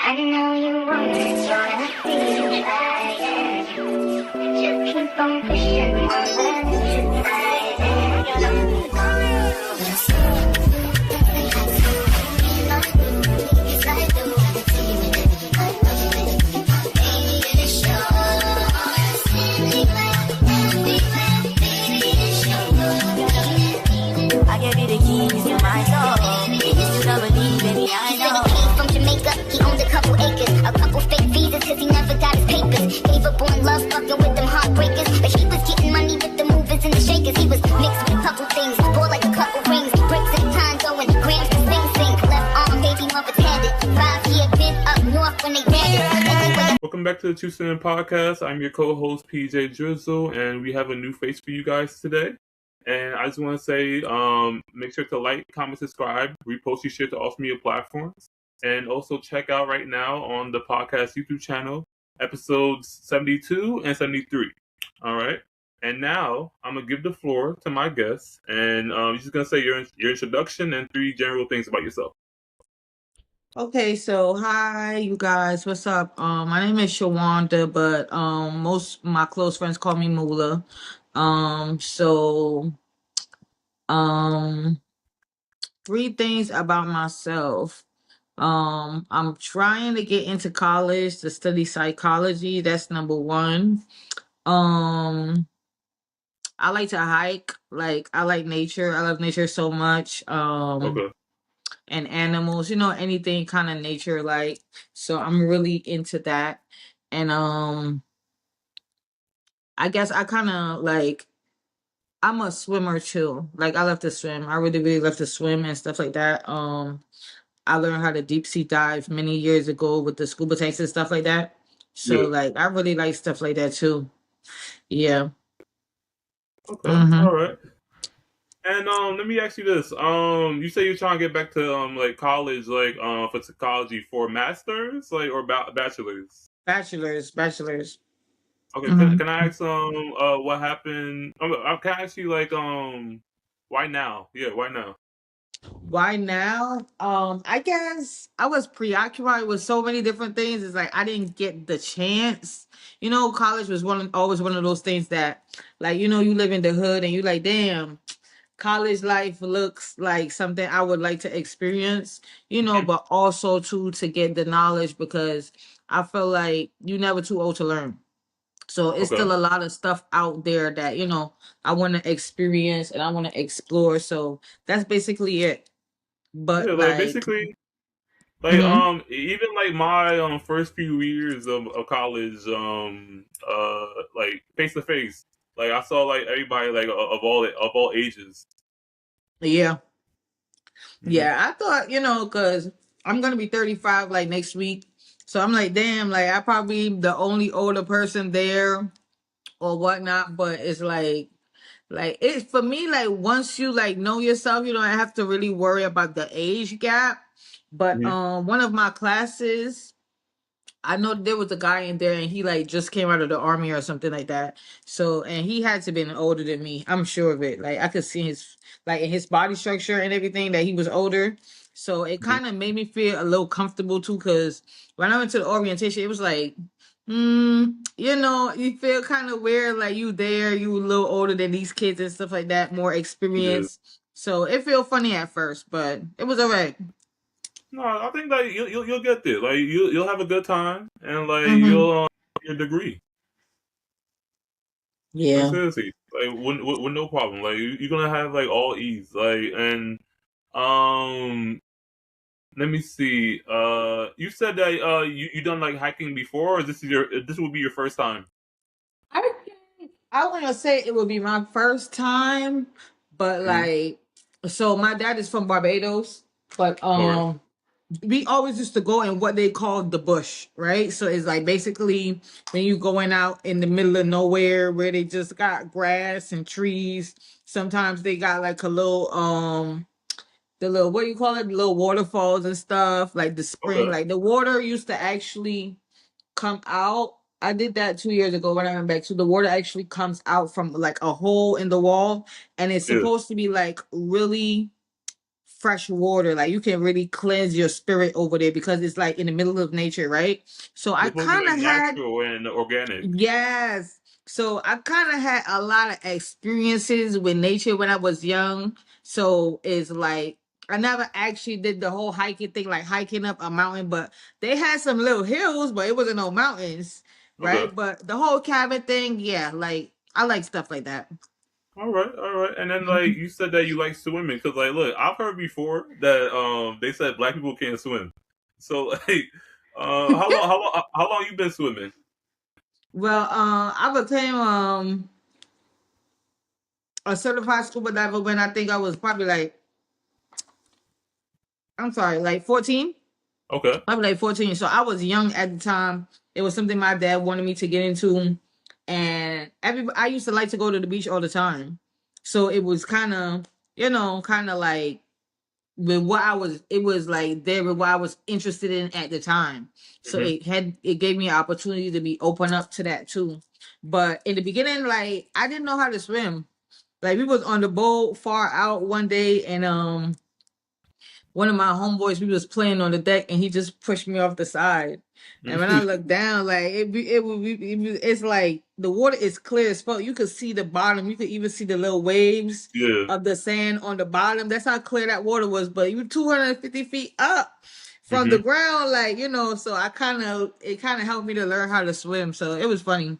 I know you want it, you're gonna try it. Just keep on pushing on the truth I gave you the keys to my soul. You still believe, baby, I know. He came from Jamaica, he owned a couple acres, a couple fake visas, cause he never got his papers. Gave up on love, fucking with them heartbreakers. But he was getting money with the movers and the shakers. He was mixed with a couple things, bought like a couple rings, bricks and condo and grams to sing sing. Left arm, baby mother tatted. 5-year bid up north when they landed. Welcome back to the TRUTHSERUM podcast. I'm your co-host PJDRIZZLE, and we have a new face for you guys today. And I just want to say, make sure to like, comment, subscribe, repost your shit to all media platforms, and also check out right now on the podcast YouTube channel episodes 72 and 73. All right. And now I'm gonna give the floor to my guest, and you're just gonna say your introduction and 3 general things about yourself. Okay, so hi you guys, what's up? My name is Shawanda, but most my close friends call me Moolah. So 3 things about myself. I'm trying to get into college to study psychology. That's number 1. I like to hike. Like I like nature. I love nature so much. Okay. And animals, anything kind of nature like. So I'm really into that. And I guess I kind of like I'm a swimmer too. Like I love to swim. I really, really love to swim and stuff like that. I learned how to deep sea dive many years ago with the scuba tanks and stuff like that. So Yeah. like I really like stuff like that too. Yeah. Okay. Mhm. All right. And let me ask you this. You say you're trying to get back to like college, like for psychology for masters, like or bachelors. Bachelors. Okay. Mhm. Can I ask what happened? Can I ask you like why now? Yeah, why now? Why now? I guess I was preoccupied with so many different things. It's like I didn't get the chance. College was always one of those things that, like, you live in the hood and you like, damn, college life looks like something I would like to experience. But also too to get the knowledge because I feel like you're never too old to learn. So it's Okay. still a lot of stuff out there that I want to experience and I want to explore. So that's basically it. But Yeah, like basically, like mhm. even like my first few years of college, like face to face, like I saw like everybody like of all ages. Yeah. Hmm. I thought, because I'm gonna be 35 like next week. So I'm like, damn, like I probably the only older person there or whatnot. But it's like it's for me, like once you like know yourself, you don't have to really worry about the age gap. But Hmm. one of my classes, I know there was a guy in there and he like just came out of the army or something like that. So and he had to been older than me. I'm sure of it. Like I could see his like in his body structure and everything that he was older. So it kind of made me feel a little comfortable too because when I went to the orientation, it was like, you feel kind of weird, like you there, you a little older than these kids and stuff like that, more Yeah. experience. So it felt funny at first, but it was alright. No, I think like you'll get there. Like you'll have a good time and like Mm-hmm. you'll get your degree. Like Yeah. seriously, like with no problem. Like you're gonna have like all ease. Like and um, let me see. You said that you done like hiking before, or this will be your first time? I want to say it would be my first time, but Mm-hmm. like, so my dad is from Barbados, but Okay. we always used to go in what they call the bush, right? So it's like basically when you going out in the middle of nowhere where they just got grass and trees. Sometimes they got like a little the little what do you call it, the little waterfalls and stuff, like the spring, Okay. like the water used to actually come out. I did that 2 years ago when I went back. So the water actually comes out from like a hole in the wall, and it's Yeah. supposed to be like really fresh water. Like you can really cleanse your spirit over there because it's like in the middle of nature, right? So I It's supposed to be kind like of had natural and organic. yes. So I kind of had a lot of experiences with nature when I was young. So it's like I never actually did the whole hiking thing, like hiking up a mountain, but they had some little hills, but it wasn't no mountains, Okay. right? But the whole cabin thing, yeah, like I like stuff like that. All right, all right. And then like Mhm. you said that you like swimming because like look, I've heard before that they said black people can't swim. So like how long you been swimming? Well, I became a certified scuba diver when I think I was probably like I'm sorry, like 14. Okay. Probably like 14. So I was young at the time. It was something my dad wanted me to get into. And I used to like to go to the beach all the time. So it was kind of, kind of like with what it was like there with what I was interested in at the time. So Hmm. it gave me an opportunity to be open up to that too. But in the beginning, like I didn't know how to swim. Like we was on the boat far out one day and one of my homeboys, we was playing on the deck, and he just pushed me off the side. And when I looked down, like it's like the water is clear as fuck. You could see the bottom. You could even see the little waves Yeah. of the sand on the bottom. That's how clear that water was. But you 250 feet up from the Hmm. ground, like So it kind of helped me to learn how to swim. So it was funny.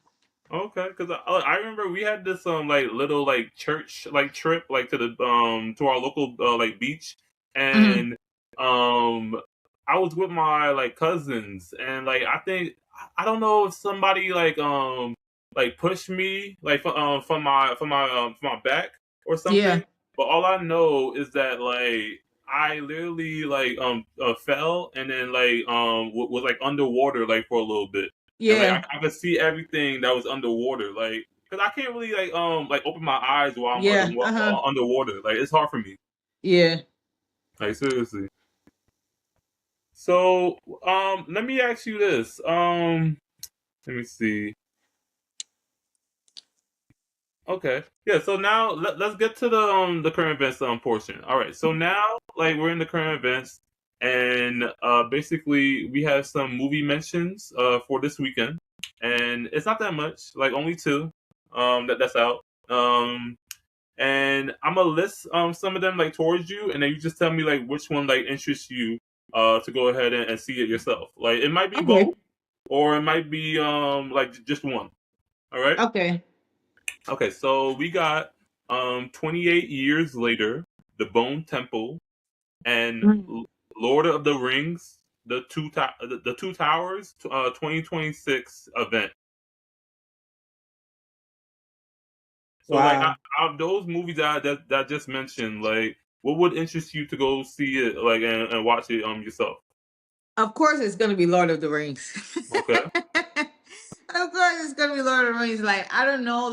Okay, because I remember we had this like little like church like trip like to our local like beach, Hmm. and um I was with my like cousins, and like I think I don't know if somebody like pushed me like from my back or Yeah, something, but all I know is that like I literally like fell and then like was like underwater like for a little bit, and like yeah, I could see everything that was underwater, like because I can't really like open my eyes while I'm yeah. Uh huh. underwater. Like it's hard for me. Yeah. Like seriously. So let me ask you this. Let me see. Okay, yeah. So now let's get to the current events portion. All right. So now like we're in the current events, and basically we have some movie mentions for this weekend, and it's not that much, like only two that's out. And I'm gonna list some of them like towards you, and then you just tell me like which one like interests you to go ahead and see it yourself. Like it might be Okay. both, or it might be like just one. All right. Okay. Okay. So we got 28 years later, The Bone Temple, and Lord of the Rings, the Two Towers 2026 event. So like Wow. out of those movies that I just mentioned, like what would interest you to go see it like and watch it yourself? Of course, it's gonna be Lord of the Rings. Okay. Of course, it's gonna be Lord of the Rings. Like I don't know,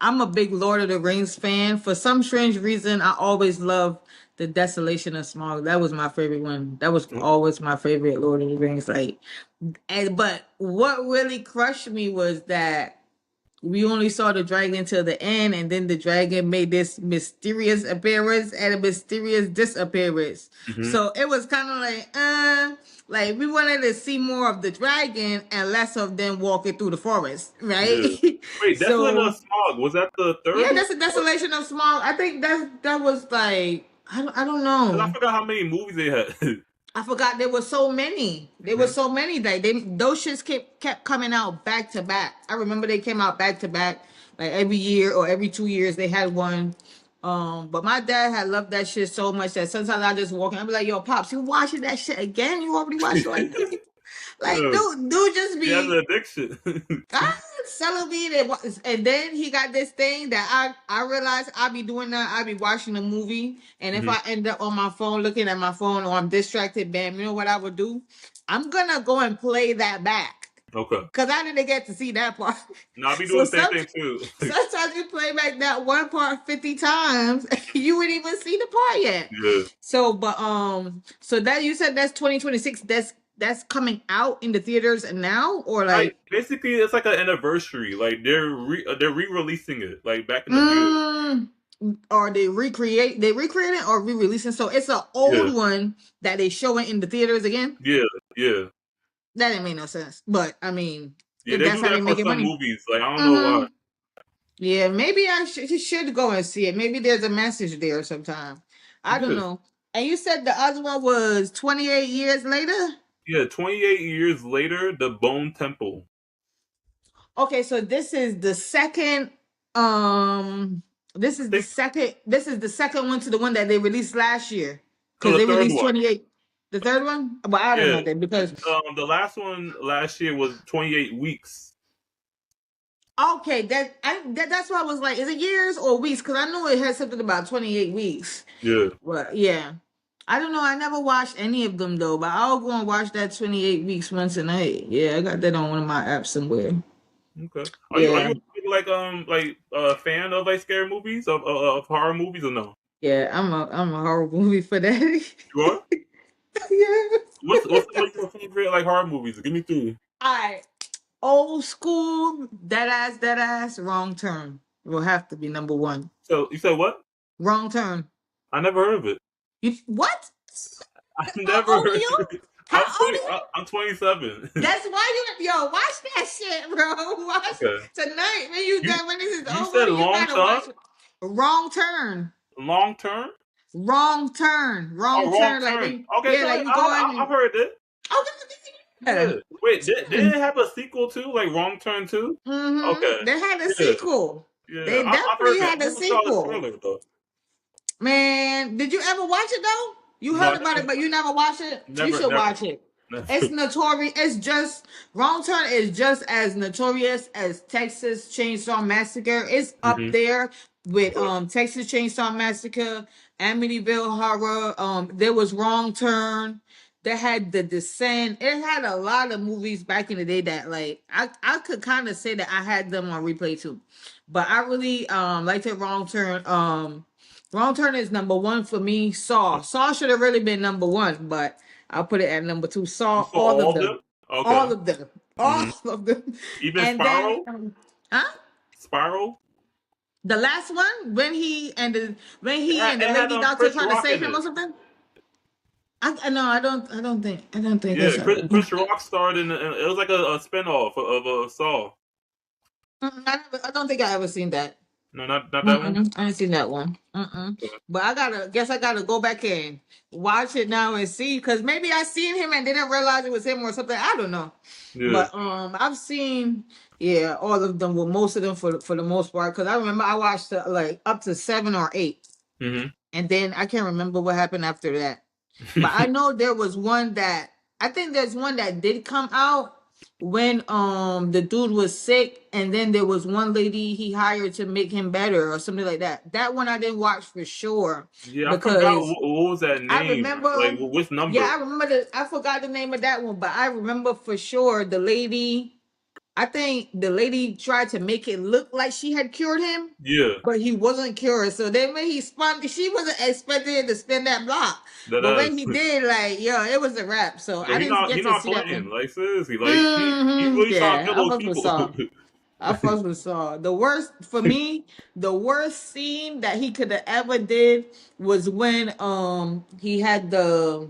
I'm a big Lord of the Rings fan. For some strange reason, I always love the Desolation of Smaug. That was my favorite one. That was always my favorite Lord of the Rings. But what really crushed me was that we only saw the dragon till the end, and then the dragon made this mysterious appearance and a mysterious disappearance. Mm-hmm. So it was kind of like we wanted to see more of the dragon and less of them walking through the forest, right? Yeah. Wait, Desolate So Smog, was that the third yeah, one? that's a desolation of small. I think that was like I don't Because I know. forgot how many movies they had. I forgot there were so many. There were Hmm. so many that those shits kept coming out back to back. I remember they came out back to back, like every year or every 2 years they had one. But my dad had loved that shit so much that sometimes I just walk in, I'd be like, "Yo, pops, you watching that shit again? You already watched it like 50?" Like, Yeah, dude, just he has an be addiction. celebrate it. And then he got this thing that I realized I be doing that. I be watching a movie, and if Hmm. I end up on my phone looking at my phone or I'm distracted, bam, you know what I would do? I'm gonna go and play that back Okay. because I didn't get to see that part. Now I be doing So the same thing too. sometimes you play back that one part 50 times, you wouldn't even see the part yet. Yeah. So that you said that's 2026. That's coming out in the theaters now, or Like like. basically, it's like an anniversary. Like they're re-releasing it like back in the theater. Mm, or they recreating or re-releasing. So it's an Yeah, old one that they showing in the theaters again. yeah, yeah, That didn't make no sense. But I mean, yeah. if They that's do how they that for making some money. movies. Like I don't know why. Mm-hmm. Yeah, maybe I should go and see it. Maybe there's a message there sometime. I don't Yeah, know. And you said the other one was 28 years later? yeah. 28 years later, the Bone Temple. Okay, so this is the second um I think this is the second one to the one that they released last year. no, Because the they third released one. 28. The third one? But I don't Yeah, know then because the last one last year was 28 weeks. okay, that's why I was like, is it years or weeks? Because I know it had something about 28 weeks. Yeah. But yeah. I don't know. I never watched any of them though, but I'll go and watch that 28 weeks once a night. Yeah, I got that on one of my apps somewhere. Okay. Are you Yeah. like a fan of like scary movies of horror movies or no? Yeah, I'm a horror movie for that. You are? Yeah. What's some of your favorite like horror movies? Give me three. Alright. Old school, dead ass, wrong turn. Will have to be number one. So you said what? Wrong turn. I never heard of it. You what? I How never old are heard you? of it. How old are you? I'm 27. That's why watch that shit, bro. Watch Okay. tonight You when this is you over. said You long gotta term? watch it. Wrong turn. Long term? Wrong turn. Oh, Wrong wrong turn. Like turn. when Okay, no, like you going I've and heard it. oh Yeah. yeah. Wait, did it have a sequel too? Like Wrong Turn 2? Okay. They had a Yeah. sequel. Yeah. They I've heard definitely that. had I a never saw the sequel. trailer though. Man, did you ever watch it though? You No, heard about it, but you never watched it. You never, should never, watch it. never. It's notorious. It's just Wrong Turn is just as notorious as Texas Chainsaw Massacre. It's up hmm there with Okay. Texas Chainsaw Massacre, Amityville Horror. There was Wrong Turn. They had The Descent. It had a lot of movies back in the day that like I could kind of say that I had them on replay too. But I really liked it Wrong Turn. Wrong Turn is number one for me. Saw should have really been number one, but I'll put it at number two. You Saw saw all of all of them, them? Okay. all of them, all hmm of them. Even And then, Spiral? huh? Spiral? The last one when It he had, and the it had lady doctor Chris trying to Rock save in him it. or something. I no, I don't think Yeah, it's. Chris Rock starred in it. It was like a spinoff of a Saw. I don't think I ever seen that. No, not that one. I ain't seen that one. But I gotta go back and watch it now and see because maybe I seen him and didn't realize it was him or something. I don't know. Yeah. But I've seen all of them, well, most of them for the most part because I remember I watched like up to 7 or 8, hmm and then I can't remember what happened after that. But I know there was one that I think there's one that did come out when the dude was sick, and then there was one lady he hired to make him better or something like that. That one I didn't watch for sure Yeah, I forgot because what was that I name. Like, remember. which Yeah, number? I remember I forgot the name of that one, but I remember for sure the lady. I think the lady tried to make it look like she had cured him, Yeah, but he wasn't cured. So then when he spun, she wasn't expecting to spin that block. that But does. when he did, like, yo, it was a wrap. So Yeah, I didn't he get to not see that playing. one. Like seriously, like he really trying to Yeah, kill I those fucks with people. Saw. I fucks with Saw. The worst for me, the worst scene that he could have ever did was when he had the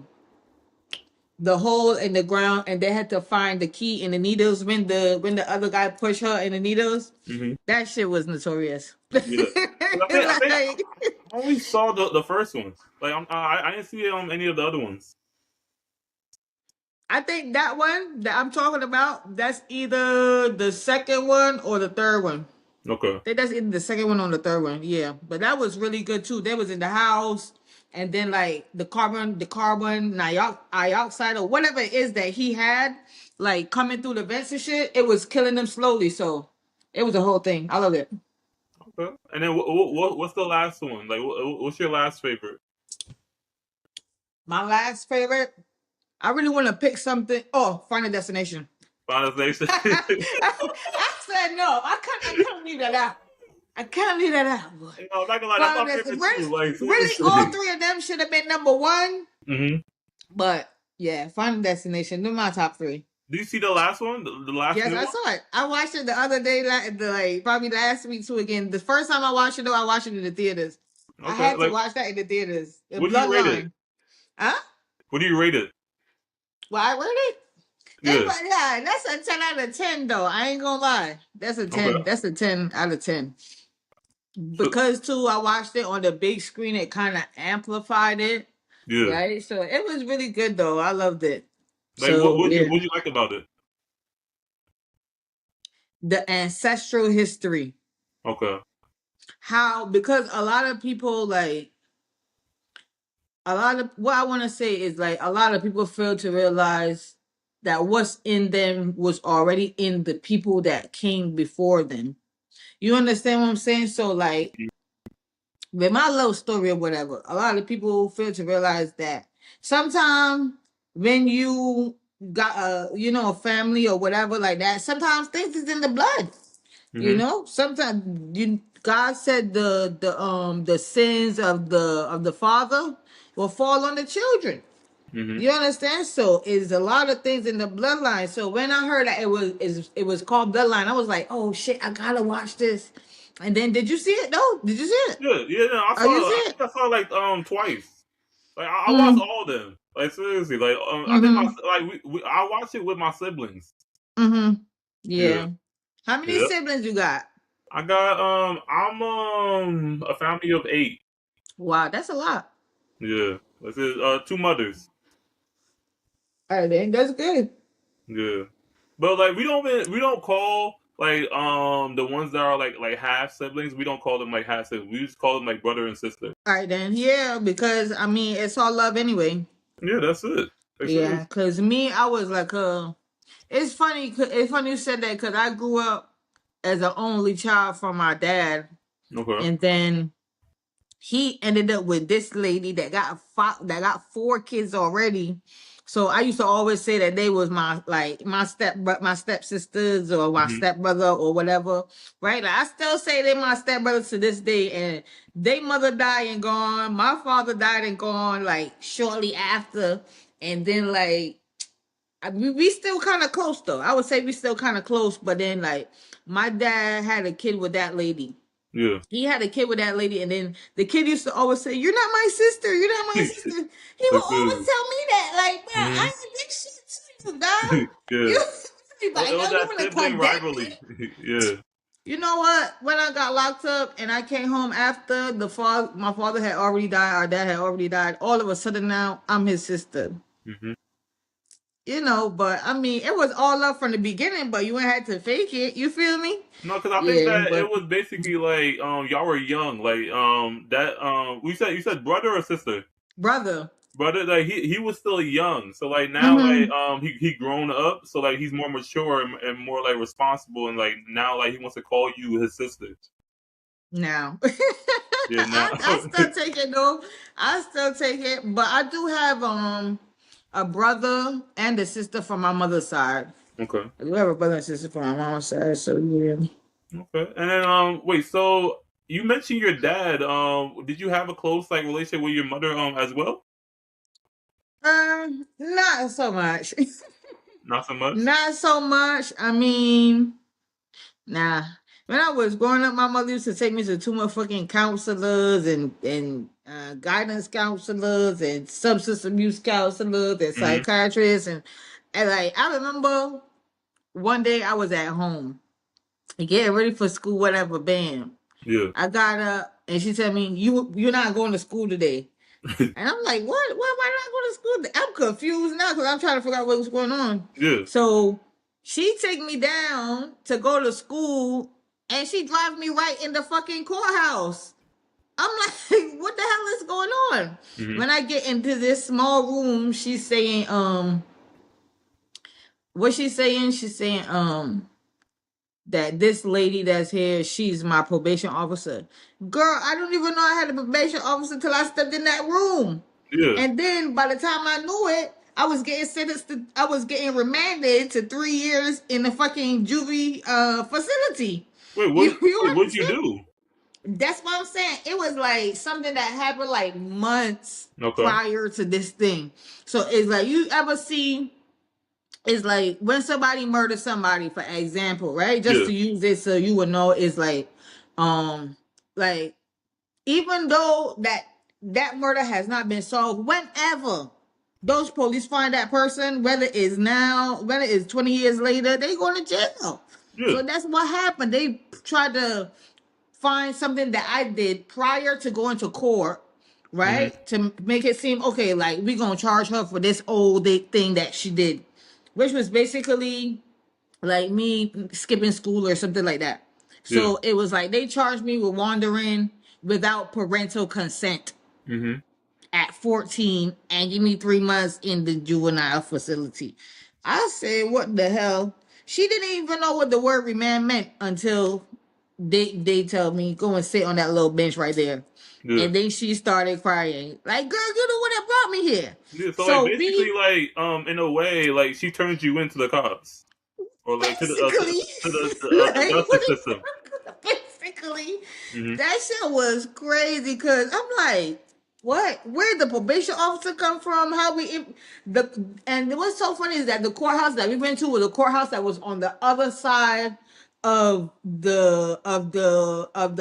hole in the ground and they had to find the key in the needles when the other guy pushed her in the needles. hmm That shit was notorious. Yeah, 'cause I think Like, I only saw the first one. Like I didn't see any of the other ones. I think that one that I'm talking about, that's either the second one or the third one. Okay. I think that's either the second one or the third one. Yeah, but that was really good too. They was in the house, and then like the carbon dioxide or whatever it is that he had, like coming through the vents and shit. It was killing them slowly. So it was a whole thing. I love it. Okay. And then what's the last one? Like what's your last favorite? My last favorite. I really want to pick something. Oh, Final Destination. Final Nation. I said no. I couldn't leave that out. I can't leave that out, boy. I'm not gonna lie, that's Final my favorite too. Destination. Like Really, all seriously. three of them should have been number one. hmm But yeah, Final Destination. They're my top three. Did you see the last one? The last Yes, new I one? saw it. I watched it the other day, like probably last week too. Again, the first time I watched it, though, I watched it in the theaters. I Okay, had to like watch that in the theaters. The what do you rate it? Bloodline, huh? What do you rate it? Well, I read it. Yeah. Yeah, that's a 10 out of 10 though. I ain't gonna lie. That's a Okay. 10. That's a 10 out of 10. So Because too, I watched it on the big screen. It kind of amplified it, yeah. right? So it was really good though. I loved it. Like So yeah, what you like about it? the ancestral history. Okay. How because a lot of people like a lot of what I want to say is like a lot of people fail to realize that what's in them was already in the people that came before them. You understand what I'm saying? So like with my little story or whatever, a lot of people fail to realize that sometimes when you got a family or whatever like that, sometimes things is in the blood. Mm-hmm. Sometimes God said the sins of the father will fall on the children. Mm-hmm. You understand? So is a lot of things in the bloodline. So when I heard that it was called Bloodline, I was like, oh shit, I gotta watch this. And then did you see it? No, did you see it? Yeah, yeah. No, I Oh, you saw. see I it? think I saw it like twice. Like I watched Mm, all of them. Like seriously. Like I think mm-hmm. I watched it with my siblings. Mm-hmm. Yeah. Yeah. How many Yeah. siblings you got? I got I'm a family of 8. Wow, that's a lot. Yeah. This is two mothers. All right, then that's good. Yeah. But like we don't call like the ones that are like half siblings, we don't call them like half siblings. We just call them like brother and sister. All right, then yeah, because I mean it's all love anyway. Yeah, that's it. Like Yeah, seriously. cause me, I was like, it's funny. It's funny you said that because I grew up as an only child from my dad, Okay. and then he ended up with this lady that got 4 kids already. So I used to always say that they was my stepsisters or my Hmm. stepbrother or whatever, right? Like, I still say they my stepbrothers to this day, and they mother died and gone. My father died and gone like shortly after, and then like we still kind of close though. I would say we still kind of close, but then like my dad had a kid with that lady. Yeah. He had a kid with that lady, and then the kid used to always say, "You're not my sister. You're not my sister." He would Like always seriously. tell me that, like, "Man, I Hmm. ain't big shit to you, dog." Yeah. You he It like, "No, was you that want to sibling condemn rivalry. me?" Yeah. You know what? When I got locked up and I came home after my father had already died, our dad had already died. All of a sudden now, I'm his sister. Hmm. But I mean, it was all up from the beginning, but you ain't had to fake it. You feel me? No, because I think Yeah, that it but was basically like y'all were young, like that we said you said brother or sister? brother. Brother, like he was still young, so like now like Mm-hmm. he grown up, so like he's more mature and more like responsible, and like now like he wants to call you his sister. Now. Yeah, now. I still take it though. I still take it. But I do have a brother and a sister from my mother's side. Okay, I do have a brother and sister from my mom's side, so yeah. okay, and then wait, so you mentioned your dad. Did you have a close like relationship with your mother as well? Not so much. Not so much. Not so much. I mean, nah. When I was growing up, my mother used to take me to too much fucking counselors and guidance counselors and substance abuse counselors and Hmm. psychiatrists and like I remember one day I was at home getting ready for school, whatever. Bam, Yeah. I got up and she said me, you're not going to school today. And I'm like, what? Why am I not going to school? I'm confused now because I'm trying to figure out what's going on. Yeah. So she take me down to go to school and she drives me right in the fucking courthouse. I'm like, what the hell is going on? Hmm. When I get into this small room, she's saying, what she's saying? She's saying, that this lady that's here, she's my probation officer. Girl, I don't even know I had a probation officer till I stepped in that room. Yeah. And then by the time I knew it, I was getting remanded to 3 years in the fucking juvie facility. Wait, You what'd you understand? do? That's what I'm saying. It was like something that happened like months Okay. prior to this thing. So it's like you ever see It's like when somebody murders somebody, for example, right? Just Yeah. to use this so you would know, it's um, like even though that murder has not been solved, whenever those police find that person, whether it's now, whether it's 20 years later, they going to jail. Yeah. So that's what happened. They tried to find something that I did prior to going to court, Hmm. right? To make it seem okay, like we gonna charge her for this old thing that she did, which was basically like me skipping school or something like that. Yeah. So it was like they charged me with wandering without parental consent Hmm. at 14 and give me 3 months in the juvenile facility. I said, what the hell? She didn't even know what the word remand meant until they tell me go and sit on that little bench right there. Yeah. And then she started crying. Like, girl, you know what that brought me here. Yeah. So like So basically we like in a way like she turns you into the cops or like to the basically, the like, justice system. basically, Hmm. that shit was crazy. Cause I'm like, what? Where did the probation officer come from? How we the and what's so funny is that the courthouse that we went to was a courthouse that was on the other side of the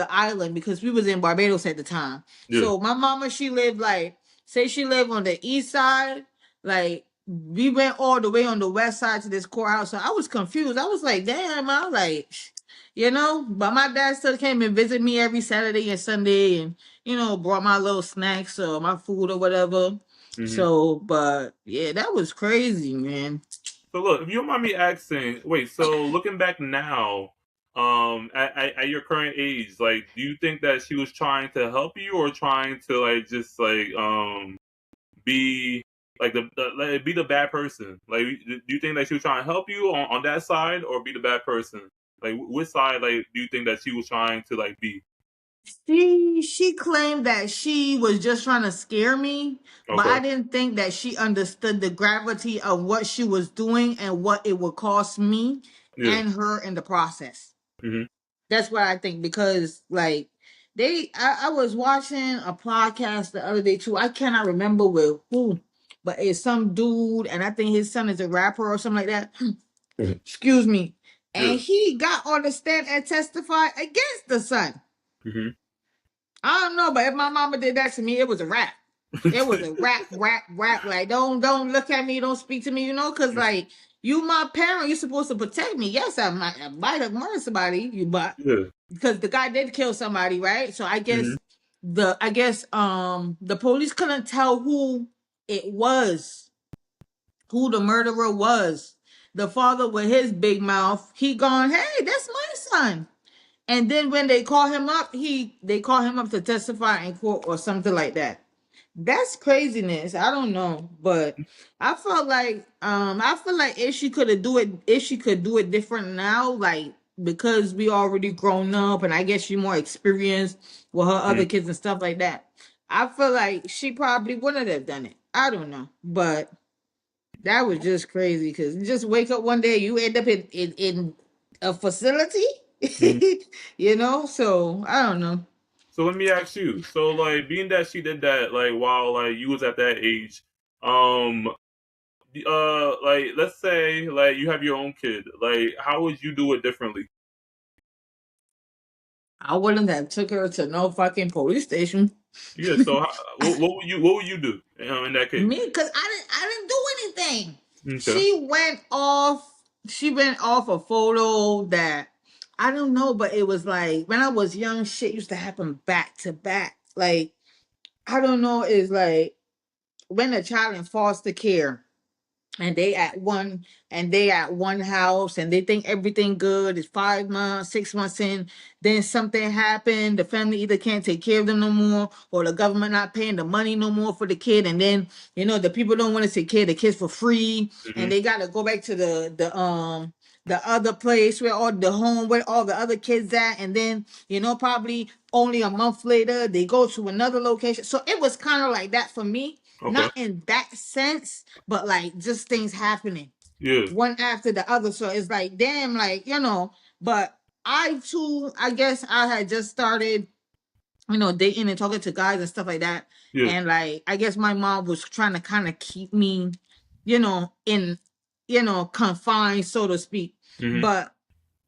island because we was in Barbados at the time. Yeah. So my mama, she lived like say she lived on the east side, like we went all the way on the west side to this courthouse. So I was confused. I was like, damn, I was like, but my dad still came and visit me every Saturday and Sunday and, brought my little snacks or my food or whatever. Hmm. So, but yeah, that was crazy, man. So look, if you don't mind me asking, wait, so looking back now, at your current age, like, do you think that she was trying to help you or trying to like just like be like like, be the bad person? Like, do you think that she was trying to help you on that side or be the bad person? Like, which side like do you think that she was trying to like be? She claimed that she was just trying to scare me, but Okay. I didn't think that she understood the gravity of what she was doing and what it would cost me Yeah. and her in the process. Hmm. That's what I think because like I was watching a podcast the other day too. I cannot remember with who, but it's some dude, and I think his son is a rapper or something like that. Excuse me. Yeah. And he got on the stand and testified against the son. Hmm. I don't know, but if my mama did that to me, it was a rap. It was a rap, rap, rap. Like, don't look at me, don't speak to me, because like you, my parent, you're supposed to protect me. Yes, I might have murdered somebody, but Yeah. because the guy did kill somebody, right? So I Hmm. guess the police couldn't tell who it was, who the murderer was. The father with his big mouth, he gone, hey, that's my son. And then when they call him up, they call him up to testify in court or something like that. That's craziness. I don't know, but I feel like if she could do it different now, like because we already grown up and I guess she more experienced with her other kids and stuff like that. I feel like she probably wouldn't have done it. I don't know, but that was just crazy because you just wake up one day, you end up in a facility, Hmm. So I don't know. So let me ask you. So like being that she did that like while like you was at that age, um like let's say like you have your own kid, like how would you do it differently? I wouldn't have took her to no fucking police station. Yeah, so what would you do in that case? Me, because I didn't do anything. Okay. She went off a photo that I don't know, but it was like when I was young, shit used to happen back to back. Like, I don't know, it's like when a child in foster care and they at one house and they think everything good. It's 5 months, 6 months in, then something happened. The family either can't take care of them no more, or the government not paying the money no more for the kid, and then the people don't want to take care of the kids for free, Hmm. and they got to go back to the other place where all the home where all the other kids at, and then probably only a month later they go to another location. So it was kind of like that for me, Okay. not in that sense, but like just things happening Yeah. one after the other. So it's like, damn, like, but I too, I guess I had just started, dating and talking to guys and stuff like that. Yeah. And like, I guess my mom was trying to kind of keep me, in confined, so to speak. Hmm. But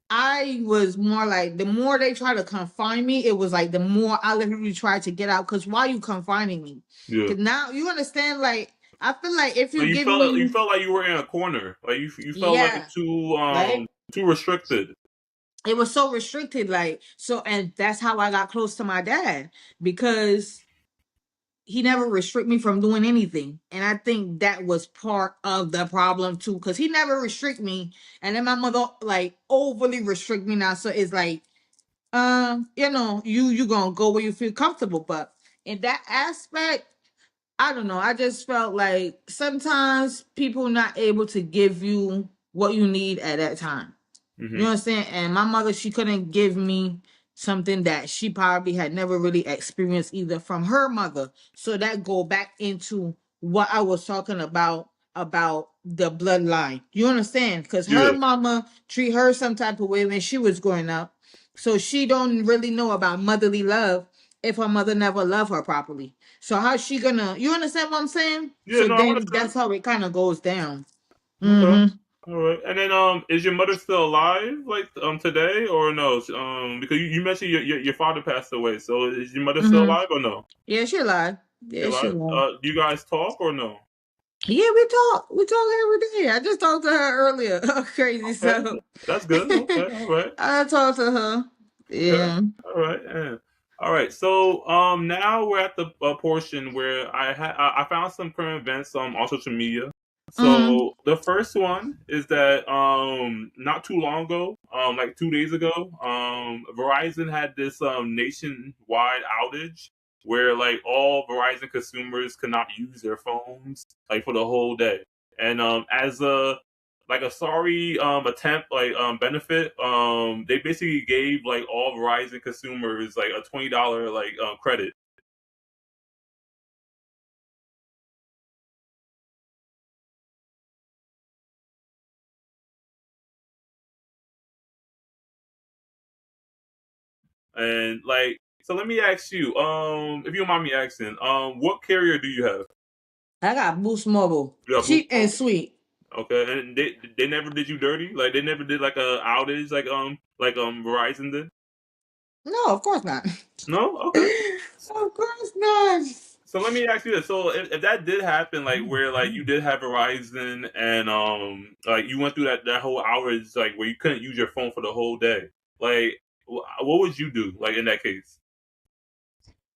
I was more like, the more they try to confine me, it was like the more I literally tried to get out. Because why are you confining me? Yeah. Because now you understand, like, I feel like if Like you give you me, felt like you were in a corner. Like you felt like yeah, right? too restricted. It was so restricted, like, so, and that's how I got close to my dad, because he never restrict me from doing anything. And I think that was part of the problem too, because he never restrict me. And then my mother like overly restrict me now. So it's like, you gonna go where you feel comfortable. But in that aspect, I don't know. I just felt like sometimes people not able to give you what you need at that time. You Hmm. understand? And my mother, she couldn't give me something that she probably had never really experienced either from her mother. So that go back into what I was talking about the bloodline. You understand? Because her Yeah. mama treat her some type of way when she was growing up. So she don't really know about motherly love if her mother never loved her properly. So how's she gonna, you understand what I'm saying? Yeah. So No, I then understand. that's how it kind of goes down. Okay. Mm-hmm. All right. And then is your mother still alive like today or no? Because you mentioned your father passed away. So is your mother still Mm-hmm. alive or no? Yeah, she lied. She Yeah, she alive? lied. Do you guys talk or no? Yeah, we talk. We talk every day. I just talked to her earlier. Crazy Okay. so. That's good. Okay. All right. I talked to her. Okay. Yeah. All right. Yeah. All right. So now we're at the portion where I found some current events on social media. Mm-hmm. So the first one is that not too long ago, like 2 days ago, Verizon had this nationwide outage where like all Verizon consumers could not use their phones like for the whole day. And as a sorry attempt benefit, they basically gave like all Verizon consumers like a $20 credit. And like, so let me ask you, if you don't mind me asking, what carrier do you have? I got Boost Mobile. You have Boost Cheap and Mobile. sweet. Okay, and they never did you dirty? Like they never did like a outage like Verizon did? No, of course not. No? Okay. Of course not. So let me ask you this. So if that did happen, like where like you did have Verizon and like you went through that whole hours like where you couldn't use your phone for the whole day, like what would you do like in that case?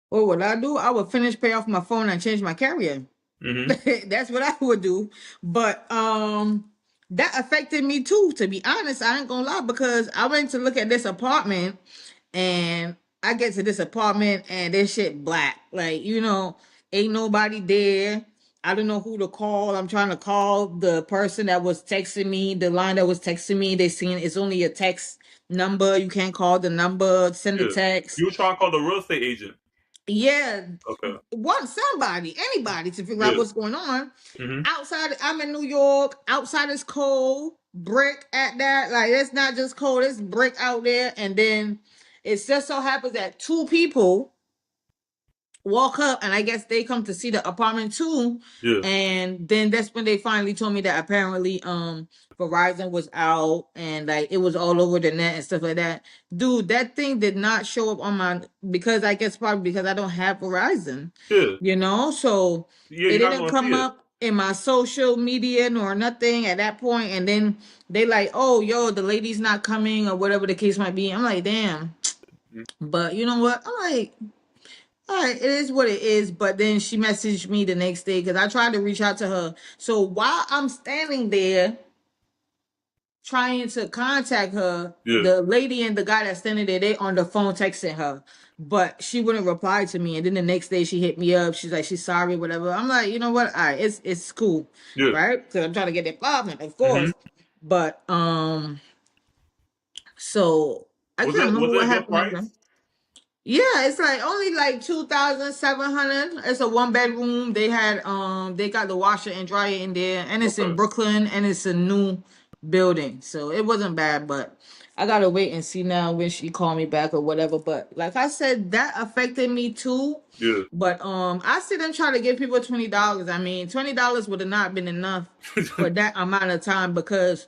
What would I do? I would finish pay off my phone and change my carrier. Mm-hmm. That's what I would do. But that affected me too, to be honest. I ain't gonna lie, because I went to look at this apartment, and I get to this apartment and this shit black. Like, ain't nobody there. I don't know who to call. I'm trying to call the person that was texting me, the line that was texting me. They saying it's only a text number. You can't call the number, send a Yeah. text. You were trying to call the real estate agent. Yeah, Okay. want somebody, anybody to figure out Yeah. what's going on. Mm-hmm. Outside, I'm in New York. Outside is cold, brick at that. Like, it's not just cold, it's brick out there. And then it just so happens that two people walk up, and I guess they come to see the apartment too. Yeah. And then that's when they finally told me that apparently Verizon was out, and like it was all over the net and stuff like that. Dude, that thing did not show up on my, because I guess probably because I don't have Verizon, Yeah. so Yeah. it You're not didn't gonna see come it. up in my social media nor nothing at that point. And then they like, oh, yo, the lady's not coming or whatever the case might be. I'm like, damn. But you know what, I'm like, all right, it is what it is. But then she messaged me the next day because I tried to reach out to her. So while I'm standing there trying to contact her, Yeah. the lady and the guy that's standing there, they on the phone texting her. But she wouldn't reply to me. And then the next day she hit me up. She's like, she's sorry, whatever. I'm like, you know what? All right, it's cool. Yeah. Right? Because I'm trying to get the apartment, of Mm-hmm. course. But so I can't remember Was it what a good happened after. price? Yeah, it's like only like 2,700. It's a one bedroom. They got the washer and dryer in there, and it's in Okay. Brooklyn, and it's a new building, so it wasn't bad. But I gotta wait and see now when she call me back or whatever. But like I said, that affected me too. Yeah. But I see them trying to give people $20. I mean, $20 would have not been enough for that amount of time because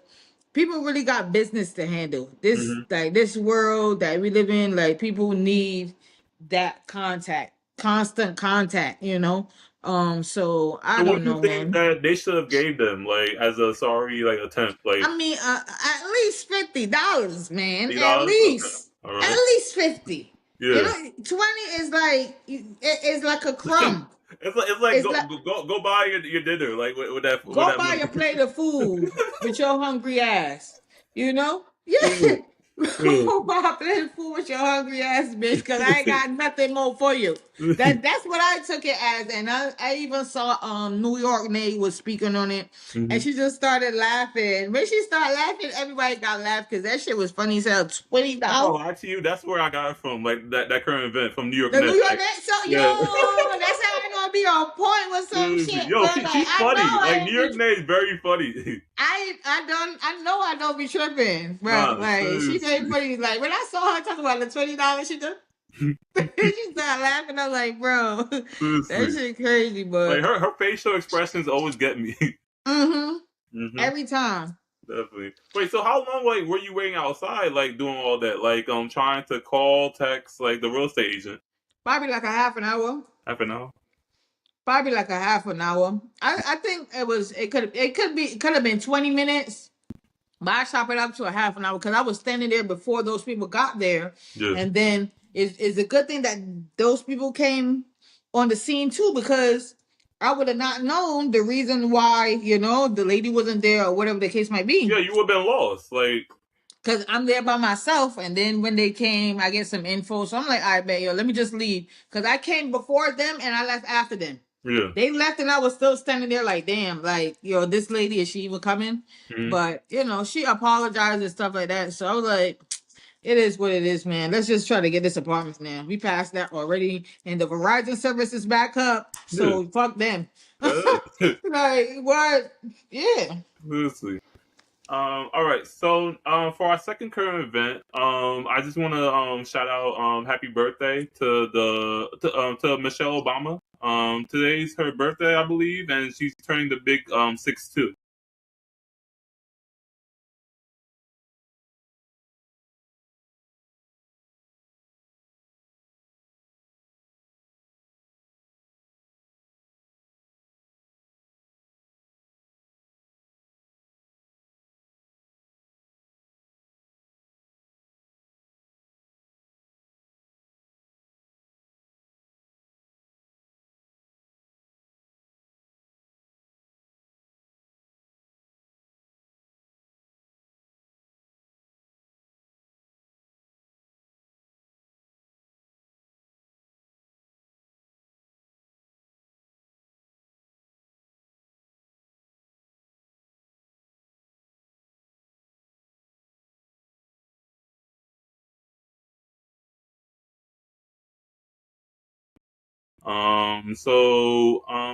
people really got business to handle. This Mhm. like this world that we live in, like people need that contact, constant contact, you know. So I So what don't do you know, think man. that they should have gave them, like, as a sorry, like, attempt, like, I mean, at least $50, man. At $50? Okay, least, all at right, least 50. You yeah. know, 20 is like it's like a crumb. It's like It's go like go buy your dinner, like, with go that buy money. a plate of food with your hungry ass. You know? Yeah. Yeah, yeah. Go buy a plate of food with your hungry ass, bitch, because I ain't got nothing more for you. That's what I took it as. And I even saw New York Nate was speaking on it. And Mhm. she just started laughing. When she started laughing, everybody got laughed because that shit was funny as hell. $20. I'm not gonna lie to you, that's where I got it from, like, that current event from New York The New Net, York like, Nate, so yeah. yo, that's how I gonna be on point with some shit, Yo, bro. Like she's I know funny. Like, I New ain't York be Net is very funny. I know I don't be tripping, bro. Nah, Like she very seriously. funny. Like when I saw her talking about the $20, she just she started laughing. I'm like, bro, that Seriously. shit crazy, Like, but her facial expressions always get me. mm-hmm. Hmm. Every time. Definitely. Wait, so how long, like, were you waiting outside, like, doing all that, like, trying to call, text, like, the real estate agent? Probably like a half an hour. Half an hour. Probably like a half an hour. I think it could have been 20 minutes. But I chop it up to a half an hour because I was standing there before those people got there. Yeah. And then it's a good thing that those people came on the scene too, because I would have not known the reason why, you know, the lady wasn't there or whatever the case might Yeah, be. you would have been lost. Like, Because I'm there by myself. And then when they came, I get some info. So I'm like, all right, bet, yo, let me just leave. Because I came before them and I left after them. yeah. They left and I was still standing there like, damn, like, yo, this lady, is she even coming? Hmm. But, you know, she apologized and stuff like that. So I was like, it is what it is, man. Let's just try to get this apartment now. We passed that already. And the Verizon service is back up. Yeah. So fuck them. Yeah. Like, what? Yeah. Seriously. All right. So, for our second current event, I just want to shout out happy birthday to Michelle Obama. Today's her birthday, I believe, and she's turning the big 6'2".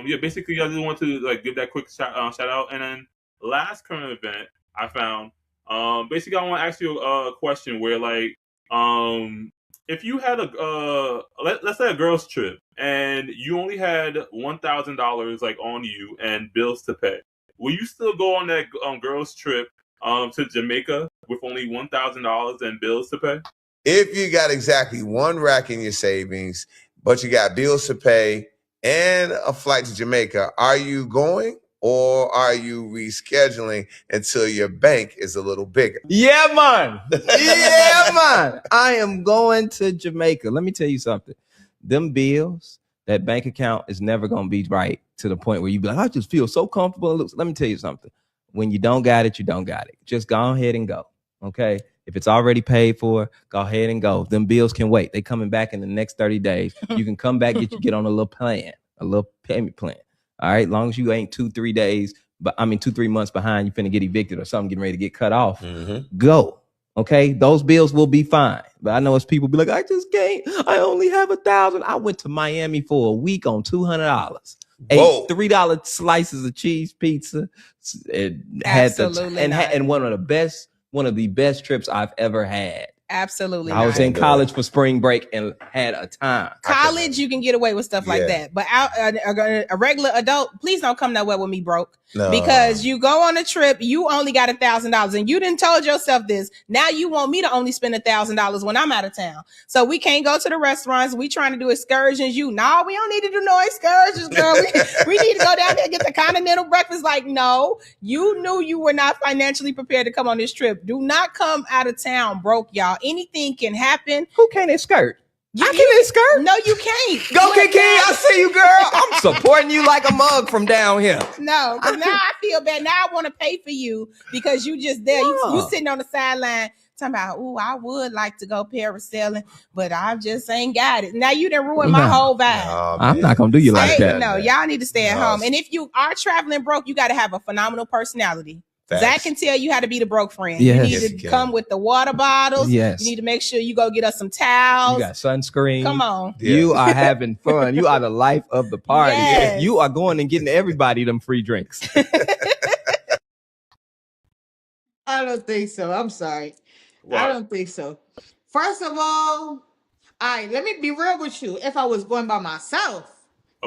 Yeah, basically, I just want to, like, give that quick shout out, and then last current event I found. Basically, I want to ask you a question where, like, if you had let's say a girls trip, and you only had $1,000, like, on you and bills to pay, will you still go on that girls trip to Jamaica with only $1,000 and bills to pay? If you got exactly one rack in your savings, but you got bills to pay and a flight to Jamaica, are you going or are you rescheduling until your bank is a little bigger? Yeah, man. Yeah, man. I am going to Jamaica. Let me tell you something. Them bills, that bank account is never going to be right to the point where you be like, I just feel so comfortable. Let me tell you something. When you don't got it, you don't got it. Just go ahead and go. Okay. If it's already paid for, go ahead and go. Them bills can wait. They coming back in the next 30 days. You can come back, get on a little plan, a little payment plan. All right. Long as you ain't 2-3 days, but 2-3 months behind, you finna get evicted or something, getting ready to get cut off. Go. Okay. Those bills will be fine. But I know it's people be like, I just can't. I only have $1,000. I went to Miami for a week on $200. Ate $3 slices of cheese pizza. It had Absolutely and not. one of the best one of the best trips I've ever had. Absolutely. I was not. in college for spring break and had a time. College, you can get away with stuff like that, but a regular adult, please don't come nowhere with me broke. No. Because you go on a trip, you only got $1,000, and you didn't told yourself this. Now you want me to only spend $1,000 when I'm out of town, so we can't go to the restaurants. We trying to do excursions. We don't need to do no excursions, girl. we need to go down there and get the continental breakfast. Like, no, you knew you were not financially prepared to come on this trip. Do not come out of town broke, y'all. Anything can happen. Who can't skirt? I can skirt. No, you can't. Go, Kiki. I see you, girl. I'm supporting you like a mug from down here. No, because now I feel bad. Now I want to pay for you because you just there. You sitting on the sideline talking about, oh, I would like to go parasailing, but I just ain't got it. Now you done ruined my whole vibe. Oh, I'm not going to do you like that. No, y'all need to stay at home. And if you are traveling broke, you got to have a phenomenal personality. Zach can tell you how to be the broke friend. Yes. You need to come with the water bottles. Yes. You need to make sure you go get us some towels. You got sunscreen. Come on. You are having fun. You are the life of the party. Yes. You are going and getting everybody them free drinks. I don't think so. I'm sorry. What? I don't think so. First of all, let me be real with you. If I was going by myself,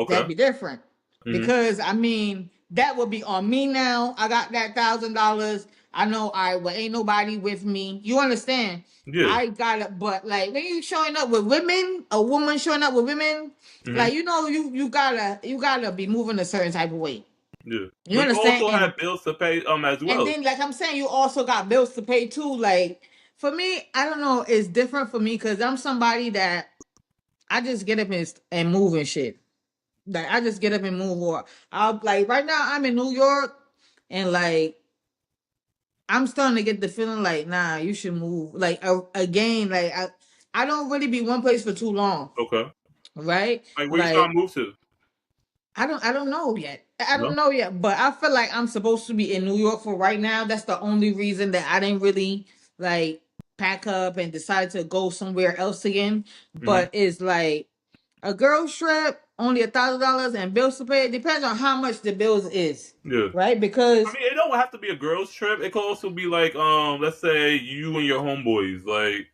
that'd be different. Because I mean, that would be on me now. I got that $1,000. I know ain't nobody with me. You understand? Yeah. I got it, but like when you showing up with women, a woman showing up with women, like you gotta be moving a certain type of way. Yeah. You understand? You also have bills to pay as well. And then, like I'm saying, you also got bills to pay too. Like for me, I don't know. It's different for me because I'm somebody that I just get up and move and shit. Like I just get up and move. Or I'll like right now I'm in New York and like I'm starting to get the feeling like nah, you should move. Like again, like I don't really be one place for too long. Okay. Right? Like where you trying to move to? I don't know yet. I don't know yet, but I feel like I'm supposed to be in New York for right now. That's the only reason that I didn't really like pack up and decide to go somewhere else again. But it's like a girl trip, only $1,000 and bills to pay. It depends on how much the bills is. Yeah. Right? Because I mean, it don't have to be a girls trip. It could also be like let's say you and your homeboys, like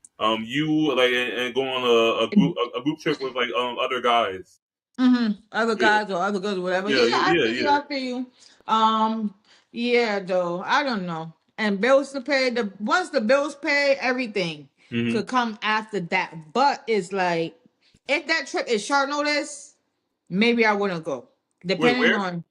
you like and go on a group trip with like other guys. Other guys or other girls or whatever. I feel you. Yeah, though. I don't know. And bills to pay, once the bills pay, everything could come after that. But it's like if that trip is short notice, maybe I wouldn't go. Depending on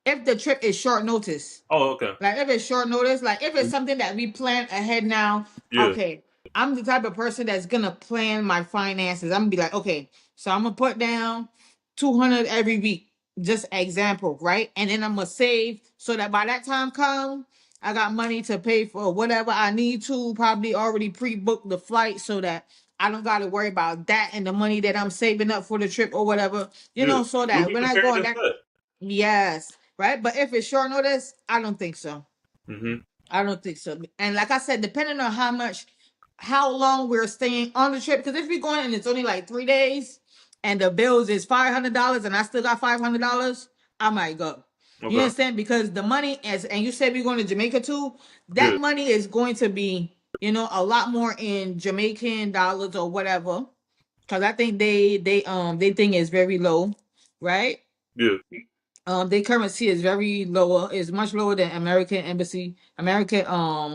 if the trip is short notice. Oh, okay. Like if it's short notice, like if it's something that we plan ahead now, okay. I'm the type of person that's gonna plan my finances. I'm gonna be like, okay, so I'm gonna put down 200 every week. Just example, right? And then I'm gonna save so that by that time come, I got money to pay for whatever I need to. Probably already pre-book the flight so that I don't gotta worry about that and the money that I'm saving up for the trip or whatever. You know, so that when I go on that, yes, right. But if it's short notice, I don't think so. I don't think so. And like I said, depending on how long we're staying on the trip, because if we're going and it's only like 3 days and the bills is $500 and I still got $500, I might go. Okay. You understand? Because the money and you said we're going to Jamaica too, that money is going to be, a lot more in Jamaican dollars or whatever. Because I think they thing is very low, right? Yeah. Their currency is very lower. It's much lower than American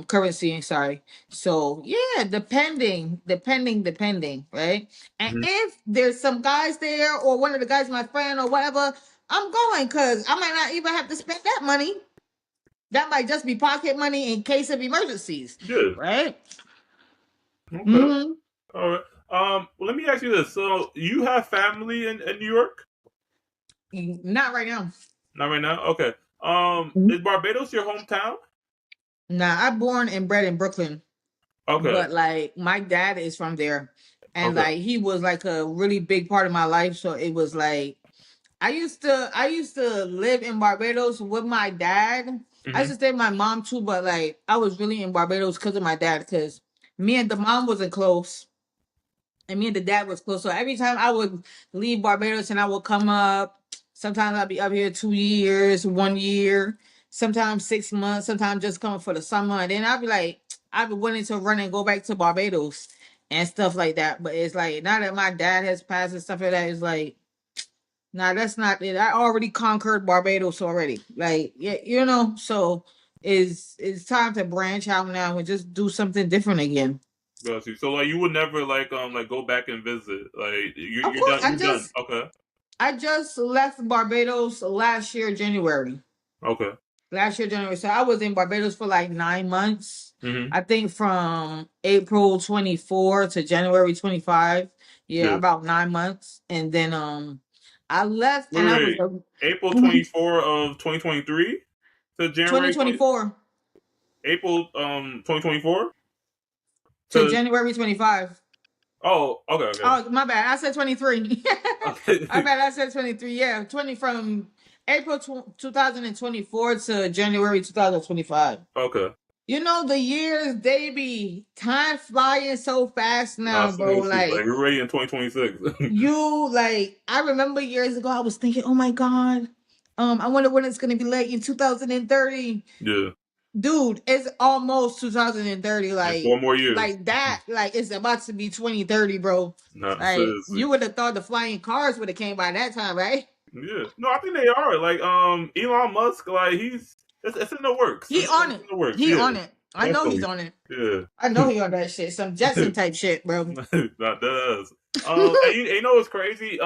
currency. Sorry. So yeah, depending, right? And if there's some guys there, or one of the guys, my friend, or whatever, I'm going because I might not even have to spend that money. That might just be pocket money in case of emergencies. Yeah. Right. Okay. All right. Well, let me ask you this. So you have family in New York? Not right now. Not right now? Okay. Is Barbados your hometown? Nah, I'm born and bred in Brooklyn. Okay. But like my dad is from there. And like he was like a really big part of my life. So it was like I used to live in Barbados with my dad. I used to stay with my mom too, but like I was really in Barbados because of my dad, because me and the mom wasn't close. And me and the dad was close. So every time I would leave Barbados and I would come up, sometimes I'd be up here 2 years, 1 year, sometimes 6 months, sometimes just coming for the summer. And then I'd be like, I've been wanting to run and go back to Barbados and stuff like that. But it's like now that my dad has passed and stuff like that, it's like, nah, that's not it. I already conquered Barbados already. Like, yeah, you know, so it's time to branch out now and just do something different again. Got you. So like you would never like go back and visit. Like Of you're course, done. You're done. Okay. I just left Barbados last year, January. Okay. Last year, January. So I was in Barbados for like 9 months. Mm-hmm. I think from April 24 to January 25. Yeah, Yeah. about 9 months. And then I left and I was Wait. April 24 of 2023 to January 2024 April 2024 to to January 25. oh okay. Oh, my bad. I said 23. Okay. My bad. I said 23. Yeah, 20 from April 2024 to January 2025. Okay. You know, the years, they be time flying so fast Nah, now, bro. seriously, Like, we're ready in 2026. I remember years ago, I was thinking, oh my God, I wonder when it's going to be like in 2030. Yeah. Dude, it's almost 2030. In Like, 4 more years. like that, like it's about to be 2030, bro. Nah, Like, seriously. you would have thought the flying cars would have came by that time, right? Yeah. No, I think they are. Like Elon Musk, like it's in the works. He It's on in it. the works. He Yeah. on it. I know he's Definitely. on it. Yeah. I know he on that shit. Some Jetson type shit, bro. That does. And you know what's crazy?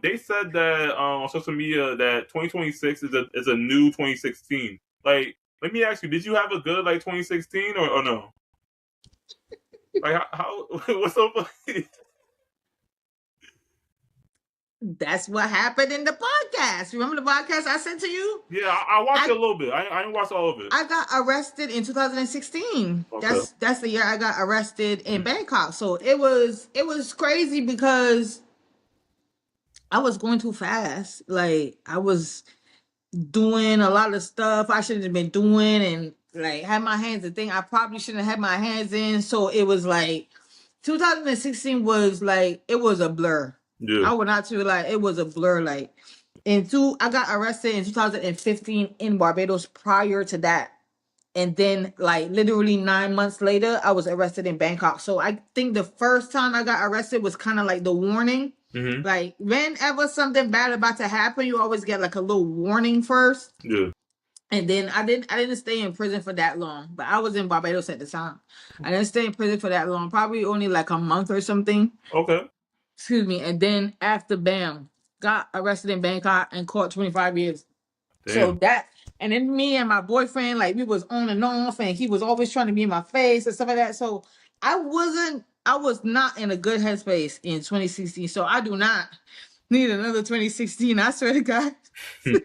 They said that on social media that 2026 is a new 2016. Like, let me ask you, did you have a good like 2016 or no? Like how what's so funny? That's what happened in the podcast. Remember the podcast I sent to you? Yeah, I watched it a little bit. I didn't watch all of it. I got arrested in 2016. Okay. That's the year I got arrested in Bangkok. So it was crazy because I was going too fast. Like I was doing a lot of stuff I shouldn't have been doing and like had my hands in thing I probably shouldn't have had my hands in. So it was like 2016 was like it was a blur. Yeah. I would not tell you like it was a blur. Like I got arrested in 2015 in Barbados prior to that. And then like literally 9 months later, I was arrested in Bangkok. So I think the first time I got arrested was kind of like the warning. Mm-hmm. Like whenever something bad about to happen, you always get like a little warning first. Yeah. And then I didn't stay in prison for that long, but I was in Barbados at the time. I didn't stay in prison for that long, probably only like a month or something. Okay. Excuse me. And then after bam, got arrested in Bangkok and caught 25 years. Damn. So that, and then me and my boyfriend, like we was on and off, and he was always trying to be in my face and stuff like that. So I was not in a good headspace in 2016. So I do not need another 2016. I swear to God. You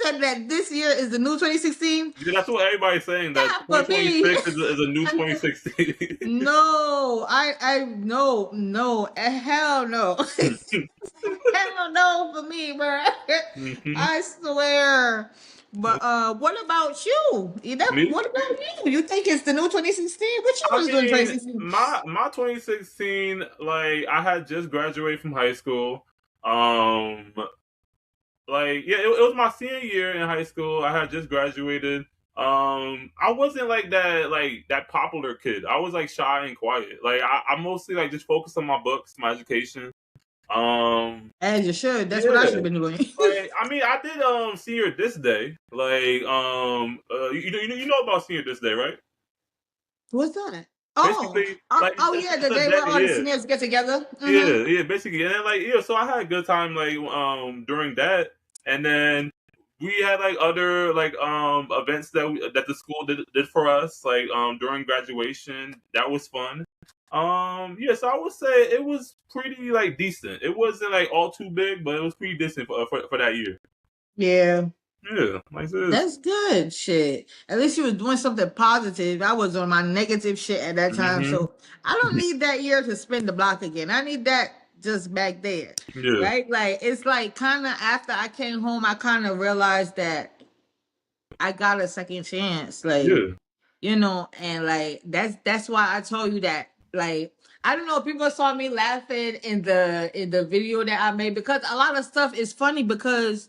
said that this year is the new 2016. Yeah, that's what everybody's saying. That Not for me. 2026 is a new 2016. No, no, hell no. Hell no for me, bro. Mhm. I swear. But what about you? Me? What about you? You think it's the new 2016? What you was doing in 2016? My 2016, like I had just graduated from high school. Like yeah, it was my senior year in high school. I had just graduated. I wasn't like that popular kid. I was like shy and quiet. Like I mostly like just focused on my books, my education. As you should. That's what I should have been doing. Like, I mean, I did senior this day. Like you know about senior this day, right? What's that? Oh, Basically, like, yeah, the day where all the seniors get together. Mhm. Yeah, basically, and then, like so I had a good time like during that, and then we had like other like events that the school did for us like during graduation. That was fun. Yeah, so I would say it was pretty like decent. It wasn't like all too big, but it was pretty decent for that year. Yeah. Yeah, like this. That's good shit. At least you was doing something positive. I was on my negative shit at that time. Mhm. So I don't need that year to spin the block again. I need that just back there. Yeah. Right? Like it's like kind of after I came home, I kind of realized that I got a second chance. Like, Yeah. you know, and like that's why I told you that. Like, I don't know, people saw me laughing in the video that I made because a lot of stuff is funny because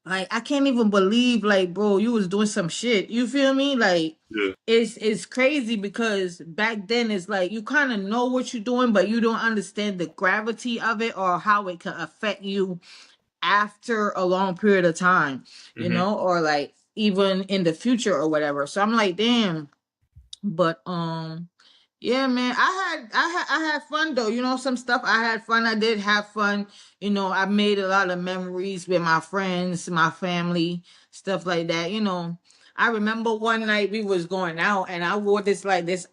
Like I can't even believe, like, bro, you was doing some shit. You feel me? Like Yeah. it's crazy because back then it's like you kind of know what you're doing, but you don't understand the gravity of it or how it can affect you after a long period of time, Hmm. or like even in the future or whatever. So I'm like, damn. But yeah, man, I had fun though. Some stuff I had fun. I did have fun. I made a lot of memories with my friends, my family, stuff like that. I remember one night we was going out and I wore this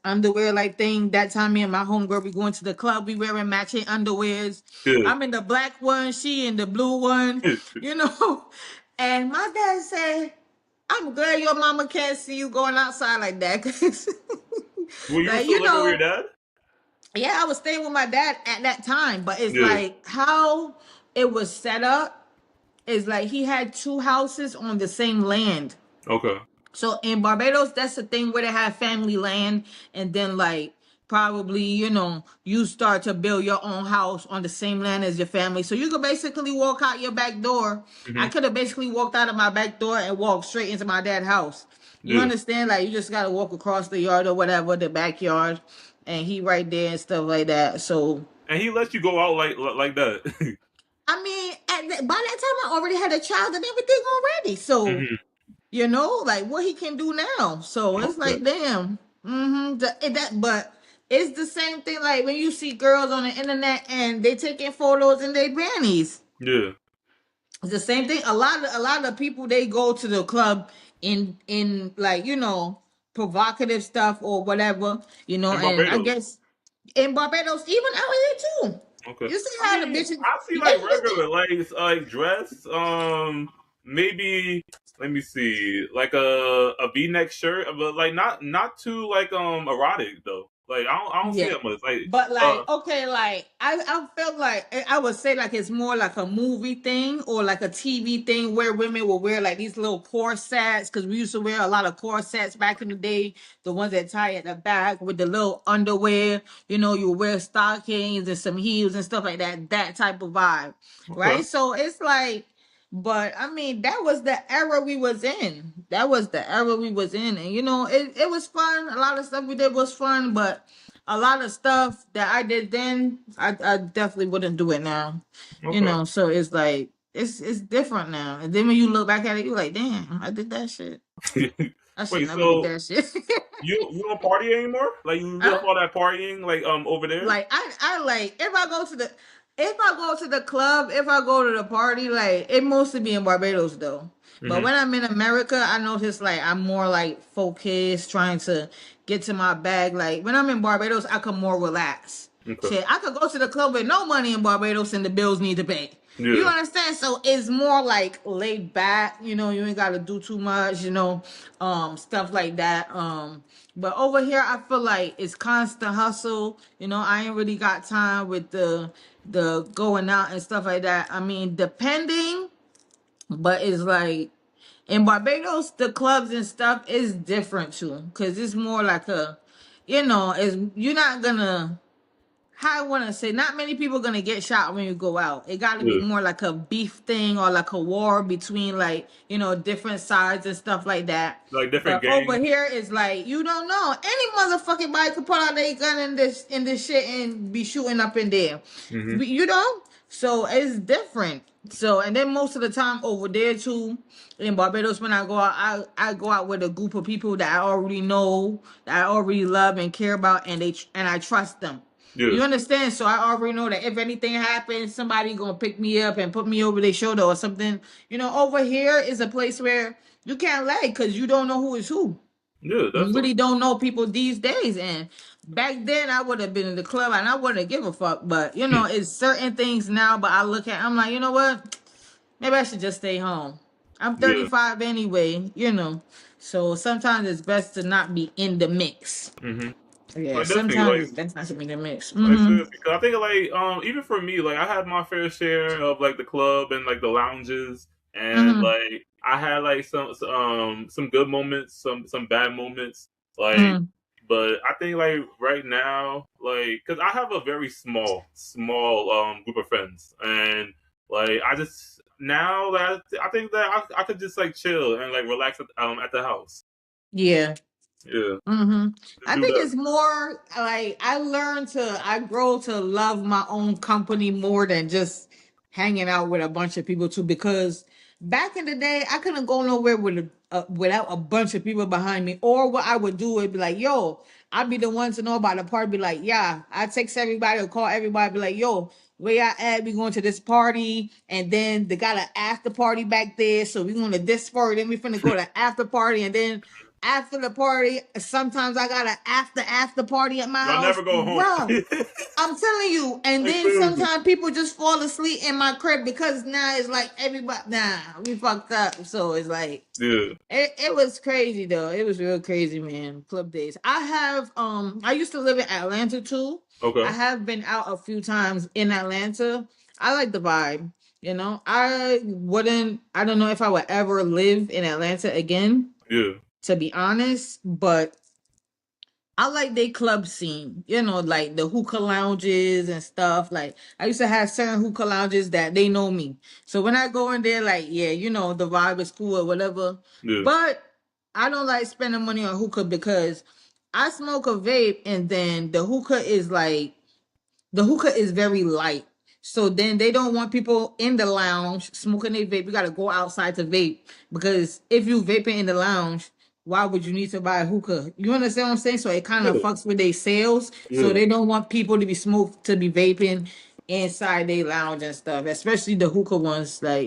underwear like thing. That time me and my homegirl we going to the club, we wearing matching underwears. Good. I'm in the black one, she in the blue one, you know. And my dad said, I'm glad your mama can't see you going outside like that. 'Cause Well, you were like, still living with your dad? yeah, I was staying with my dad at that time, but it's Yeah. like how it was set up is like he had two houses on the same land. Okay. So in Barbados, that's the thing where they have family land, and then like probably you start to build your own house on the same land as your family. So you could basically walk out your back door. I Hmm. could have basically walked out of my back door and walked straight into my dad's house. You Yeah. understand? Like you just gotta walk across the yard or whatever, the backyard, and he right there and stuff like that. So And he let you go out like that. I mean, by that time I already had a child and everything already. So Hmm. like what he can do now. So it's Okay. like, damn. But it's the same thing like when you see girls on the internet and they taking photos in their panties. Yeah. It's the same thing. A lot of people they go to the club in like provocative stuff or whatever, In and I Barbados. guess in Barbados, even out here too. Okay. You see I how the mean, bitches I see like regular, like it's like dress, maybe let me see, like a V-neck shirt, but like not too like erotic though. Like I don't see yeah. that much. Like But uh like, okay, like I felt like I would say like it's more like a movie thing or like a TV thing where women will wear like these little corsets because we used to wear a lot of corsets back in the day, the ones that tie at the back with the little underwear. You wear stockings and some heels and stuff like that. That type of vibe, okay. right? So it's like, but I mean that was the era we was in. That was the era we was in, and it was fun. A lot of stuff we did was fun, but a lot of stuff that I did then, I definitely wouldn't do it now. Okay. So it's like it's different now. And then when you look back at it, you're like, damn, I did that shit. I should Wait, never did so that shit. you don't party anymore? Like you Huh? left all that partying like over there? Like I like if I go to the club, if I go to the party, like it mostly be in Barbados though. But Hmm. when I'm in America, I notice like I'm more like focused, trying to get to my bag. Like when I'm in Barbados, I can more relax. Okay. Shit, I could go to the club with no money in Barbados and the bills need to pay. You Yeah. understand? So it's more like laid back, you ain't gotta do too much, stuff like that. But over here I feel like it's constant hustle. I ain't really got time with the going out and stuff like that. I mean, depending, but it's like in Barbados, the clubs and stuff is different too. Cause it's more like it's you're not gonna how I want to say, not many people gonna get shot when you go out. It got to be Yeah. more like a beef thing or like a war between like different sides and stuff like that. Like different But over gangs. here it's like you don't know any motherfucking body could pull out their gun in this shit and be shooting up in there. Hmm. So it's different. So and then most of the time over there too in Barbados when I go out, I go out with a group of people that I already know, that I already love and care about, and I trust them. Yeah. You understand? So I already know that if anything happens, somebody gonna pick me up and put me over their shoulder or something. Over here is a place where you can't lie because you don't know who is who. Yeah. You That's really don't know people these days. And back then I would have been in the club and I wouldn't give a fuck. But it's certain things now, but I'm like, you know what? Maybe I should just stay home. I'm yeah. 35 anyway. So sometimes it's best to not be in the mix. Hmm. Yeah, Like definitely sometimes like. it's best not to be in the mix. Like Mm-hmm. seriously, 'cause I think like even for me, like I had my fair share of like the club and like the lounges, and Mm-hmm. like I had like some good moments, some bad moments, like. Mm-hmm. But I think like right now, like because I have a very small group of friends, and like I just now that I think that I could just like chill and like relax at the house. Yeah. Yeah, just I do think that. it's more like I grow to love my own company more than just hanging out with a bunch of people too. Because back in the day, I couldn't go nowhere without a bunch of people behind me. Or what I would do would be like, yo, I'd be the one to know about the party. Be like, yeah, I text everybody or call everybody. Be like, yo, where y'all at? We going to this party, and then they got an after party back there. So we going to this party. Then we finna go to after party, and then after the party, sometimes I got an after party at my Y'all house. never go home. Bro, I'm telling you. And I then feel you. sometimes people just fall asleep in my crib because now it's like everybody, nah, we fucked up. So it's like, Yeah. it was crazy though. It was real crazy, man. Club days. I used to live in Atlanta too. I Okay. have been out a few times in Atlanta. I like the vibe. I don't know if I would ever live in Atlanta again, Yeah. to be honest, but I like they club scene, like the hookah lounges and stuff. Like I used to have certain hookah lounges that they know me. So when I go in there, like, yeah, the vibe is cool or whatever. Yeah. But I don't like spending money on hookah because I smoke a vape and then the hookah is very light. So then they don't want people in the lounge smoking a vape. You got to go outside to vape because if you vaping in the lounge, why would you need to buy a hookah? You understand what I'm saying? So it kind of Yeah. fucks with their sales. So Yeah. they don't want people to be vaping inside their lounge and stuff, especially the hookah ones. Yeah,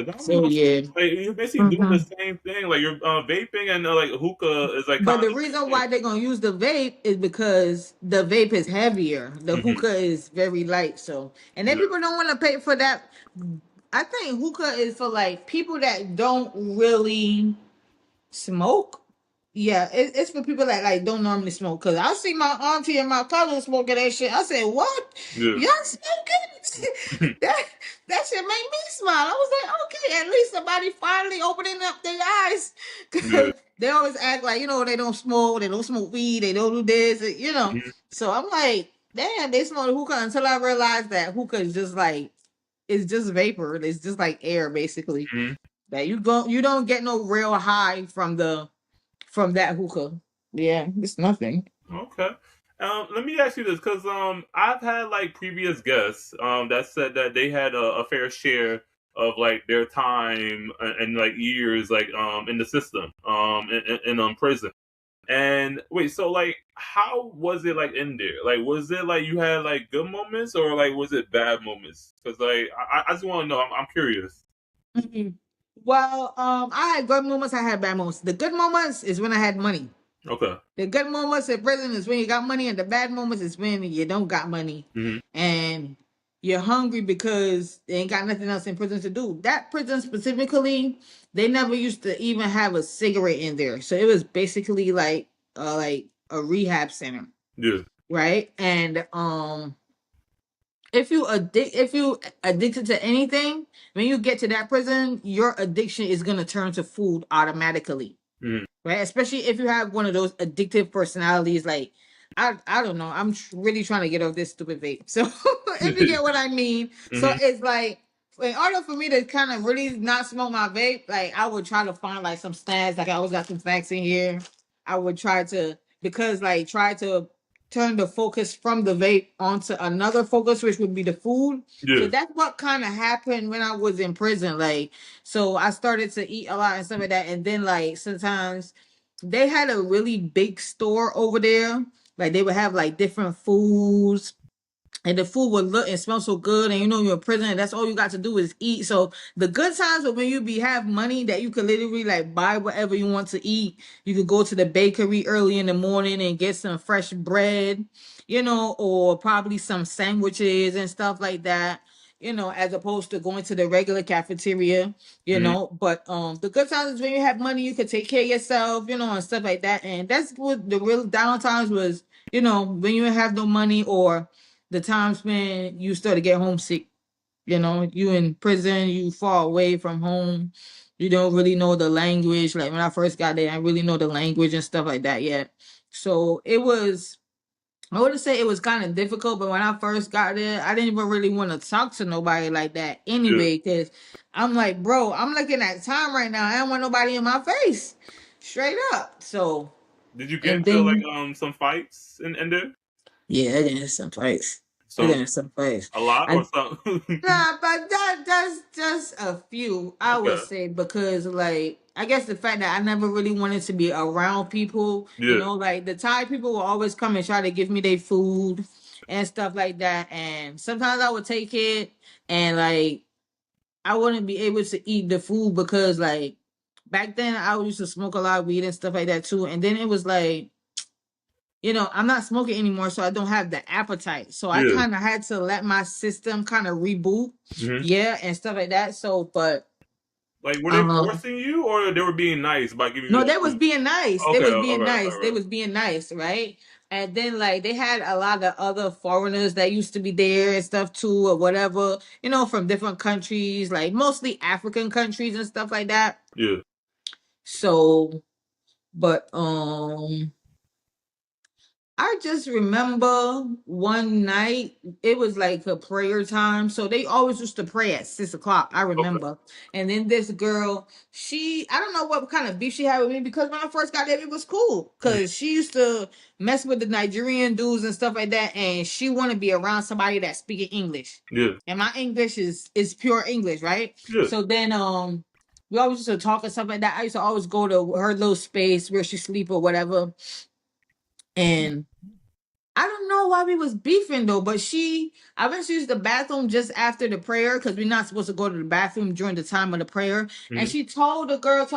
that So makes yeah. sense. Like you're basically doing the Mhm. same thing. Like you're vaping and like hookah is like But kind the of the reason same why they're gonna use the vape is because the vape is heavier. The thing. hookah is very light. So, and then Yeah. people don't want to pay for that. I think hookah is for like people that don't really smoke. Yeah, it's for people that like don't normally smoke. Cause I see my auntie and my cousin smoking that shit. I said, "What? Yeah. Y'all smoking?" that shit made me smile. I was like, "Okay, at least somebody finally opening up their eyes." Yeah. Cause they always act like they don't smoke, they don't smoke weed, they don't do this. Mhm. So I'm like, damn, they smoke hookah until I realized that hookah is just like it's just vapor. It's just like air, basically. Mhm. That you don't get no real high from that hookah. Yeah, it's nothing. Okay. Let me ask you this, because I've had like previous guests that said that they had a fair share of like their time and like years like in the system in prison. And wait, so like how was it like in there? Like was it like you had like good moments or like was it bad moments? Because like I just want to know. I'm curious. Mhm. Well, I had good moments. I had bad moments. The good moments is when I had money. Okay. The good moments in prison is when you got money, and the bad moments is when you don't got money Hmm. and you're hungry because they ain't got nothing else in prison to do. That prison specifically, they never used to even have a cigarette in there, so it was basically like a rehab center, Yeah. right? And if you addicted to anything, when you get to that prison, your addiction is gonna turn to food automatically, Hmm. right? Especially if you have one of those addictive personalities. Like I don't know. I'm really trying to get off this stupid vape. So if you get what I mean, so Hmm. it's like in order for me to kind of really not smoke my vape, like I would try to find like some snacks. Like I always got some snacks in here. I would try to try to turn the focus from the vape onto another focus, which would be the food. So Yeah. that's what kind of happened when I was in prison. Like, so I started to eat a lot and some of that, and then like sometimes they had a really big store over there. Like they would have like different foods, and the food would look and smell so good, and you're in prison and that's all you got to do is eat. So the good times are when you have money that you could literally like buy whatever you want to eat. You could go to the bakery early in the morning and get some fresh bread, or probably some sandwiches and stuff like that, as opposed to going to the regular cafeteria. Hmm. But the good times is when you have money, you could take care of yourself, and stuff like that. And that's what the real down times was, when you have no money, or the times when you start to get homesick. You in prison, you far away from home, you don't really know the language. Like when I first got there, I really know the language and stuff like that yet. So I would say it was kind of difficult, but when I first got there, I didn't even really want to talk to nobody like that Yeah. anyway, because I'm like, bro, I'm looking at time right now. I don't want nobody in my face, straight up. So, Did you get and into like then, some fights in there? yeah, I get in some place. I get Some in some place. a lot or I some? Nah, but that's just a few, I would Okay. say, because like I guess the fact that I never really wanted to be around people, Yeah. like the Thai people will always come and try to give me their food and stuff like that, and sometimes I would take it and like I wouldn't be able to eat the food because like back then I used to smoke a lot of weed and stuff like that too, and then it was like I'm not smoking anymore, so I don't have the appetite. So I Yeah. kind of had to let my system kind of reboot, Hmm. yeah, and stuff like that. So, but Like, were they um, forcing you, or they were being nice by giving you no, the they was food? being nice. They Okay. was Okay. being nice. They Right. was being nice, right? And then like they had a lot of other foreigners that used to be there and stuff too, or whatever, from different countries, like mostly African countries and stuff like that. Yeah. So, but I just remember one night it was like a prayer time. So they always used to pray at 6 o'clock. I Okay. remember. And then this girl, I don't know what kind of beef she had with me because when I first got there, it was cool. Mhm. Because she used to mess with the Nigerian dudes and stuff like that. And she want to be around somebody that's speaking English. Yeah. And my English is pure English, right? Yeah. So then we always used to talk and stuff like that. I used to always go to her little space where she sleep or whatever. And I don't know why we was beefing though, but I went to use the bathroom just after the prayer because we're not supposed to go to the bathroom during the time of the prayer. And Hmm. she told the girl to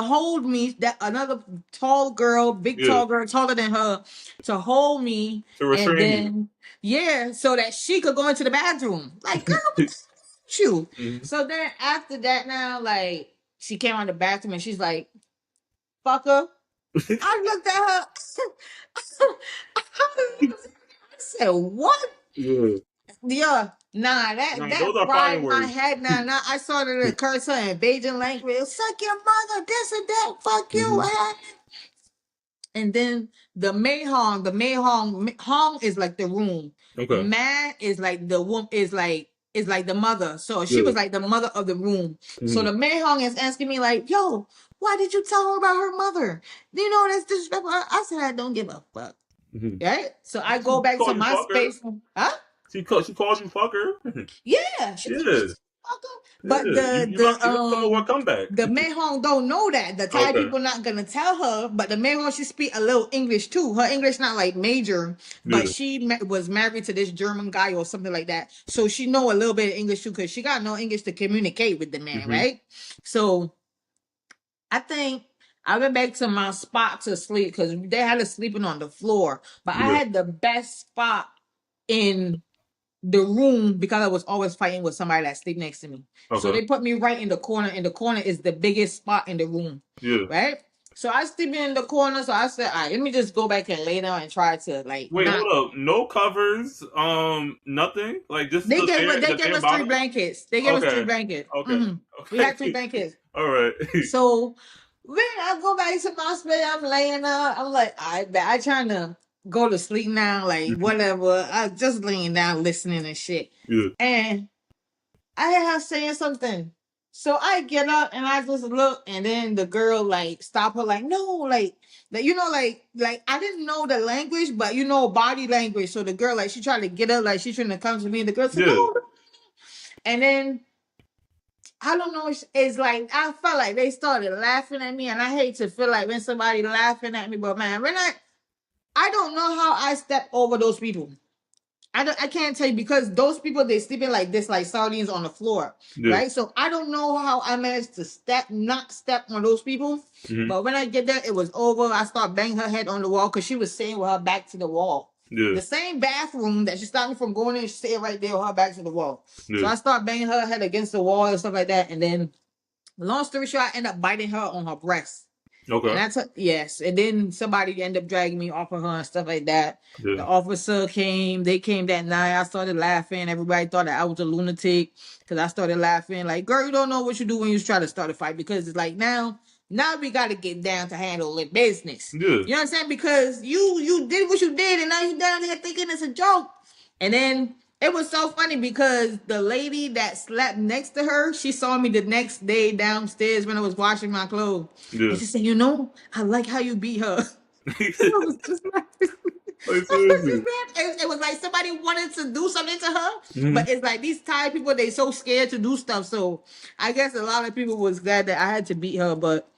hold me, that another tall girl, big Yeah. tall girl, taller than her, to hold me, To and restrain you. then yeah, so that she could go into the bathroom. Like, girl, what the f- you? Hmm. So then after that, now like she came out of the bathroom and she's like, "Fucker." I looked at her. I said, "What?" Yeah. Yeah, nah, Nah, that those are fried fighting my words. head. Nah, I started to curse her in Bajan language. Suck your mother, this and that. Fuck you. Hmm. And then Hong is like the room. Okay. Man is like the woman, is like the mother. So she Yeah. was like the mother of the room. So Hmm. the Hong is asking me like, "Yo, why did you tell her about her mother? Do you know that's disrespectful?" I said, "I don't give a fuck." Hmm. Right? So I She go back to called you my fucker. space. Huh? She called you fucker. Yeah, she was Yeah. fucker. But Yeah. You left her with a comeback. the Mahong don't know that. The Thai Okay. people not gonna tell her, but the Mahong she speak a little English too. Her English not like major, but Yeah. she was married to this German guy or something like that. So she know a little bit of English too, because she got no English to communicate with the man, Hmm. right? So I think I went back to my spot to sleep because they had us sleeping on the floor. But I Yeah. had the best spot in the room because I was always fighting with somebody that sleep next to me. So Okay. they put me right in the corner, and the corner is the biggest spot in the room, Yeah. right? So I sleep in the corner. So I said, all right, let me just go back and lay down and try to like Wait, not. hold up. No covers. Nothing. Like just They gave us they the gave bare us three bottom. blankets. They gave us three Okay. blankets. Okay. We had three Okay. blankets. All right. So when I go back to my bed, I'm laying up. I'm like, I trying to go to sleep now, like whatever. I just laying down listening and shit. Yeah. And I hear her saying something. So I get up and I just look, and then the girl like stop her, like, no, like I didn't know the language, but body language. So the girl, like, she tried to get up, like she's trying to come to me, and the girl said, Yeah. no. And then I don't know, it's like I felt like they started laughing at me, and I hate to feel like when somebody laughing at me, but man, when I don't know how I step over those people. I can't tell you because those people, they sleeping like this, like sardines on the floor, Yeah. right? So I don't know how I managed to not step on those people. Hmm. But when I get there, it was over. I start banging her head on the wall because she was sitting with her back to the wall. Yeah. The same bathroom that she stopped me from going in, she's sitting right there with her back to the wall. So Yeah. I start banging her head against the wall and stuff like that. And then, long story short, I end up biting her on her breast. And Okay. that's yes. And then somebody ended up dragging me off of her and stuff like that. Yeah. The officer came. They came that night. I started laughing. Everybody thought that I was a lunatic because I started laughing. Like, girl, you don't know what you do when you try to start a fight, because it's like now Now we got to get down to handling business. Yeah. You know what I'm saying? Because you did what you did, and now you down there thinking it's a joke. And then it was so funny because the lady that slept next to her, she saw me the next day downstairs when I was washing my clothes, Yeah. and she said, "You know, I like how you beat her." And I was just like, Like, seriously. it was like somebody wanted to do something to her, Mhm. but it's like these Thai people, they so scared to do stuff. So I guess a lot of people was glad that I had to beat her. But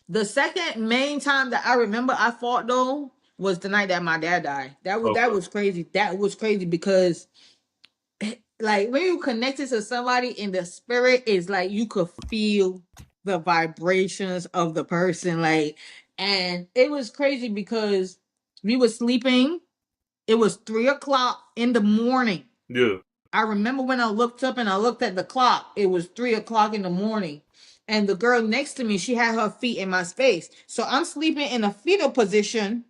the second main time that I remember I fought though was the night that my dad died. That Okay. was crazy. That was crazy because like when you connected to somebody in the spirit, is like you could feel the vibrations of the person. Like, and it was crazy because we were sleeping. It was 3 o'clock in the morning. Yeah. I remember when I looked up and I looked at the clock, it was 3 o'clock in the morning. And the girl next to me, she had her feet in my space. So I'm sleeping in a fetal position,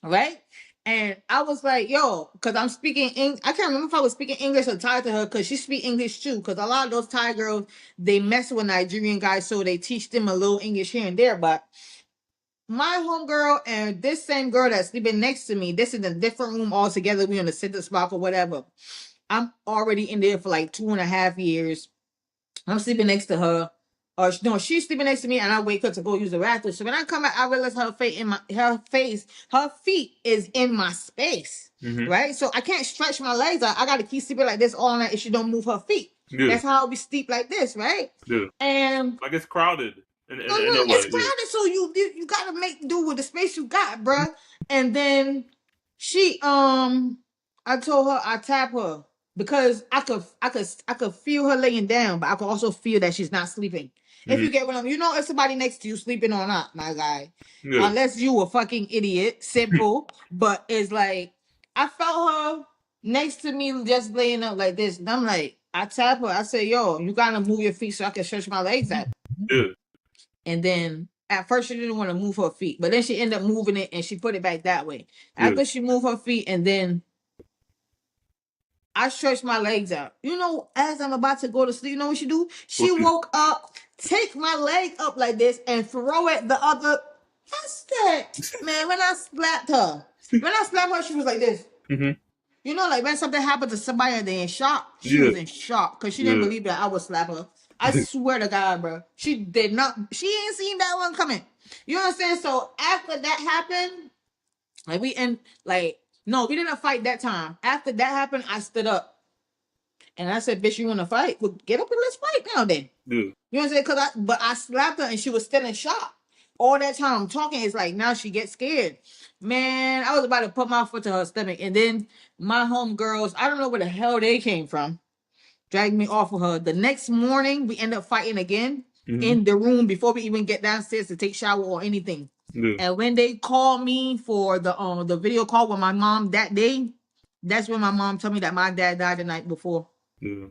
right? And I was like, yo, because I'm speaking English. I can't remember if I was speaking English or Thai to her because she speak English too. Because a lot of those Thai girls, they mess with Nigerian guys, so they teach them a little English here and there. But my homegirl and this same girl that's sleeping next to me, this is a different room altogether. We on the center spot or whatever. I'm already in there for like 2.5 years. I'm sleeping next to her. Or no, she's sleeping next to me, and I wake up to go use the bathroom. So when I come out, I realize her feet is in my space, Mhm. right? So I can't stretch my legs out. I got to keep sleeping like this all night if she don't move her feet. Yeah. That's how we sleep like this, right? Yeah. And Like it's crowded in a way. it's Yeah. crowded, so you gotta make do with the space you got, bruh. And then she I told her I tap her because I could feel her laying down, but I could also feel that she's not sleeping. If Mhm. you get what I'm, you know, if somebody next to you sleeping or not, my guy. Yeah. Unless you a fucking idiot, simple. But it's like I felt her next to me just laying up like this, and I'm like, I tap her. I say, yo, you gotta move your feet so I can stretch my legs out. Yeah. And then at first she didn't want to move her feet, but then she ended up moving it and she put it back that way. Yeah. After she moved her feet, and then I stretched my legs out. You know, as I'm about to go to sleep, you know what she do? She Okay. woke up, take my leg up like this, and throw it the other. That's that. Man, when I slapped her, she was like this. Mhm. You know, like when something happened to somebody and they in shock, she Yeah. was in shock because she didn't Yeah. believe that I would slap her. I swear to God, bro. She did not, she ain't seen that one coming. You know what I'm saying? So after that happened, like no, we didn't fight that time. After that happened, I stood up and I said, bitch, you want to fight? Well, get up and let's fight now then. Yeah. You know what I'm saying? But I slapped her and she was still in shock. All that time I'm talking is like now she gets scared. Man, I was about to put my foot to her stomach, and then my homegirls, I don't know where the hell they came from, dragged me off of her. The next morning, we end up fighting again Mhm. in the room before we even get downstairs to take shower or anything. Yeah. And when they called me for the video call with my mom that day, that's when my mom told me that my dad died the night before. Yeah.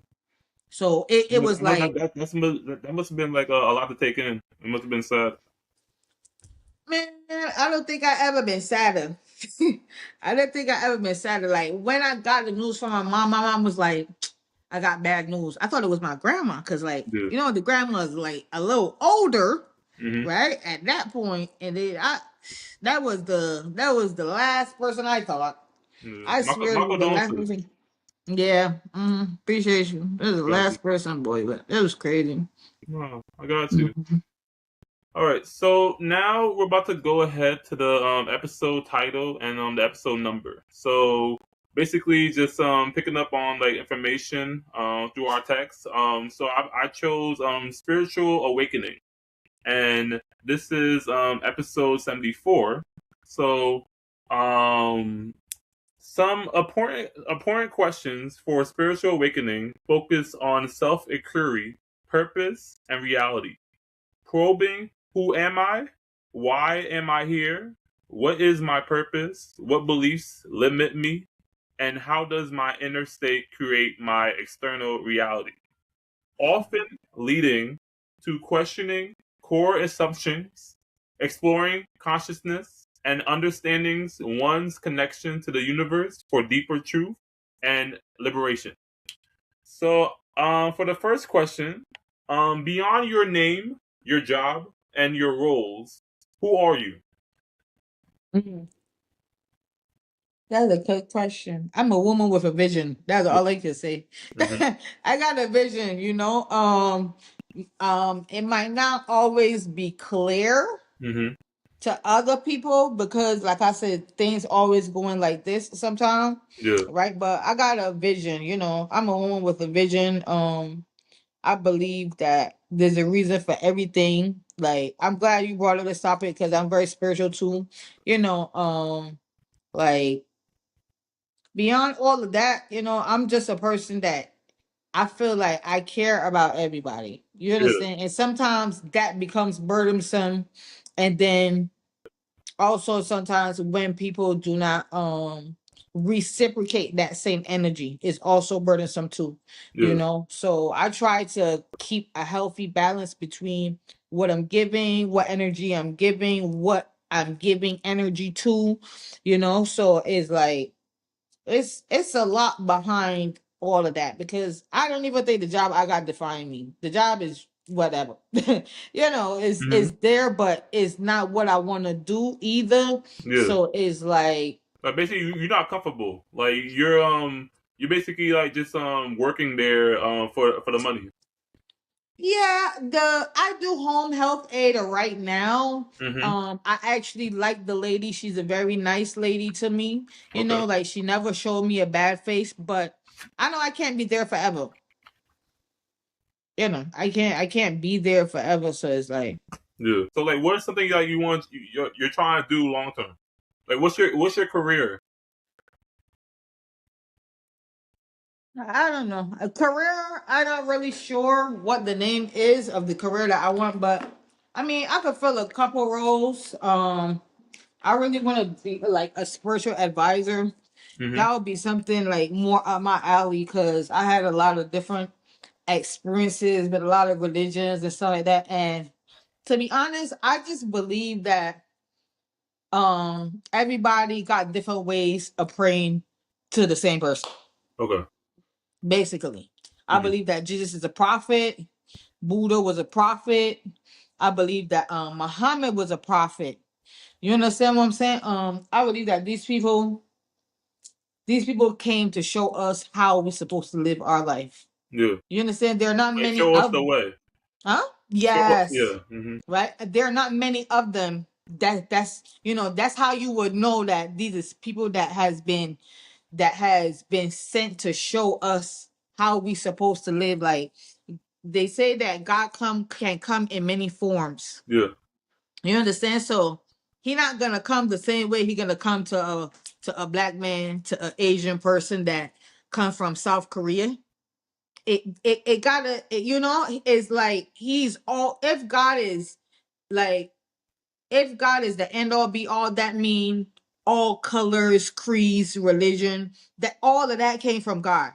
So it was like, That must have been like a lot to take in. It must have been sad. man, I don't think I ever been sadder. I don't think I ever been sadder. Like when I got the news from my mom was like, I got bad news. I thought it was my grandma because, like, Yeah. you know, the grandma's like a little older, Mhm. right? At that point, and then that was the last person I thought. Yeah. I My swear it was the last condolences. person. Yeah, appreciate you. This is the Got you. last person, boy, but it was crazy. No, I got you. Mhm. All right, so now we're about to go ahead to the episode title and the episode number. So basically, just picking up on like information through our text. So I chose spiritual awakening, and this is episode 74. So some important questions for spiritual awakening focus on self-inquiry, purpose, and reality. Probing who am I? Why am I here? What is my purpose? What beliefs limit me? And how does my inner state create my external reality? Often leading to questioning core assumptions, exploring consciousness, and understanding one's connection to the universe for deeper truth and liberation. So, for the first question, beyond your name, your job, and your roles, who are you? Mhm. That's a good question. I'm a woman with a vision. That's all I can say. Mm-hmm. I got a vision, you know. It might not always be clear Mm-hmm. to other people because, like I said, things always going like this sometimes, Yeah. right? But I got a vision, you know. I'm a woman with a vision. I believe that there's a reason for everything. Like, I'm glad you brought up this topic because I'm very spiritual too. You know, like beyond all of that, you know, I'm just a person that I feel like I care about everybody. You Yeah. understand? And sometimes that becomes burdensome, and then also sometimes when people do not reciprocate that same energy, it's also burdensome too, you Yeah. know. So I try to keep a healthy balance between what I'm giving, what energy I'm giving, what I'm giving energy to, you know. So it's like it's a lot behind all of that because I don't even think the job I got define me. The job is whatever. You know, Mm-hmm. it's there, but it's not what I want to do either. Yeah. So it's like, Like basically, you're not comfortable. Like you're basically like just working there for the money. yeah, the I do home health aid right now. Mm-hmm. I actually like the lady. She's a very nice lady to me. You Okay. know, like she never showed me a bad face, but I know I can't be there forever. You know, I can't be there forever. So it's like, Yeah. So like, what is something that you want you're trying to do long term? Like, what's your career? I don't know. A career, I'm not really sure what the name is of the career that I want, but I mean, I could fill a couple roles. I really want to be like a spiritual advisor. Mm-hmm. That would be something like more up my alley because I had a lot of different experiences with a lot of religions and stuff like that. And to be honest, I just believe that everybody got different ways of praying to the same person. Okay. Basically, I Mm-hmm. believe that Jesus is a prophet, Buddha was a prophet. I believe that Muhammad was a prophet. You understand what I'm saying? I believe that these people came to show us how we're supposed to live our life. Yeah. You understand? There are not Like, many show us of, the way. huh? Yeah. Yes. Mm-hmm. Right? There are not many of them. That's how you would know that these is people that has been sent to show us how we supposed to live. Like they say that God can come in many forms. Yeah. You understand? So he not gonna come the same way he gonna come to a black man, to an Asian person that come from South Korea. It gotta it's like he's all like if God is the end all be all, that mean all colors, creeds, religion, that all of that came from God,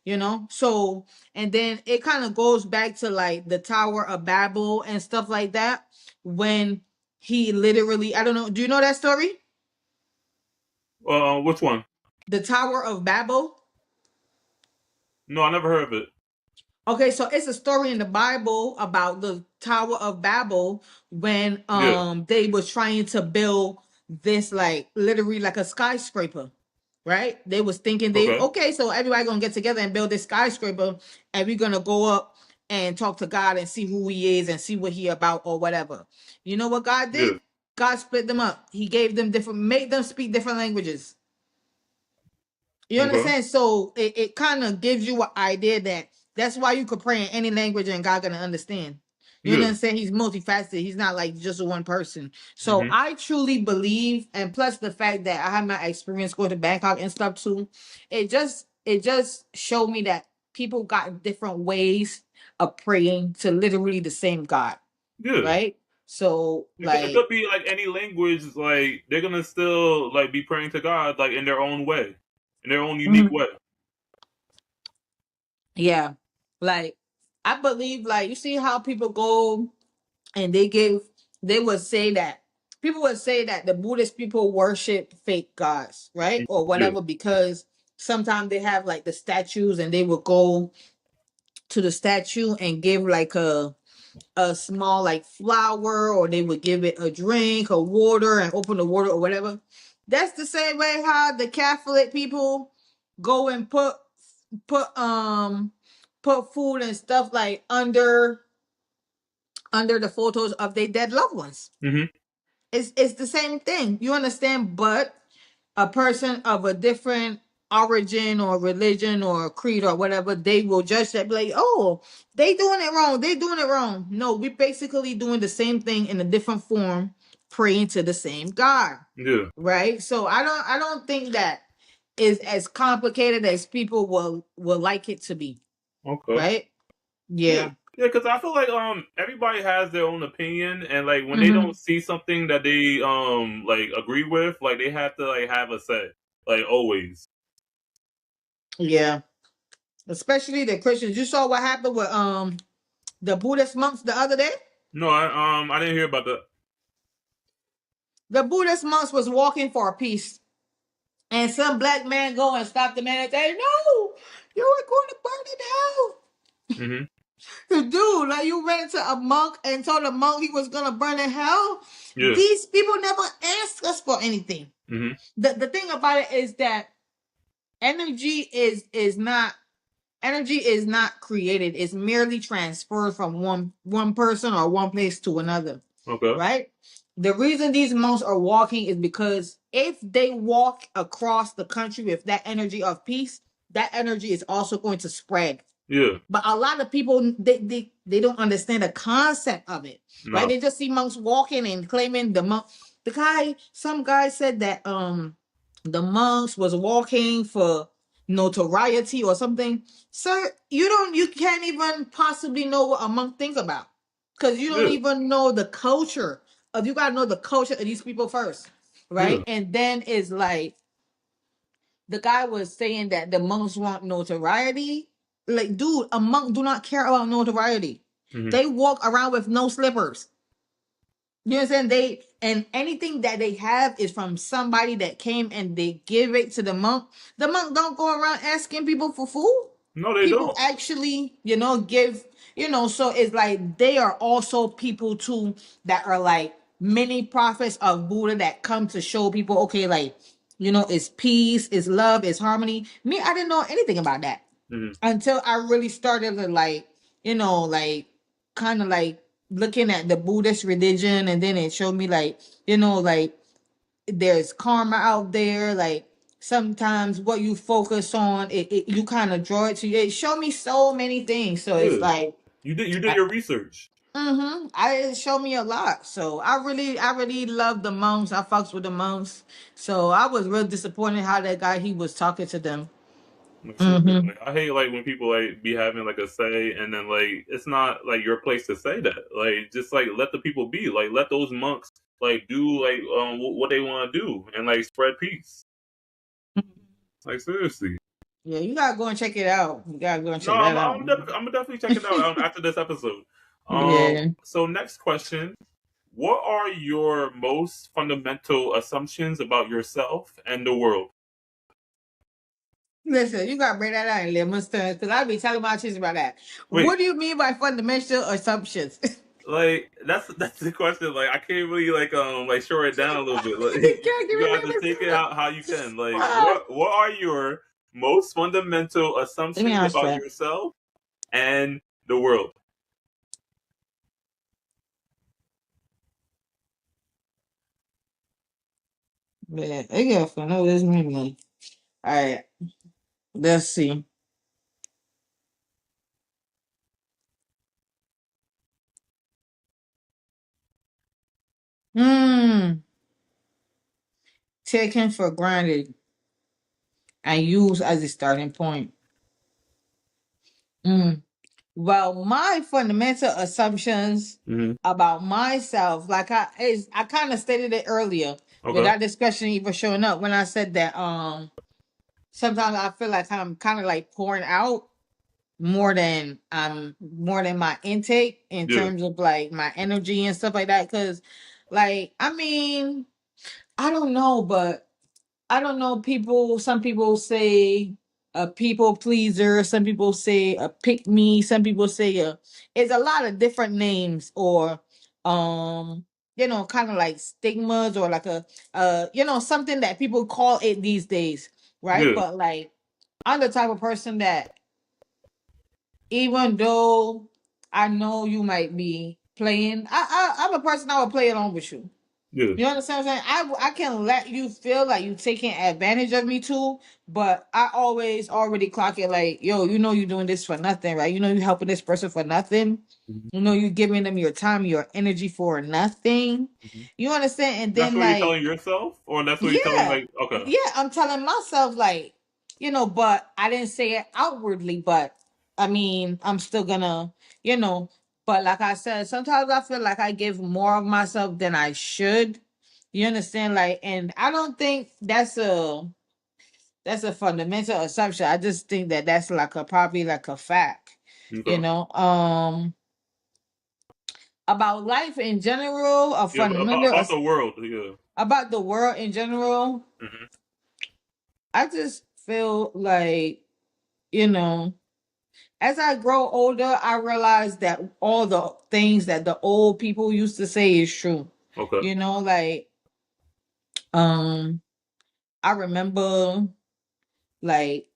you know? So, and then it kind of goes back to like the Tower of Babel and stuff like that when he literally, I don't know, do you know that story? Which one? The Tower of Babel? No, I never heard of it. Okay, so it's a story in the Bible about the Tower of Babel when Yeah. they was trying to build this like literally like a skyscraper, right? They was thinking Okay. so everybody gonna get together and build this skyscraper and we're gonna go up and talk to God and see who he is and see what he about or whatever. You know what God Yeah. did? God split them up. He gave them made them speak different languages. You Okay. understand? So it kind of gives you an idea that that's why you could pray in any language and God gonna understand. You Yeah. understand? He's multifaceted. He's not like just one person. So Mm-hmm. I truly believe, and plus the fact that I have my experience going to Bangkok and stuff too, it just showed me that people got different ways of praying to literally the same God, Yeah. right? So Because it like, could be like any language. Like they're gonna still like be praying to God like in their own way, in their own unique mhm, way. yeah, like I believe like you see how people go and they would say that people would say that the Buddhist people worship fake gods, right? Or Yeah. whatever, because sometimes they have like the statues and they would go to the statue and give like a small like flower, or they would give it a drink or water and open the water or whatever. That's the same way how the Catholic people go and put put food and stuff like under the photos of their dead loved ones. Mm-hmm. It's the same thing. You understand? But a person of a different origin or religion or creed or whatever, they will judge that, be like, oh, they doing it wrong. They doing it wrong. No, we basically doing the same thing in a different form, praying to the same God. Yeah. Right. So I don't think that is as complicated as people will like it to be. Okay. Right. Yeah. Yeah. Yeah, because I feel like everybody has their own opinion, and like when they Mhm. don't see something that they like agree with, like they have to like have a say, like always. Yeah. Especially the Christians. You saw what happened with the Buddhist monks the other day? No, I didn't hear about that. The Buddhist monks was walking for peace. And some black man go and stop the man and say, no, you are going to burn in hell. Mm-hmm. Dude, like you ran to a monk and told a monk he was gonna burn in hell. Yeah. These people never ask us for anything. Mm-hmm. The thing about it is that energy is not created. It's merely transferred from one person or one place to another. Okay. Right? The reason these monks are walking is because if they walk across the country with that energy of peace, that energy is also going to spread. Yeah. But a lot of people they don't understand the concept of it. No. Right? They just see monks walking and claiming the monk. Some guy said that the monks was walking for notoriety or something. Sir, you can't even possibly know what a monk thinks about. Because you don't Yeah. even know the culture of you gotta know the culture of these people first. Right? Yeah. And then it's like the guy was saying that the monks want notoriety. Like, dude, a monk do not care about notoriety. Mm-hmm. They walk around with no slippers. You understand? And anything that they have is from somebody that came and they give it to the monk. The monk don't go around asking people for food. No, they People don't. actually, give, so it's like they are also people too that are like many prophets of Buddha that come to show people, okay, like, it's peace, it's love, it's harmony. Me, I didn't know anything about that Mm-hmm. until I really started to like, like kind of like looking at the Buddhist religion, and then it showed me like, like there's karma out there, like sometimes what you focus on, you kind of draw it to you. It showed me so many things. So it's Yeah. like You did your research. it showed me a lot. So I really love the monks. I fucks with the monks. So I was real disappointed how that guy he was talking to them. Like, seriously, like, I hate like when people like be having like a say, and then like it's not like your place to say that. Like just like let the people be. Like let those monks like do like what they want to do and like spread peace. Like seriously. Yeah, you gotta go and check it out. You gotta go and No, check that out. I'm gonna definitely check it out after this episode. Yeah. So next question: what are your most fundamental assumptions about yourself and the world? Listen, you gotta bring that out in lemon terms because I be talking about shit about that. Wait, What do you mean by fundamental assumptions? like that's the question. Like I can't really like short it down a little bit. Like You can't give you me have to lemon take it terms. how you can. Like what are your most fundamental Let me assumptions ask about that. yourself and the world? Man, I gotta know this meaning. All right, let's see. Hmm, taken for granted and used as a starting point. Hmm. Well, my fundamental assumptions Mm-hmm. about myself, like I kind of stated it earlier Okay. without this question even showing up when I said that sometimes I feel like I'm kind of like pouring out more than my intake in Yeah. terms of like my energy and stuff like that. Cause like I mean, I don't know, but I don't know, some people say a people pleaser. Some people say a pick me. Some people say it's a lot of different names, or kind of like stigmas, or like something that people call it these days, right? Yeah. But like, I'm the type of person that, even though I know you might be playing, I'm a person I will play along with you. Yeah. You understand what I'm saying? I can let you feel like you taking advantage of me too, but I always already clock it like, yo, you know you're doing this for nothing, right? You know you're helping this person for nothing. Mhm. You know you're giving them your time, your energy for nothing. Mhm. You understand? And That's then what you're like, telling yourself, or that's what you're telling yeah, like. Okay. yeah, I'm telling myself like, but I didn't say it outwardly, but I mean, I'm still gonna, you know, but like I said, sometimes I feel like I give more of myself than I should. You understand? Like, and I don't think that's a fundamental assumption. I just think that that's like a probably like a fact. You Okay. know, about life in general, a Yeah. fundamental About the world. Yeah. about the world in general. Hmm. I just feel like, you know, as I grow older, I realize that all the things that the old people used to say is true. Okay. Like, um, I remember, like,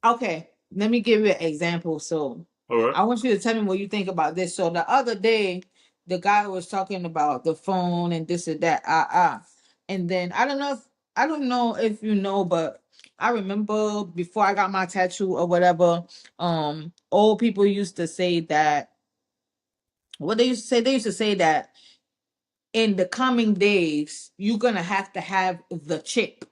okay, let me give you an example. So All right. I want you to tell me what you think about this. So the other day, the guy was talking about the phone and this and that, and then I don't know if you know, but I remember before I got my tattoo or whatever, old people used to say that, what they used to say that in the coming days, you're gonna have to have the chip,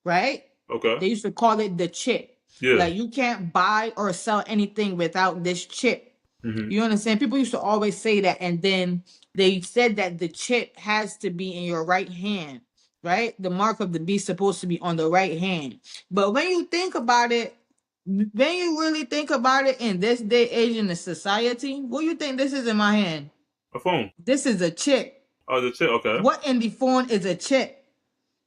right? Okay. They used to call it the chip. Yeah. Like, you can't buy or sell anything without this chip. Hmm. You understand? People used to always say that, and then they said that the chip has to be in your right hand, right? The mark of the beast supposed to be on the right hand. But when you think about it, when you really think about it in this day age in the society, what do you think this is in my hand? A phone. This is a chip. Oh, the chip. Okay. What in the phone is a chip?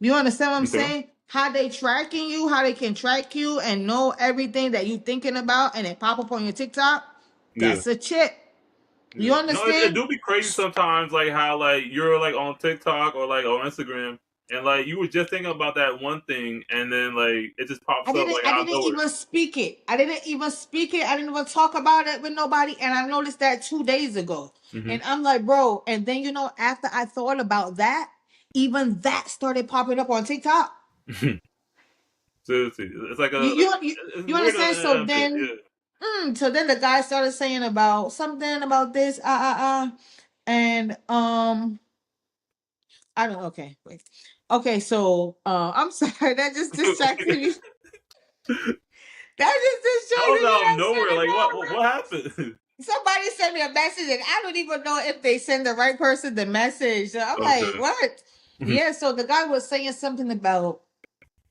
You understand what I'm Okay. saying? How they tracking you, how they can track you and know everything that you thinking about, and it pop up on your TikTok. Yeah. That's a chip. You Yeah. No, it understand? do be crazy sometimes, like how like you're like on TikTok or like on Instagram, and like you were just thinking about that one thing, and then like it just pops up like I out of didn't nowhere. even speak it. I didn't even speak it. I didn't even talk about it with nobody. And I noticed that 2 days ago. Hmm. And I'm like, bro. And then after I thought about that, even that started popping up on TikTok. Seriously, it's like You a you you, it's you weird understand? So a bit. then, Yeah. so then the guy started saying about something about this, and I don't. Okay, wait. Okay, so I'm sorry. That just distracted me. That just That distracted was me. out of I nowhere. swear to Like God, what happened? somebody sent me a message, and I don't even know if they send the right person the message. So I'm like, Okay. what? Yeah. So the guy was saying something about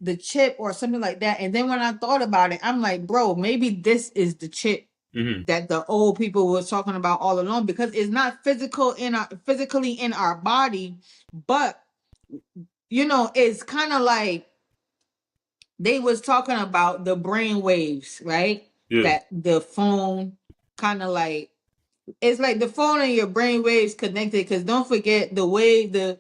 the chip or something like that, and then when I thought about it, I'm like, bro, maybe this is the chip Hmm. that the old people was talking about all along, because it's not physically in our body, but it's kind of like they was talking about the brain waves, right? Yeah. That the phone kind of like, it's like the phone and your brain waves connected, because don't forget the way the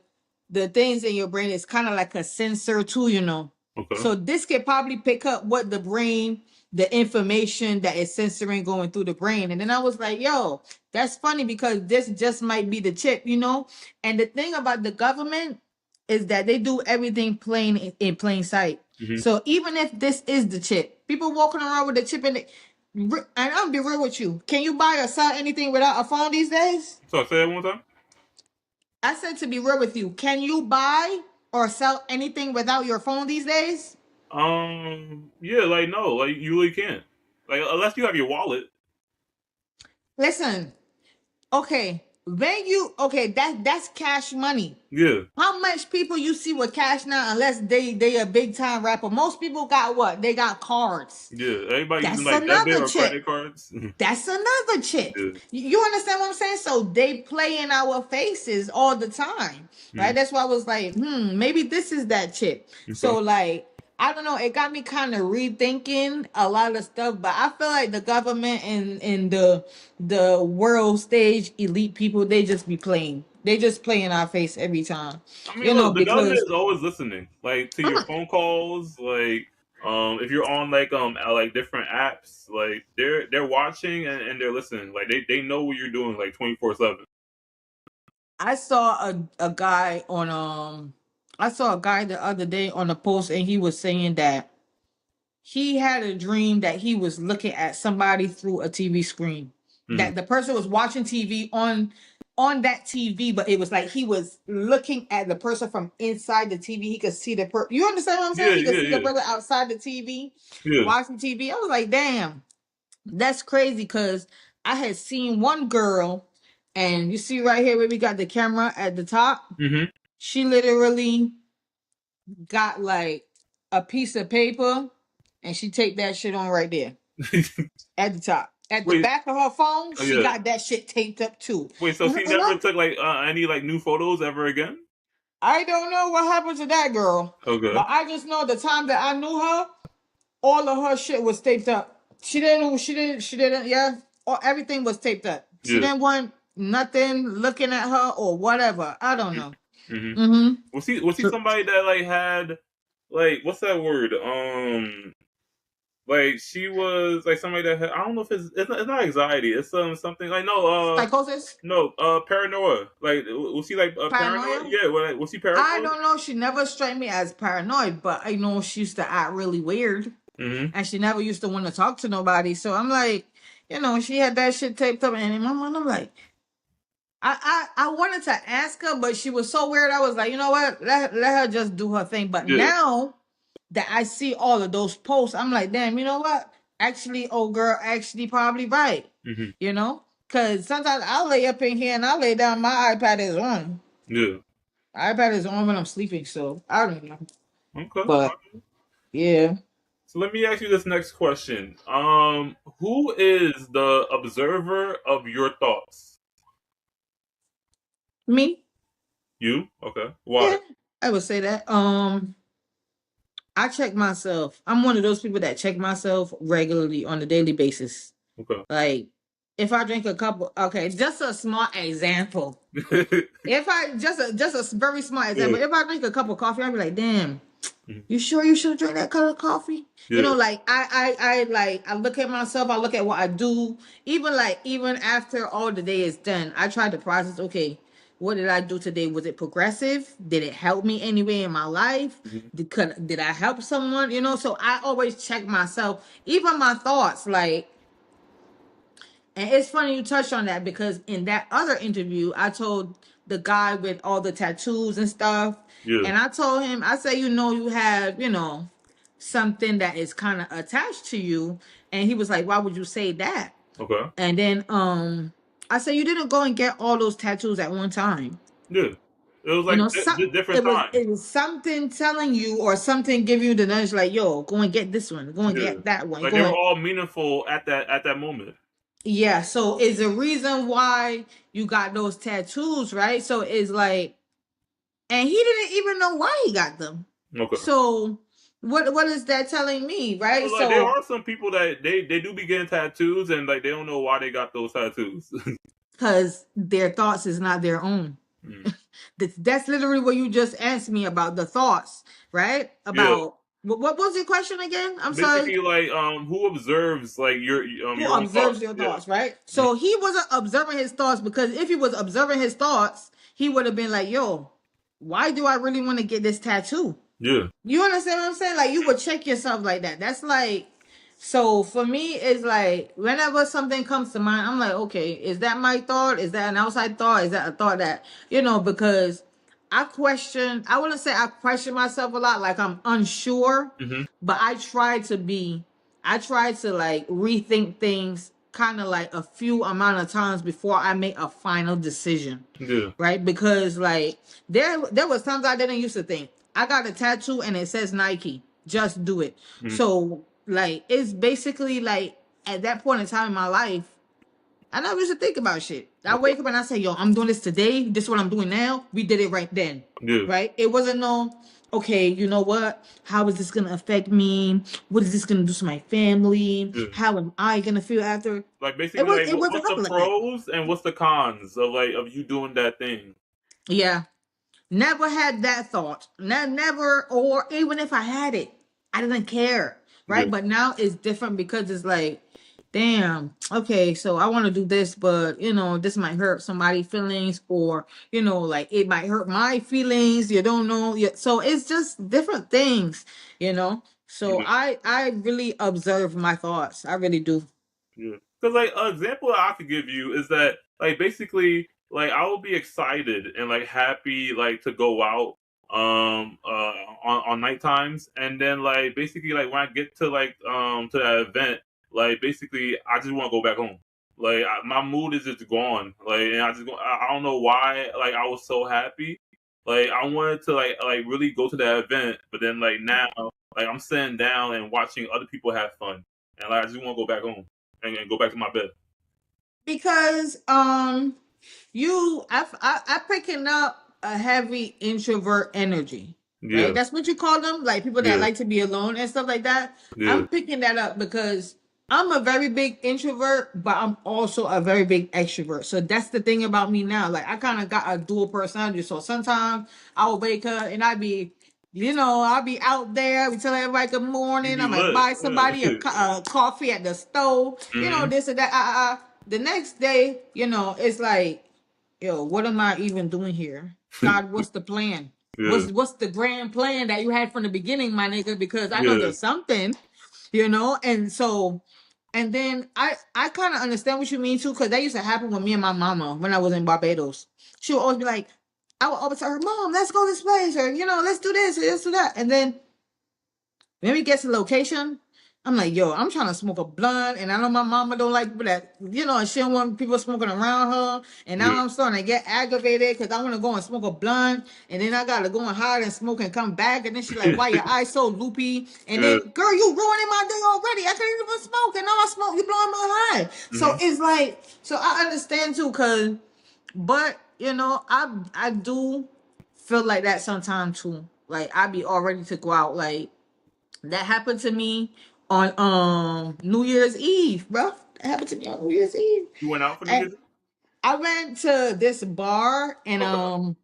things in your brain is kind of like a sensor too, Okay. so this could probably pick up what the information that is censoring going through the brain. And then I was like, yo, that's funny, because this just might be the chip. And the thing about the government is that they do everything in plain sight. Hmm. So even if this is the chip, people walking around with the chip in it, and I'll be real with you. Can you buy or sell anything without a phone these days? So say that one time. I said, to be real with you, can you buy or sell anything without your phone these days? Yeah, like no, like you really can't. Like unless you have your wallet. Listen, okay, that's cash money. Yeah. How much people you see with cash now, unless they a big time rapper? Most people got what? They got cards. Yeah. Everybody using That's like debit another or credit chip. cards. That's another chip. Yeah. You understand what I'm saying? So they play in our faces all the time, right? Mhm. That's why I was like, maybe this is that chip. Okay. So like, I don't know. It got me kind of rethinking a lot of stuff, but I feel like the government and the world stage elite people, they just be playing. They just play in our face every time, I mean, you know, look, the government because is always listening, like to I'm your not, phone calls, like if you're on like different apps, like they're watching and they're listening, like they know what you're doing, like 24/7. I saw a guy on I saw a guy the other day on a post, and he was saying that he had a dream that he was looking at somebody through a TV screen. Mm-hmm. That the person was watching TV on that TV, but it was like he was looking at the person from inside the TV. He could see the person. You understand what I'm Yeah, saying? He could yeah, see the yeah, person outside the TV yeah. watching TV. I was like, damn, that's crazy. Because I had seen one girl, and you see right here where we got the camera at the top. Mm-hmm. She literally got like a piece of paper, and she take that shit on right there at the top. At the Wait, back of her phone, oh, she yeah. got that shit taped up too. Wait, so she And never took like any like new photos ever again? I don't know what happened to that girl, Okay. but I just know the time that I knew her, all of her shit was taped up. She didn't, yeah, or everything was taped up. She Yeah. didn't want nothing looking at her or whatever. I don't know. Mm-hmm. Mm-hmm. Was he somebody that like had like what's that word? Like she was like somebody that had, I don't know if it's not anxiety. It's something like Psychosis? paranoia. Like was he like paranoid? Paranoia? Yeah. Was he I paranoid? don't know. She never struck me as paranoid, but I know she used to act really weird, Mm-hmm. and she never used to want to talk to nobody. So I'm like, she had that shit taped up, and in my mind, I'm like, I wanted to ask her, but she was so weird. I was like, you know what? Let her just do her thing. But Yeah. now that I see all of those posts, I'm like, damn, you know what? Actually, old girl, actually probably right. Mm-hmm. Because sometimes I'll lay up in here and I'll lay down. My iPad is on. Yeah. iPad is on when I'm sleeping, so I don't know. Okay. But yeah, So let me ask you this next question. Who is the observer of your thoughts? me, You? Okay. yeah, Why? I would say that. I check myself. I'm one of those people that check myself regularly on a daily basis. Okay. Like, if I drink a couple, okay, just a small example. If I just a very small example, Yeah. if I drink a cup of coffee, I'll be like, damn. Mhm. You sure you should drink that cup of coffee? Yeah. Like I look at myself, I look at what I do. Even after all the day is done, I try to process, okay, what did I do today? Was it progressive? Did it help me anyway in my life? Mhm. Did I help someone? So I always check myself, even my thoughts, like. And it's funny you touched on that, because in that other interview, I told the guy with all the tattoos and stuff, Yeah. and I told him, I said, you have, something that is kind of attached to you. And he was like, why would you say that? Okay. And then I said, you didn't go and get all those tattoos at one time. Yeah. It was like different times. It was something telling you, or something giving you the nudge, like, yo, go and get this one, go and Yeah. get that one, Like they were all meaningful at that moment. Yeah, so it's a reason why you got those tattoos, right? So it's like, and he didn't even know why he got them. Okay. So what is that telling me, right? Well, like, there are some people that they do be getting tattoos and like they don't know why they got those tattoos. Because their thoughts is not their own. Mm. That's literally what you just asked me about, the thoughts, right? About what was your question again? I'm Basically, sorry. like who observes like your Who own observes thoughts? your Yeah. thoughts, right? So he wasn't observing his thoughts, because if he was observing his thoughts, he would have been like, yo, why do I really want to get this tattoo? Yeah. You understand what I'm saying? Like, you would check yourself like that. That's like, so for me, it's like, whenever something comes to mind, I'm like, okay, is that my thought? Is that an outside thought? Is that a thought that, because I wouldn't say I question myself a lot, like I'm unsure, Mm-hmm. but I try to like rethink things kind of like a few amount of times before I make a final decision. Yeah. Right? Because like there was times I didn't used to think. I got a tattoo and it says Nike. Just do it. Mm-hmm. So like it's basically like at that point in time in my life, I never used to think about shit. I wake up and I say, yo, I'm doing this today. This is what I'm doing now. We did it right then. Yeah. Right? It wasn't no, okay, you know what? How is this gonna affect me? What is this gonna do to my family? Yeah. How am I gonna feel after? Like basically, like It wasn't what's the nothing like that. pros and what's the cons of like of you doing that thing? Yeah. Never had that thought. Never, or even if I had it, I didn't care. Yeah, Right. But now it's different because it's like, damn, okay, so I want to do this, but this might hurt somebody's feelings, or like it might hurt my feelings. You don't know. So it's just different things, you know. So yeah, I really observe my thoughts. I really do. yeah. Because like an example I could give you is that like basically like I will be excited and like happy like to go out on night times, and then like basically like when I get to that event, like basically I just want to go back home. Like my mood is just gone. Like, and I don't know why. Like I was so happy. Like I wanted to like really go to that event, but then like now like I'm sitting down and watching other people have fun, and like I just want to go back home and go back to my bed. Because I picking up a heavy introvert energy, right? Yeah, That's what you call them, like people that yeah, like to be alone and stuff like that. yeah. I'm picking that up because I'm a very big introvert, but I'm also a very big extrovert. So that's the thing about me now. Like I kind of got a dual personality. So sometimes I will wake up and I'll be out there. We tell everybody good You morning. I be might lit. buy somebody a coffee at the stove. Hmm. This and that. The next day, it's like, yo, what am I even doing here? God, what's the plan? Yeah, What's the grand plan that you had from the beginning, my nigga? Because I know yeah. there's something, and so and then I kind of understand what you mean too, because that used to happen with me and my mama when I was in Barbados. She would always be like, I would always tell her, Mom, let's go this place, or let's do this, or let's do that. And then when we get to the location, I'm like, yo, I'm trying to smoke a blunt, and I know my mama don't like that, and she don't want people smoking around her. And now Yeah. I'm starting to get aggravated because I want to go and smoke a blunt, and then I gotta go and hide and smoke and come back. And then she's like, why your eyes so loopy? And Yeah. then, girl, you ruining my day already. I can't even smoke, and now I smoke. You blowing my high. So Hmm. it's like, so I understand too, but I do feel like that sometimes too. Like I be all ready to go out, like. That happened to me on New Year's Eve, bro. That happened to me on New Year's Eve. You went out for New And Year's? I went to this bar, and Okay.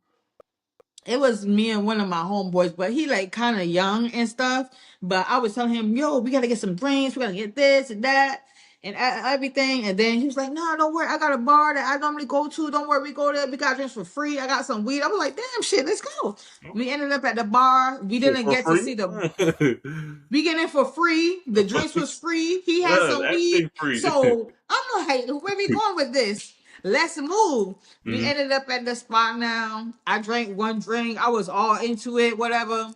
it was me and one of my homeboys, but he like kind of young and stuff. But I was telling him, yo, we gotta get some drinks, we gotta get this and that and everything. And then he was like, no, don't worry, I got a bar that I normally go to. Don't worry, we go there. We got drinks for free. I got some weed. I was like, damn shit, let's go. We ended up at the bar. We didn't For get to free? see the we get in for free. The drinks was free. He had Yeah, some weed. everything free. So I'm like, where we going with this? Let's move. We Hmm. ended up at the spot now. I drank one drink. I was all into it, whatever.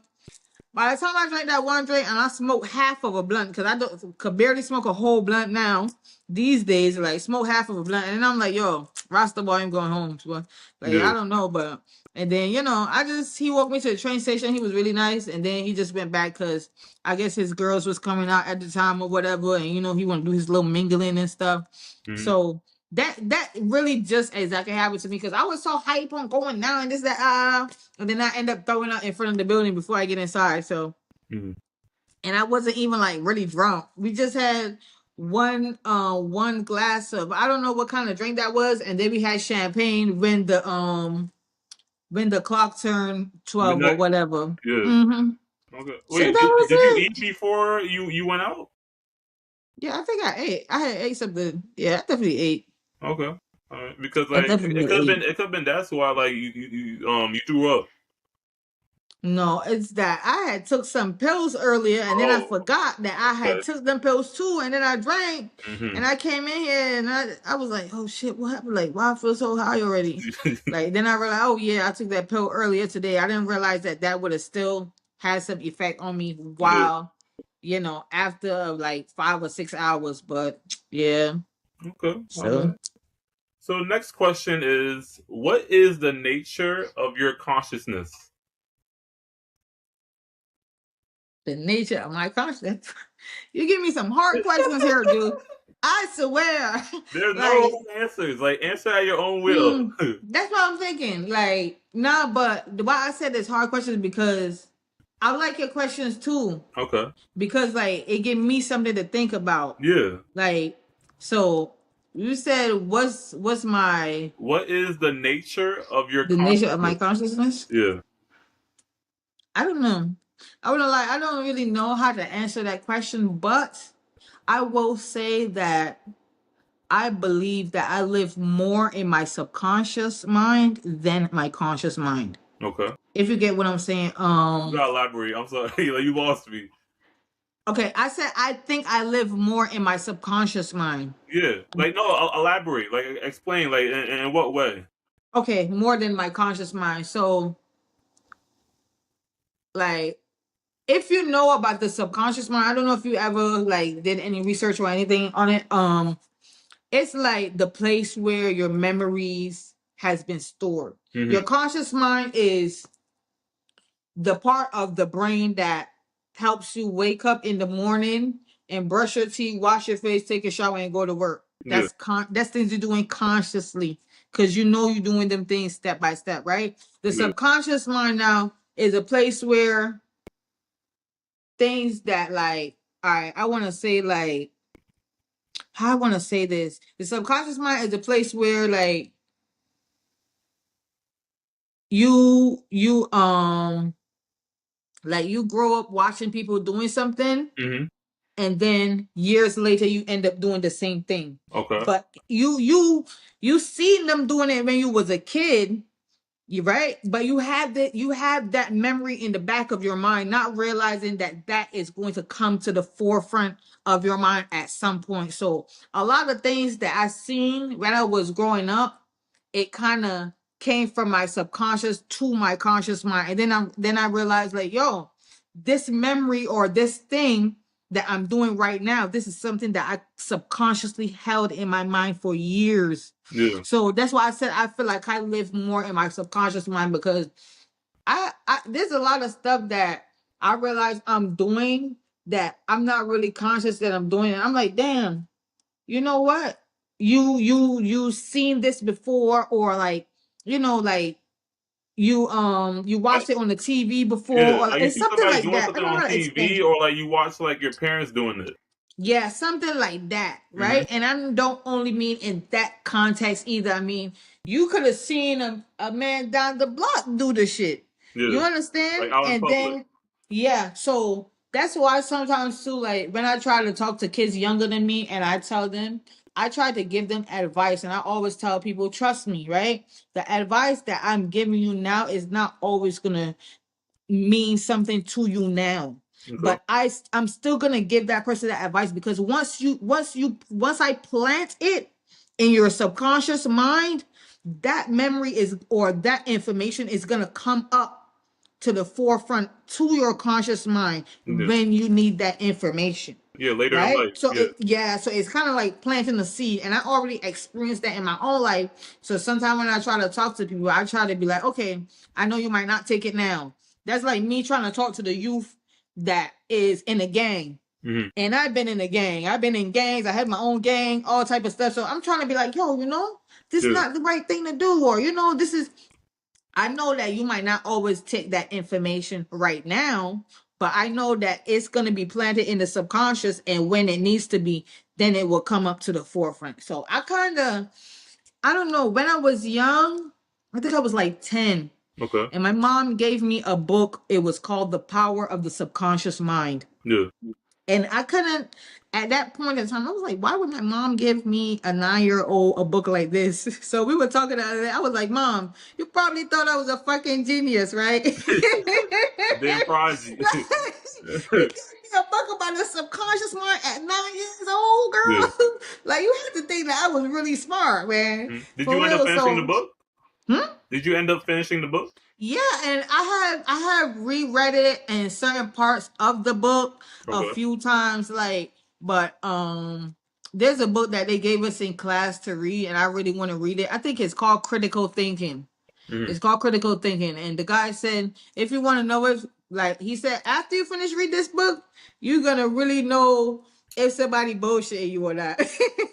By the time I drank that one drink and I smoked half of a blunt, because I could barely smoke a whole blunt now these days, like smoke half of a blunt. And then I'm like, yo, Rasta boy, I'm going home. So, like, Yeah. I don't know, but and then he walked me to the train station. He was really nice, and then he just went back because I guess his girls was coming out at the time or whatever, and he want to do his little mingling and stuff. Hmm. So that really just exactly happened to me, because I was so hype on going now and this that and then I end up throwing up in front of the building before I get inside. So, Hmm. and I wasn't even like really drunk. We just had one glass of, I don't know what kind of drink that was, and then we had champagne when the clock turned 12 or Midnight? whatever. Yeah. Mm-hmm. Okay. So that Wait, was did you it. eat before you went out? Yeah, I think I ate. I had ate something. Yeah, I definitely ate. Okay. All right. Because I like definitely ate. it could have been that's why like you threw up. No, it's that I had took some pills earlier, and then I Oh. forgot that I had Okay. took them pills too, and then I drank, Hmm. and I came in here, and I was like, oh shit, what happened? Like, why I feel so high already? Like, then I realized, oh yeah, I took that pill earlier today. I didn't realize that would have still had some effect on me Yeah. while, after like 5 or 6 hours. But yeah, Okay. All so right. So next question is, what is the nature of your consciousness? the nature of my conscience. You give me some hard questions here, dude. I swear, There's no like. wrong answers. Like answer at your own will. That's what I'm thinking. Like, nah, but why I said this hard question is because I like your questions too Okay. because like it gave me something to think about. Yeah. Like, so you said what's my What is the nature of your the nature of my consciousness? consciousness? Yeah. I don't know. I would like I don't really know how to answer that question, but I will say that I believe that I live more in my subconscious mind than my conscious mind. Okay. If you get what I'm saying. You gotta elaborate. I'm sorry. Like, you lost me. Okay, I said I think I live more in my subconscious mind. Yeah. Like, no, elaborate. Like, explain. Like, in what way? Okay, more than my conscious mind. So, like, if you know about the subconscious mind, I don't know if you ever like did any research or anything on it. It's like the place where your memories has been stored. Your Mm-hmm. conscious mind is the part of the brain that helps you wake up in the morning and brush your teeth, wash your face, take a shower, and go to work. Yeah. That's things you're doing consciously because you know you're doing them things step by step, right? The Yeah. subconscious mind now is a place where things that like I want to say like how I want to say this. The subconscious mind is a place where like you like you grow up watching people doing something Mm-hmm. and then years later you end up doing the same thing. Okay. But you seen them doing it when you was a kid, you right? But you have that memory in the back of your mind, not realizing that that is going to come to the forefront of your mind at some point. So a lot of things that I seen when I was growing up, it kind of came from my subconscious to my conscious mind, and then I realized like, yo, this memory or this thing that I'm doing right now, this is something that I subconsciously held in my mind for years. Yeah. So that's why I said I feel like I live more in my subconscious mind because I there's a lot of stuff that I realize I'm doing that I'm not really conscious that I'm doing. And I'm like, damn, you know what? You seen this before, or like, like you watched it on the TV before, Yeah. or Like, you it's see something somebody like doing that. I something don't know on how to explain TV, it. or like you watch like your parents doing it. Yeah, something like that, Mm-hmm. right? And I don't only mean in that context either. I mean, you could have seen a man down the block do the shit. You Yeah. Like, understand? out in And public. then, yeah, so that's why sometimes too, like when I try to talk to kids younger than me and I tell them, I try to give them advice, and I always tell people, trust me, right? The advice that I'm giving you now is not always gonna mean something to you now, Okay. but I'm still gonna give that person that advice because once I plant it in your subconscious mind, that memory is or that information is gonna come up to the forefront to your conscious mind Yeah. when you need that information, Yeah. Later in right? life. So Yeah. so it's kind of like planting the seed, and I already experienced that in my own life. So sometimes when I try to talk to people, I try to be like, okay, I know you might not take it now. That's like me trying to talk to the youth that is in a gang. Mm-hmm. And I've been in a gang. I've been in gangs. I had my own gang, all type of stuff. So I'm trying to be like, yo, this is Yeah. not the right thing to do, or this is. I know that you might not always take that information right now, but I know that it's going to be planted in the subconscious, and when it needs to be, then it will come up to the forefront. So I don't know. When I was young, I think I was like 10, Okay. and my mom gave me a book. It was called The Power of the Subconscious Mind. Yeah. And I couldn't, at that point in time, I was like, why would my mom give me a 9-year-old a book like this? So we were talking the other day. I was like, Mom, you probably thought I was a fucking genius, right? Damn prodigy. You gave me a book about the subconscious mind at 9 years old, Yeah. girl. Like, you have to think that I was really smart, man. Mhm. Did you For end up real. finishing the So, book? hmm? Did you end up finishing the book? Yeah, and I have reread it and certain parts of the book a Okay. few times, like, but there's a book that they gave us in class to read, and I really want to read it. I think it's called Critical Thinking. Mm-hmm. It's called Critical Thinking, and the guy said, if you want to know it, like he said, after you finish read this book, you're gonna really know if somebody bullshit you or not.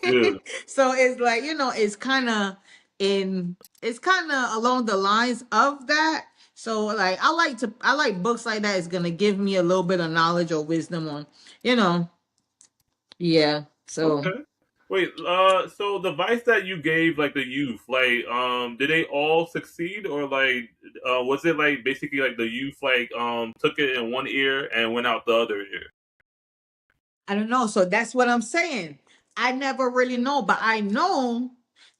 Yeah. So it's like, it's kind of along the lines of that. So like I like books like that. It's gonna give me a little bit of knowledge or wisdom on, you know. Yeah. So Okay. Wait, so the advice that you gave, like the youth, like, did they all succeed, or like, was it like basically like the youth, like, took it in one ear and went out the other ear? I don't know. So that's what I'm saying. I never really know, but I know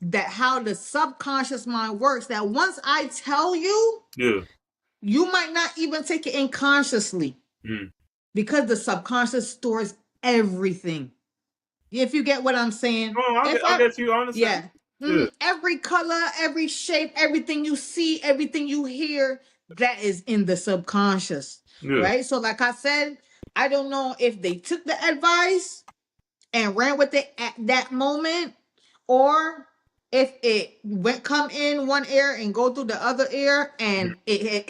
that how the subconscious mind works, that once I tell you, Yeah. you might not even take it in consciously Mm. because the subconscious stores everything. If you get what I'm saying. Oh, If I I, guess you understand. yeah. Yeah. Every color, every shape, everything you see, everything you hear, that is in the subconscious. Yeah. Right? So like I said, I don't know if they took the advice and ran with it at that moment, or if it went come in one ear and go through the other ear, and it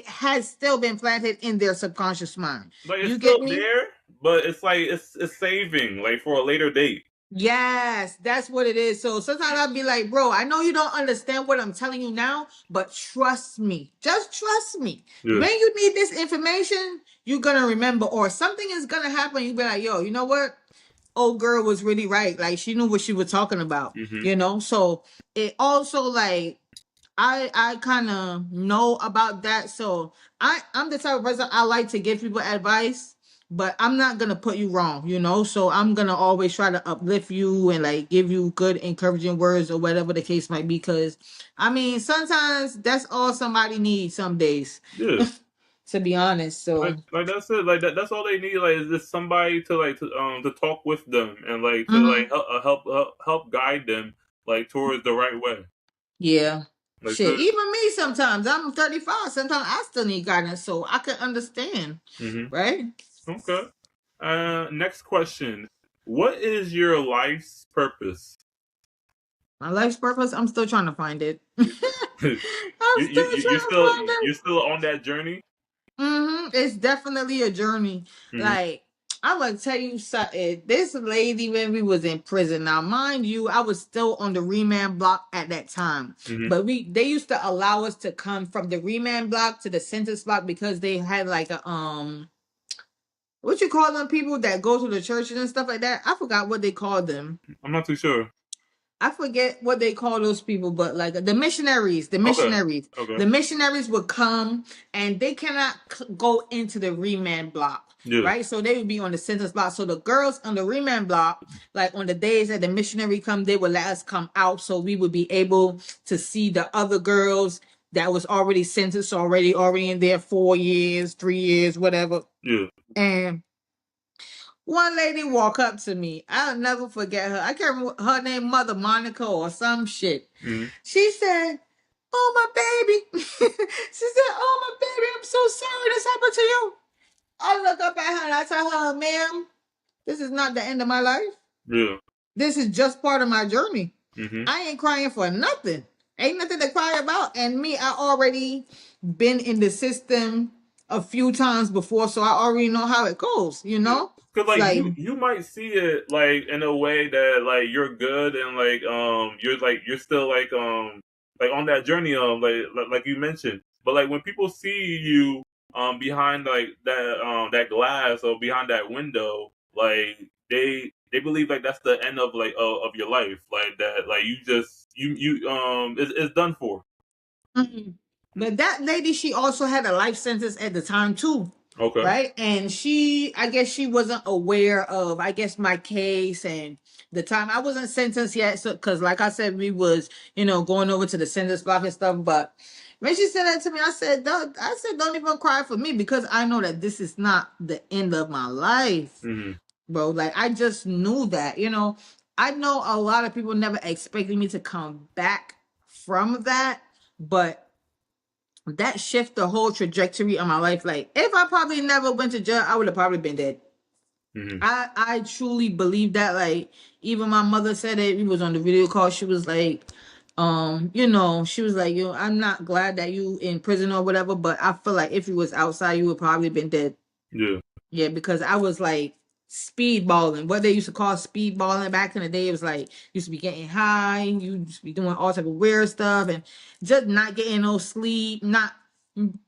has still been planted in their subconscious mind. Like it's You still get me? there, but it's like it's saving like for a later date. Yes, that's what it is. So sometimes I'll be like, bro, I know you don't understand what I'm telling you now, but trust me. Just trust me. Yeah. When you need this information, you're gonna remember, or something is gonna happen. You be like, yo, you know what? Old girl was really right. Like she knew what she was talking about. Mm-hmm. You know? So it also like I kind of know about that. So I'm the type of person, I like to give people advice, but I'm not gonna put you wrong, you know. So I'm gonna always try to uplift you and like give you good encouraging words or whatever the case might be. Because I mean, sometimes that's all somebody needs some days, Yeah. to be honest. So Like that's it. Like that's all they need. Like is just somebody to like to talk with them and like to like mhm. help guide them like towards the right way. Yeah. Like Shit, so. even me sometimes. I'm 35. Sometimes I still need guidance, so I can understand, Mm-hmm. right? Okay. Next question. What is your life's purpose? My life's purpose, I'm still trying to find it. I'm you still trying to find it. you're still on that journey. It's definitely a journey. Mm-hmm. Like, I'm gonna tell you something. This lady, when we was in prison, now mind you, I was still on the remand block at that time. Mm-hmm. But they used to allow us to come from the remand block to the sentence block because they had like a what you call them, people that go to the churches and stuff like that? I forgot what they called them. I'm not too sure. I forget what they call those people, but like the missionaries, Okay. Okay. the missionaries would come and they cannot go into the remand block, Yeah. right? So they would be on the sentence block. So the girls on the remand block, like on the days that the missionary come, they would let us come out so we would be able to see the other girls that was already sentenced, already in there 4 years, 3 years, whatever. Yeah. And one lady walk up to me. I'll never forget her. I can't remember her name, Mother Monica or some shit. Mm-hmm. She said, "Oh my baby." She said, "Oh my baby, I'm so sorry this happened to you." I look up at her and I tell her, "Ma'am, this is not the end of my life. Yeah. This is just part of my journey. Mm-hmm. I ain't crying for nothing. Ain't nothing to cry about." And me, I already been in the system a few times before, so I already know how it goes, you know? Cause like Like, you might see it like in a way that like you're good and you're still like on that journey like you mentioned. But like when people see you behind like that glass or behind that window, like they believe like that's the end of like of your life, like that like you just you it's done for. mm-mm. But that lady, she also had a life sentence at the time too, Okay. right? And I guess she wasn't aware of, I guess, my case and the time. I wasn't sentenced yet, so because, like I said, we was, going over to the sentence block and stuff. But when she said that to me, I said, don't even cry for me because I know that this is not the end of my life, Mm-hmm. bro. Like I just knew that, I know a lot of people never expected me to come back from that, but that shift the whole trajectory of my life. Like if I probably never went to jail, I would have probably been dead. Mm-hmm. I truly believe that. Like even my mother said it. We was on the video call. She was like, she was like, I'm not glad that you in prison or whatever, but I feel like if you was outside, you would probably been dead. Yeah. Yeah, because I was like speedballing. What they used to call speedballing back in the day, it was like used to be getting high, you used to be doing all type of weird stuff, and just not getting no sleep. Not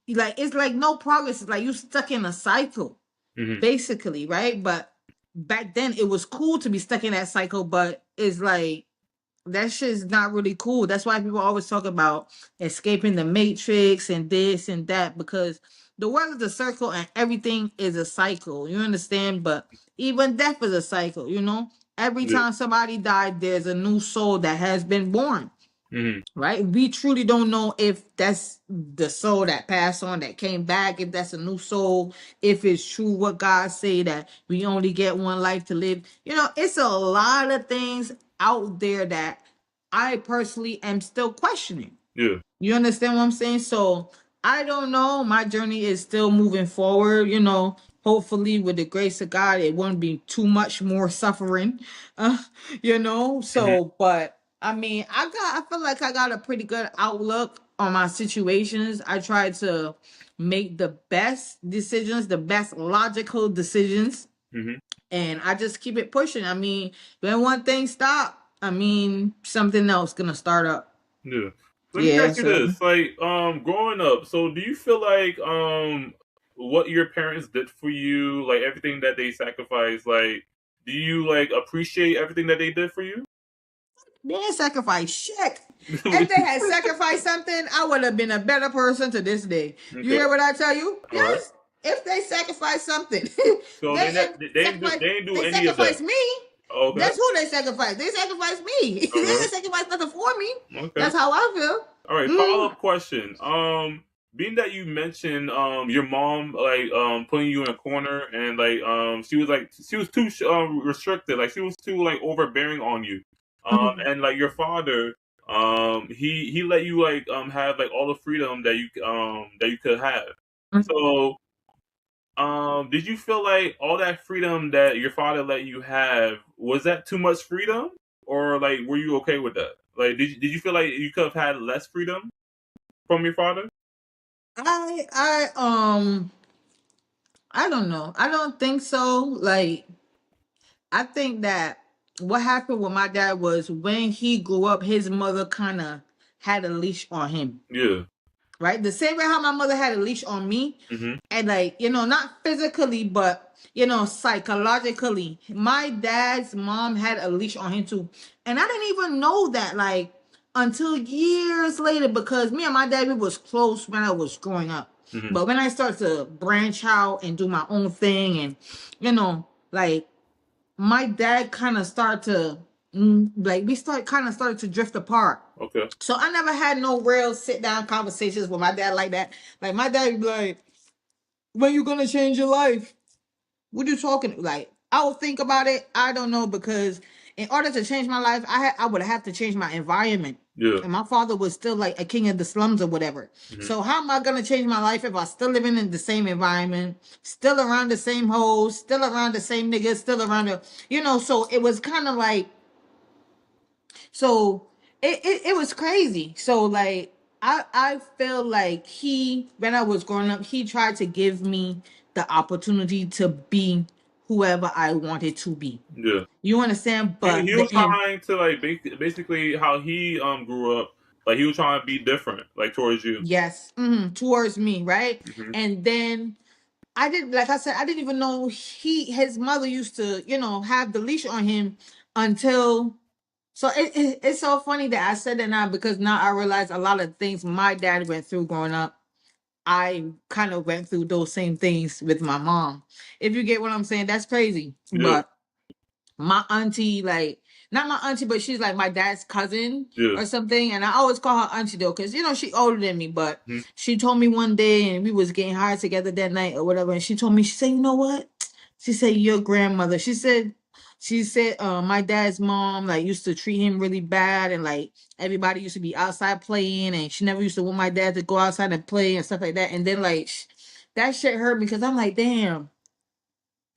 like it's like no progress. It's like you stuck in a cycle, Mm-hmm. basically, right? But back then it was cool to be stuck in that cycle, but it's like that shit's not really cool. That's why people always talk about escaping the matrix and this and that, because the world is a circle and everything is a cycle. You understand? But even death is a cycle, you know? Every Yeah. time somebody died, there's a new soul that has been born. Mm-hmm. Right? We truly don't know if that's the soul that passed on that came back, if that's a new soul, if it's true what God say that we only get one life to live. You know, it's a lot of things out there that I personally am still questioning. Yeah. You understand what I'm saying? So I don't know. My journey is still moving forward. You know, hopefully with the grace of God, it won't be too much more suffering. Uh, you know. Mm-hmm. So, but I mean, I feel like I got a pretty good outlook on my situations. I try to make the best decisions, the best logical decisions, Mm-hmm. and I just keep it pushing. I mean, when one thing stop, I mean, something else gonna start up. Yeah. Let me Yeah. ask you So. this: like, growing up, so do you feel like what your parents did for you, like everything that they sacrificed, like, do you like appreciate everything that they did for you? They didn't sacrifice shit. If they had sacrificed something, I would have been a better person to this day. You Okay. hear what I tell you? All right. Yes. If they sacrificed something, So they didn't do they any of that. sacrificed me. Okay. That's who they sacrificed. They sacrificed me. They Uh-huh. didn't sacrifice nothing for me. Okay. That's how I feel. All right. Follow Mm. up question. Being that you mentioned your mom like putting you in a corner and like she was too restricted, like she was too like overbearing on you. Mhm. And like your father he let you like have like all the freedom that you could have. So did you feel like all that freedom that your father let you have, was that too much freedom, or like were you okay with that? Like did you feel like you could have had less freedom from your father? I I don't know. I don't think so. Like I think that what happened with my dad was when he grew up, his mother kind of had a leash on him, Yeah. right? The same way how my mother had a leash on me, Mhm. and like not physically, but psychologically. My dad's mom had a leash on him too, and I didn't even know that like until years later, because me and my dad we was close when I was growing up, Mhm. but when I started to branch out and do my own thing, and like my dad kind of started to like we started to drift apart. Okay. So I never had no real sit down conversations with my dad like that. Like my dad would be like, "When you gonna change your life? What are you talking?" Like I would think about it. I don't know, because in order to change my life, I would have to change my environment. Yeah. And my father was still like a king of the slums or whatever. Mhm. So how am I gonna change my life if I still living in the same environment, still around the same hoes, still around the same niggas, still around So it was kind of like so it was crazy. So like I feel like he when I was growing up, he tried to give me the opportunity to be whoever I wanted to be. Yeah. You understand? But He was trying to like basically how he grew up, like he was trying to be different like towards you. yes, towards me, right? Mhm. And then I didn't, like I said, I didn't even know his mother used to, have the leash on him until. So it's so funny that I said that now, because now I realize a lot of things my dad went through growing up. I kind of went through those same things with my mom. If you get what I'm saying, that's crazy. Yeah. But my auntie, like, not my auntie, but she's like my dad's cousin Yeah. or something. And I always call her auntie though, because she older than me. But Mhm. she told me one day, and we was getting high together that night or whatever. And she told me, she said, "You know what?" She said, "Your grandmother." She said, my dad's mom like used to treat him really bad, and like everybody used to be outside playing, and she never used to want my dad to go outside and play and stuff like that. And then like that shit hurt me, because I'm like, damn,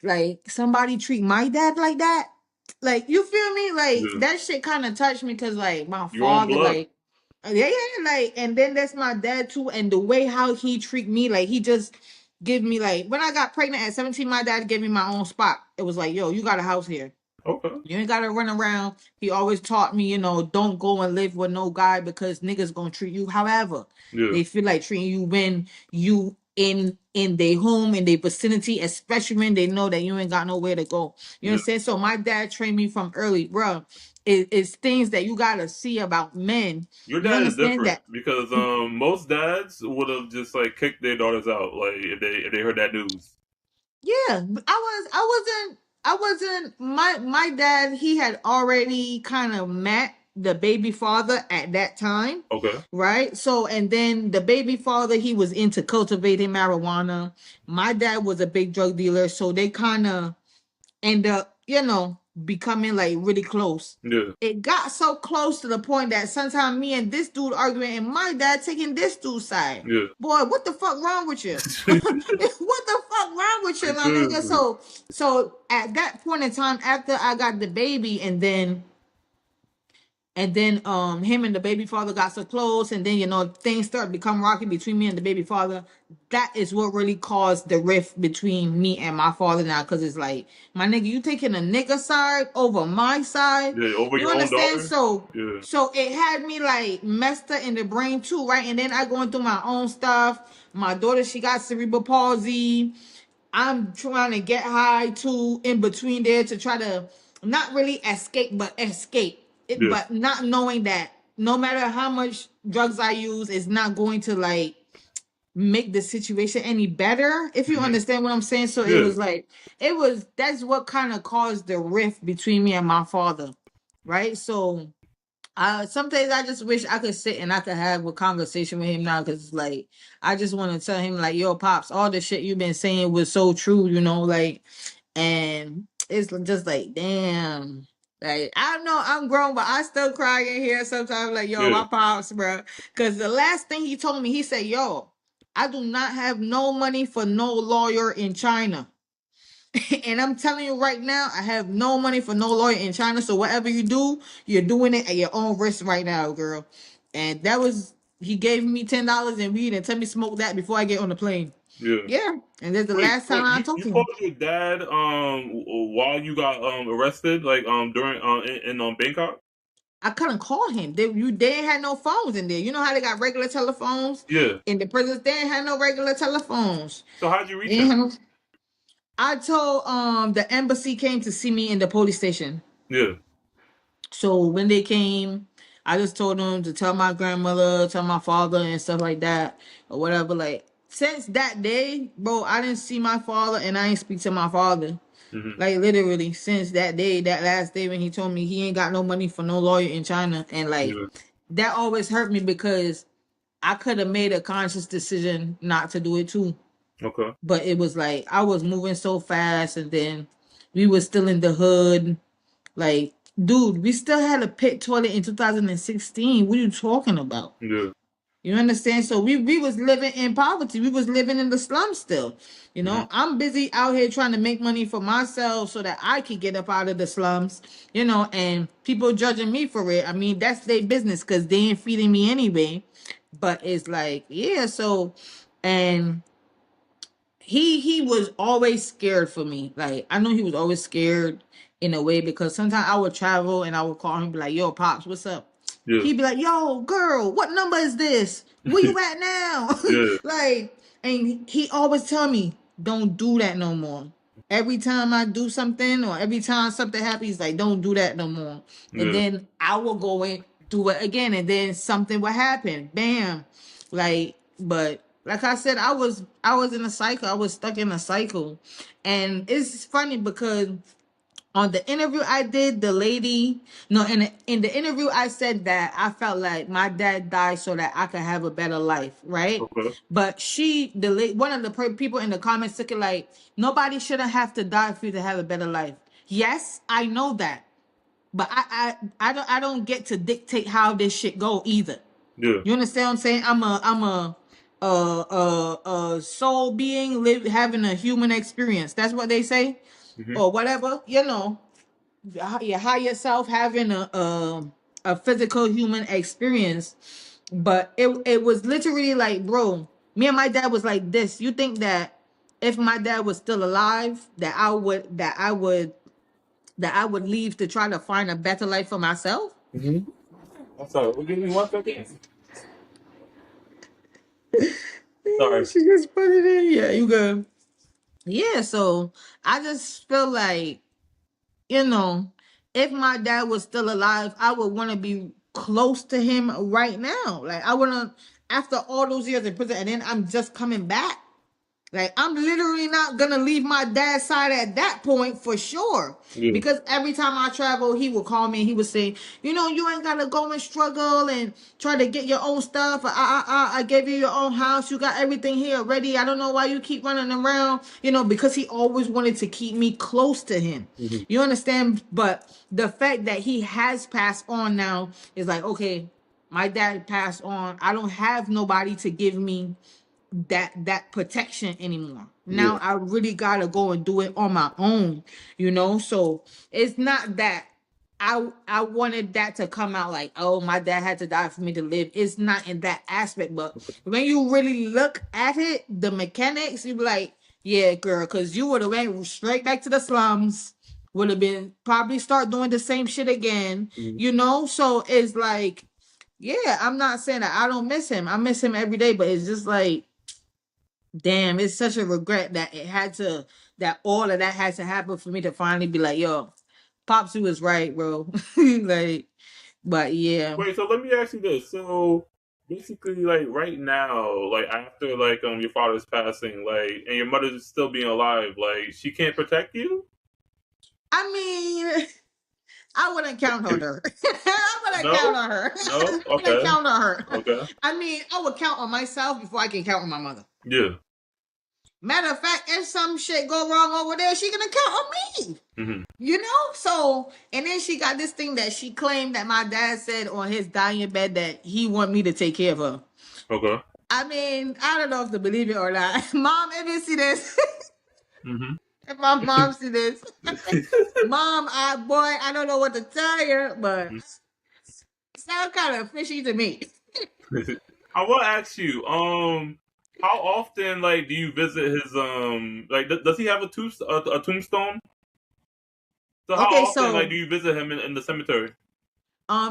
like somebody treat my dad like that. Like, you feel me? Like Yeah. that shit kind of touched me, because like my Your own father, blood. like, yeah, like, and then that's my dad too, and the way how he treat me, like he just give me like when I got pregnant at 17, my dad gave me my own spot. It was like, yo, you got a house here. Okay. You ain't gotta run around. He always taught me, don't go and live with no guy because niggas gonna treat you however Yeah. they feel like treating you when you in their home, in their vicinity, especially when they know that you ain't got nowhere to go. You know Yeah. what I'm saying? So my dad trained me from early, bro. It's things that you gotta see about men. Your You dad is understand different that? because most dads would have just like kicked their daughters out like if they heard that news. Yeah, but I wasn't my dad, he had already kind of met the baby father at that time, Okay. right? So and then the baby father, he was into cultivating marijuana. My dad was a big drug dealer, so they kind of end up, becoming like really close. Yeah. It got so close to the point that sometimes me and this dude arguing and my dad taking this dude's side. Yeah. Boy, what the fuck wrong with you? What the fuck wrong with you, my nigga? Seriously. So at that point in time, after I got the baby, and then him and the baby father got so close, and then things started become rocky between me and the baby father. That is what really caused the rift between me and my father now, because it's like, my nigga, you taking a nigga side over my side. Yeah. Over You your own understand? daughter. So Yeah. so it had me like messed up in the brain too, right? And then I going through my own stuff. My daughter, she got cerebral palsy. I'm trying to get high too in between there to try to not really escape, but escape it, Yeah. but not knowing that no matter how much drugs I use, it's not going to like make the situation any better, if you Hmm. understand what I'm saying. So it Yeah. was like, that's what kind of caused the rift between me and my father, right? So some days I just wish I could sit and I could have a conversation with him now, because like I just want to tell him like, yo, pops, all the shit you've been saying was so true, like, and it's just like, damn. Like, I know I'm grown, but I still cry in here sometimes. Like, yo, Yeah. my pops, bro. Because the last thing he told me, he said, yo, I do not have no money for no lawyer in China. And I'm telling you right now, I have no money for no lawyer in China. So whatever you do, you're doing it at your own risk right now, girl. And that was, he gave me $10 in weed and tell me smoke that before I get on the plane. Yeah. Yeah. And that's the Wait. last So time I you talked to called him. your dad while you got arrested like during in Bangkok? I couldn't call him. They ain't had no phones in there. You know how they got regular telephones Yeah. in the prisons? They ain't had no regular telephones. So how'd you They reach ain't him? had no- I told the embassy came to see me in the police station. Yeah. So when they came, I just told them to tell my grandmother, tell my father, and stuff like that, or whatever. Like, since that day, bro, I didn't see my father and I didn't speak to my father. Hmm. Like, literally, since that day, that last day when he told me he ain't got no money for no lawyer in China. And like, Yeah. that always hurt me because I could have made a conscious decision not to do it too. Okay. But it was like I was moving so fast, and then we were still in the hood. Like, dude, we still had a pit toilet in 2016. What are you talking about? Yeah. You understand? So we was living in poverty. We was living in the slums still. Hmm. I'm busy out here trying to make money for myself so that I could get up out of the slums, and people judging me for it. I mean, that's their business because they ain't feeding me anyway. But it's like, yeah, so, and he was always scared for me. Like, I know he was always scared in a way, because sometimes I would travel and I would call him and be like, yo, pops, what's up? Yeah. He'd be like, yo, girl, what number is this? Where you at now? Yeah. Like, and he always tell me, don't do that no more. Every time I do something or every time something happens, he's like, don't do that no more. And Yeah. then I will go and do it again, and then something will happen. Bam. Like, but like I said, I was in a cycle. I was stuck in a cycle. And it's funny because on the interview I did, the lady, no, in the interview I said that I felt like my dad died so that I could have a better life, right? Okay. But one of the people in the comments took it like, nobody shouldn't have to die for you to have a better life. Yes, I know that, but I don't get to dictate how this shit go either. Yeah. You understand what I'm saying? I'm a soul being having a human experience. That's what they say, Hmm. or whatever. Your higher self having a physical human experience. But it was literally like, bro, me and my dad was like this. You think that if my dad was still alive, that I would leave to try to find a better life for myself. I'm sorry. Give me 1 second. Sorry. She just put it in. Yeah, you good. Yeah, so I just feel like, you know, if my dad was still alive, I would want to be close to him right now. Like, I want to, after all those years in prison, and then I'm just coming back. Like, I'm literally not gonna leave my dad's side at that point for sure. Yeah. Because every time I travel, he would call me and he would say, you know, you ain't gotta go and struggle and try to get your own stuff. I gave you your own house. You got everything here already. I don't know why you keep running around. You know, because he always wanted to keep me close to him. Mhm. You understand? But the fact that he has passed on now is like, okay, my dad passed on. I don't have nobody to give me that protection anymore. Now Yeah. I really gotta go and do it on my own, you know. So it's not that I wanted that to come out like, oh, my dad had to die for me to live. It's not in that aspect, but when you really look at it, the mechanics, you be like, yeah, girl, because you would have went straight back to the slums, would have been probably start doing the same shit again, Mhm. you know. So it's like, yeah, I'm not saying that I don't miss him. I miss him every day, but it's just like, damn, it's such a regret that that all of that had to happen for me to finally be like, yo, Pops, you was right, bro. Like, but yeah. Wait, so let me ask you this. So basically, like right now, like after like your father's passing, like and your mother's still being alive, like she can't protect you? I mean, I wouldn't count on her. I wouldn't count No? on her. No? I wouldn't Okay. count on her. Okay. I mean, I would count on myself before I can count on my mother. Yeah. Matter of fact, if some shit go wrong over there, she gonna count on me. Mm-hmm. You know? So, and then she got this thing that she claimed that my dad said on his dying bed that he want me to take care of her. Okay. I mean, I don't know if to believe it or not. Mom, if you see this, Mm-hmm. if my mom see this, Mom, I don't know what to tell you, but it sounds kind of fishy to me. I want to ask you, how often like do you visit his like does he have a tombstone? So how Okay, often like so do you visit him in the cemetery?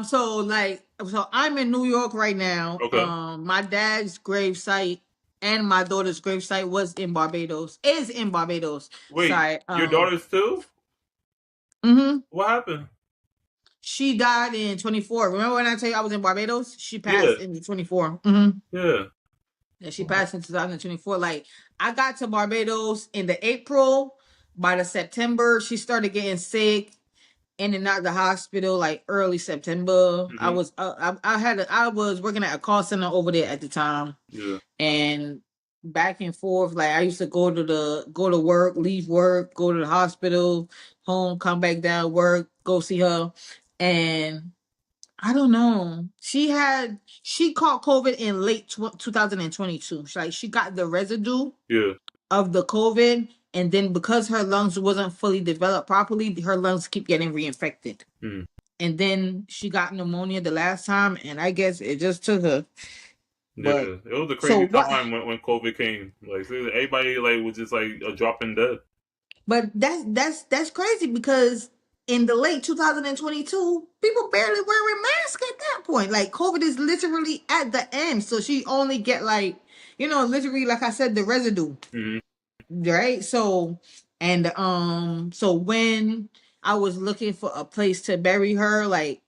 so I'm in New York right now. Okay. My dad's gravesite and my daughter's gravesite was in Barbados. Is in Barbados. Wait, Sorry. your daughter's too? Mm-hmm. What happened? She died in 24. Remember when I tell you I was in Barbados? She Yeah. passed in 24. Mm-hmm. Yeah. Yeah, she passed in 2024. Like, I got to Barbados in the April. By the September, she started getting sick, in and out of the hospital like early September. Mm-hmm. I was working at a call center over there at the time, Yeah. and back and forth. Like, I used to go to work, leave work, go to the hospital, home, come back down, work, go see her, and I don't know. She caught COVID in late 2022. She got the residue Yeah. of the COVID, and then because her lungs wasn't fully developed properly, her lungs keep getting reinfected. Mm. And then she got pneumonia the last time, and I guess it just took her. Yeah. But It was a so crazy what? time when COVID came. Like seriously, everybody like was just like a dropping dead. But that's crazy because in the late 2022, people barely wearing masks at that point. Like, COVID is literally at the end, so she only get like, literally, like I said, the residue. Mm-hmm. Right. So when I was looking for a place to bury her, like,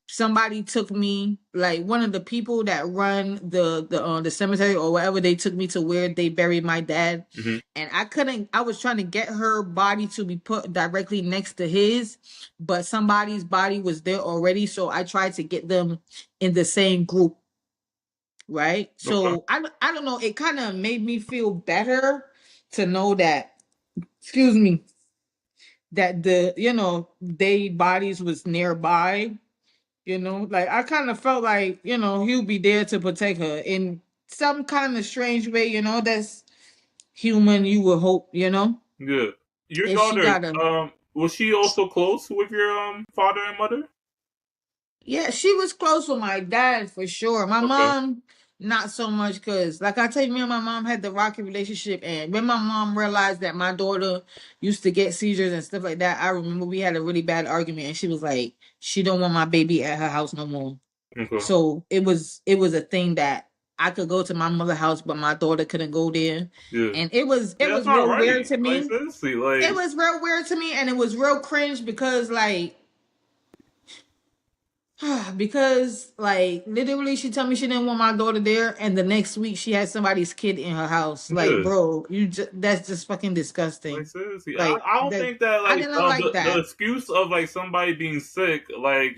somebody took me, like, one of the people that run the cemetery or whatever, they took me to where they buried my dad. Mm-hmm. And I was trying to get her body to be put directly next to his, but somebody's body was there already, so I tried to get them in the same group. Right. Okay. So I don't know, it kind of made me feel better to know that, excuse me, that they bodies was nearby. Like, I kind of felt like, he'll be there to protect her in some kind of strange way, that's human, you would hope, Yeah. Your if she daughter, got a. was she also close with your father and mother? Yeah, she was close with my dad for sure. My Okay. mom, Not so much because, like I tell you, me and my mom had the rocky relationship, and when my mom realized that my daughter used to get seizures and stuff like that, I remember we had a really bad argument, and she was like, she don't want my baby at her house no more. Okay. So it was a thing that I could go to my mother's house, but my daughter couldn't go there, Yeah. and it was That's not real right. weird to Like, me. seriously, like, It was real weird to me, and it was real cringe because literally she told me she didn't want my daughter there, and the next week she had somebody's kid in her house. Like, yeah. bro, that's just fucking disgusting. Like, seriously, Like I don't that, think that I like didn't like the that. excuse of like somebody being sick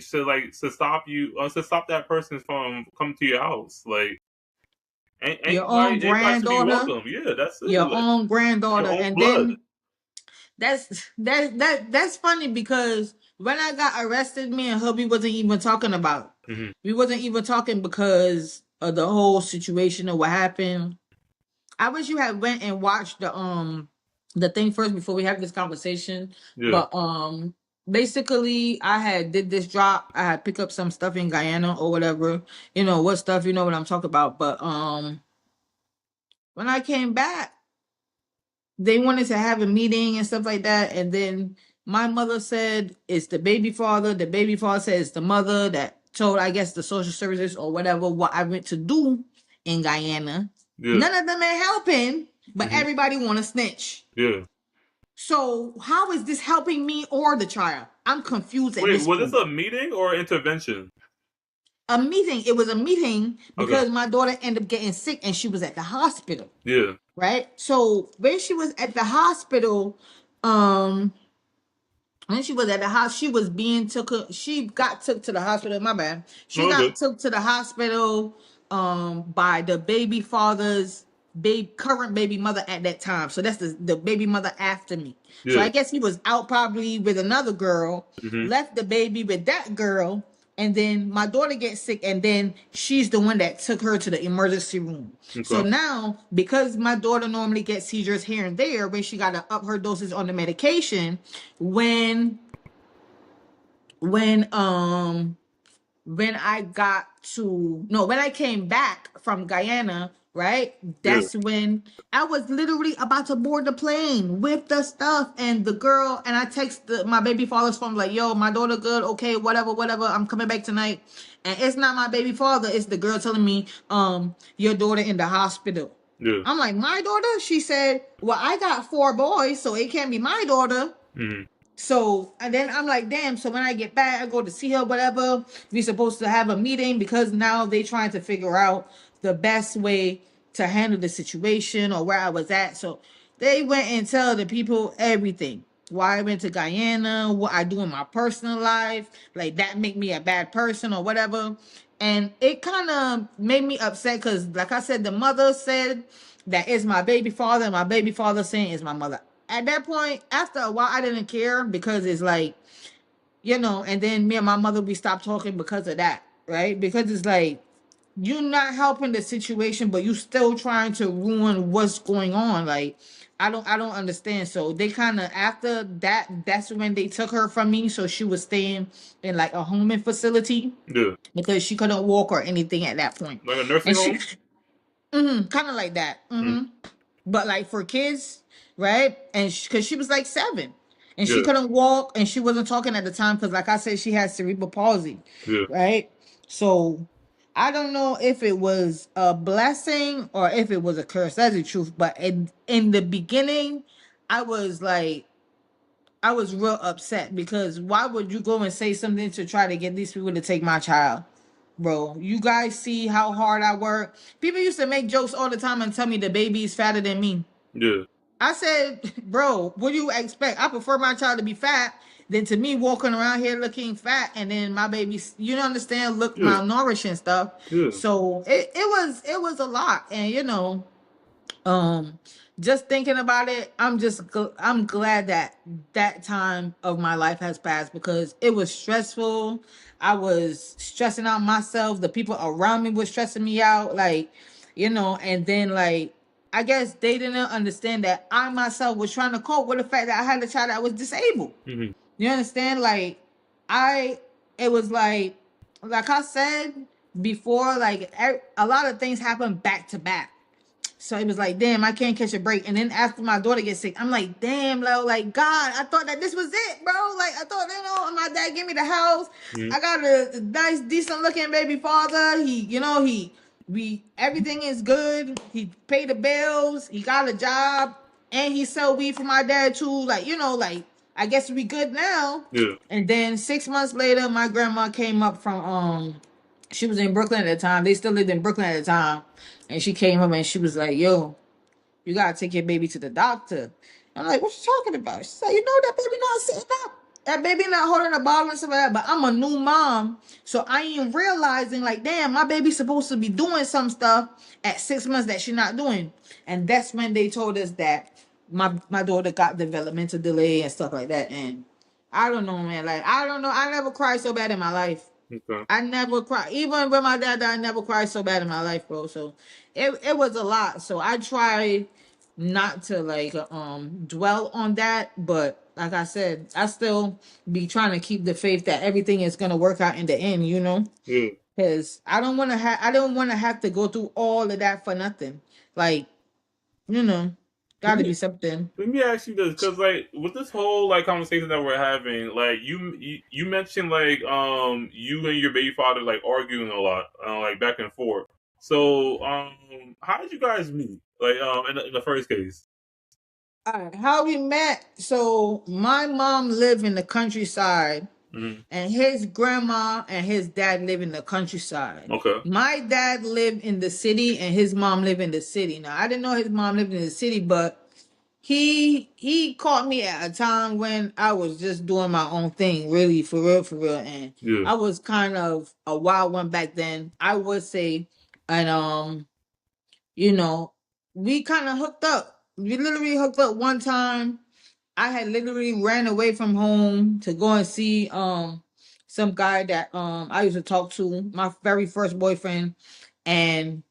should stop you to stop that person from coming to your house. Like, Your own anybody should be granddaughter, welcome. Yeah, that's it. your Like, own your granddaughter, own and blood. then that's funny because when I got arrested, me and hubby wasn't even talking about it. Hmm. We wasn't even talking because of the whole situation of what happened. I wish you had went and watched the thing first before we have this conversation. Yeah, But basically I had did this drop. I had picked up some stuff in Guyana or whatever. You know what stuff, you know what I'm talking about. But when I came back, they wanted to have a meeting and stuff like that. And then my mother said it's the baby father. The baby father said it's the mother that told, I guess, the social services or whatever what I went to do in Guyana. yeah, None of them ain't helping, but hmm, everybody want to snitch. yeah. So how is this helping me or the child? I'm confused at Wait, this was this point. a meeting or intervention? A meeting. It was a meeting Okay. because my daughter ended up getting sick and she was at the hospital. Yeah, Right. So when she was at the hospital, um, when she was at the house, she was being took. She got took to the hospital. My bad. She no got good. took to the hospital by the baby father's current baby mother at that time. So that's the baby mother after me. So Yeah, I guess he was out probably with another girl, hmm, left the baby with that girl, and then my daughter gets sick, and then she's the one that took her to the emergency room. So okay, now, because my daughter normally gets seizures here and there, when she got to up her doses on the medication, when when um when I got to no when I came back from Guyana, right? yeah, That's when I was literally about to board the plane with the stuff and the girl, and I text my baby father's phone like, yo, my daughter good, okay, whatever, I'm coming back tonight. And it's not my baby father, it's the girl telling me, your daughter in the hospital. yeah, I'm like, my daughter? She said, well, I got 4 boys, so it can't be my daughter. hmm, So, and then I'm like, damn. So when I get back, I go to see her, whatever. We supposed to have a meeting because now they trying to figure out the best way to handle the situation or where I was at. So they went and tell the people everything. Why I went to Guyana, what I do in my personal life, like that make me a bad person or whatever. And it kind of made me upset because, like I said, the mother said that is my baby father, and my baby father saying is my mother. At that point, after a while, I didn't care because it's like, and then me and my mother, we stopped talking because of that, right? Because it's like, you're not helping the situation, but you still trying to ruin what's going on. Like, I don't understand. So they kind of, after that, that's when they took her from me. So she was staying in like a homing facility yeah. because she couldn't walk or anything at that point. Like a nursing And she, home. kind of like that. Mm, But like for kids, right? And because she was like 7 and she yeah, couldn't walk and she wasn't talking at the time because, like I said, she had cerebral palsy, yeah, right? So I don't know if it was a blessing or if it was a curse. That's the truth. But in the beginning, I was like, I was real upset because why would you go and say something to try to get these people to take my child? Bro, you guys see how hard I work. People used to make jokes all the time and tell me the baby is fatter than me. yeah, I said, bro, what do you expect? I prefer my child to be fat than to me walking around here looking fat and then my baby, you don't understand, look yeah, malnourished and stuff. yeah, So it was a lot. And um just thinking about it, I'm glad that that time of my life has passed because it was stressful. I was stressing out myself, the people around me were stressing me out, like, and then like I guess they didn't understand that I myself was trying to cope with the fact that I had a child that was disabled. hmm, You understand? Like, I, it was like I said, before, like a lot of things happened back to back. So it was like, damn, I can't catch a break. And then after my daughter gets sick, I'm like, damn, like God, I thought that this was it, bro. Like I thought, my dad gave me the house. Mhm. I got a nice, decent looking baby father. We everything is good. He paid the bills. He got a job, and he sell weed for my dad too. Like like I guess we good now. Yeah. And then 6 months later, my grandma came up from she was in Brooklyn at the time. They still lived in Brooklyn at the time. And she came up and she was like, yo, you gotta take your baby to the doctor. I'm like, what you talking about? She's like, that baby not sitting up. That baby not holding a bottle and stuff like that. But I'm a new mom. So I ain't realizing, like, damn, my baby's supposed to be doing some stuff at 6 months that she not doing. And that's when they told us that my daughter got developmental delay and stuff like that. And I don't know, man. Like, I don't know. I never cried so bad in my life. Okay. I never cried. Even when my dad died, I never cried so bad in my life, bro. So it was a lot. So I tried not to like dwell on that, but like I said, I still be trying to keep the faith that everything is gonna work out in the end, Yeah. because I don't want to have to go through all of that for nothing. Like, you know, Let gotta me be something. let me ask you this, because like with this whole like conversation that we're having, like you mentioned like you and your baby father like arguing a lot, like back and forth. So how did you guys meet? Like in the first case. All right, how we met. So my mom lived in the countryside, Mm-hmm. and his grandma and his dad live in the countryside. Okay. My dad lived in the city, and his mom lived in the city. Now I didn't know his mom lived in the city, but he caught me at a time when I was just doing my own thing, really, for real, and Yeah. I was kind of a wild one back then, I would say. And you know, we kind of hooked up. We literally hooked up one time. I had literally ran away from home to go and see some guy that I used to talk to, my very first boyfriend, and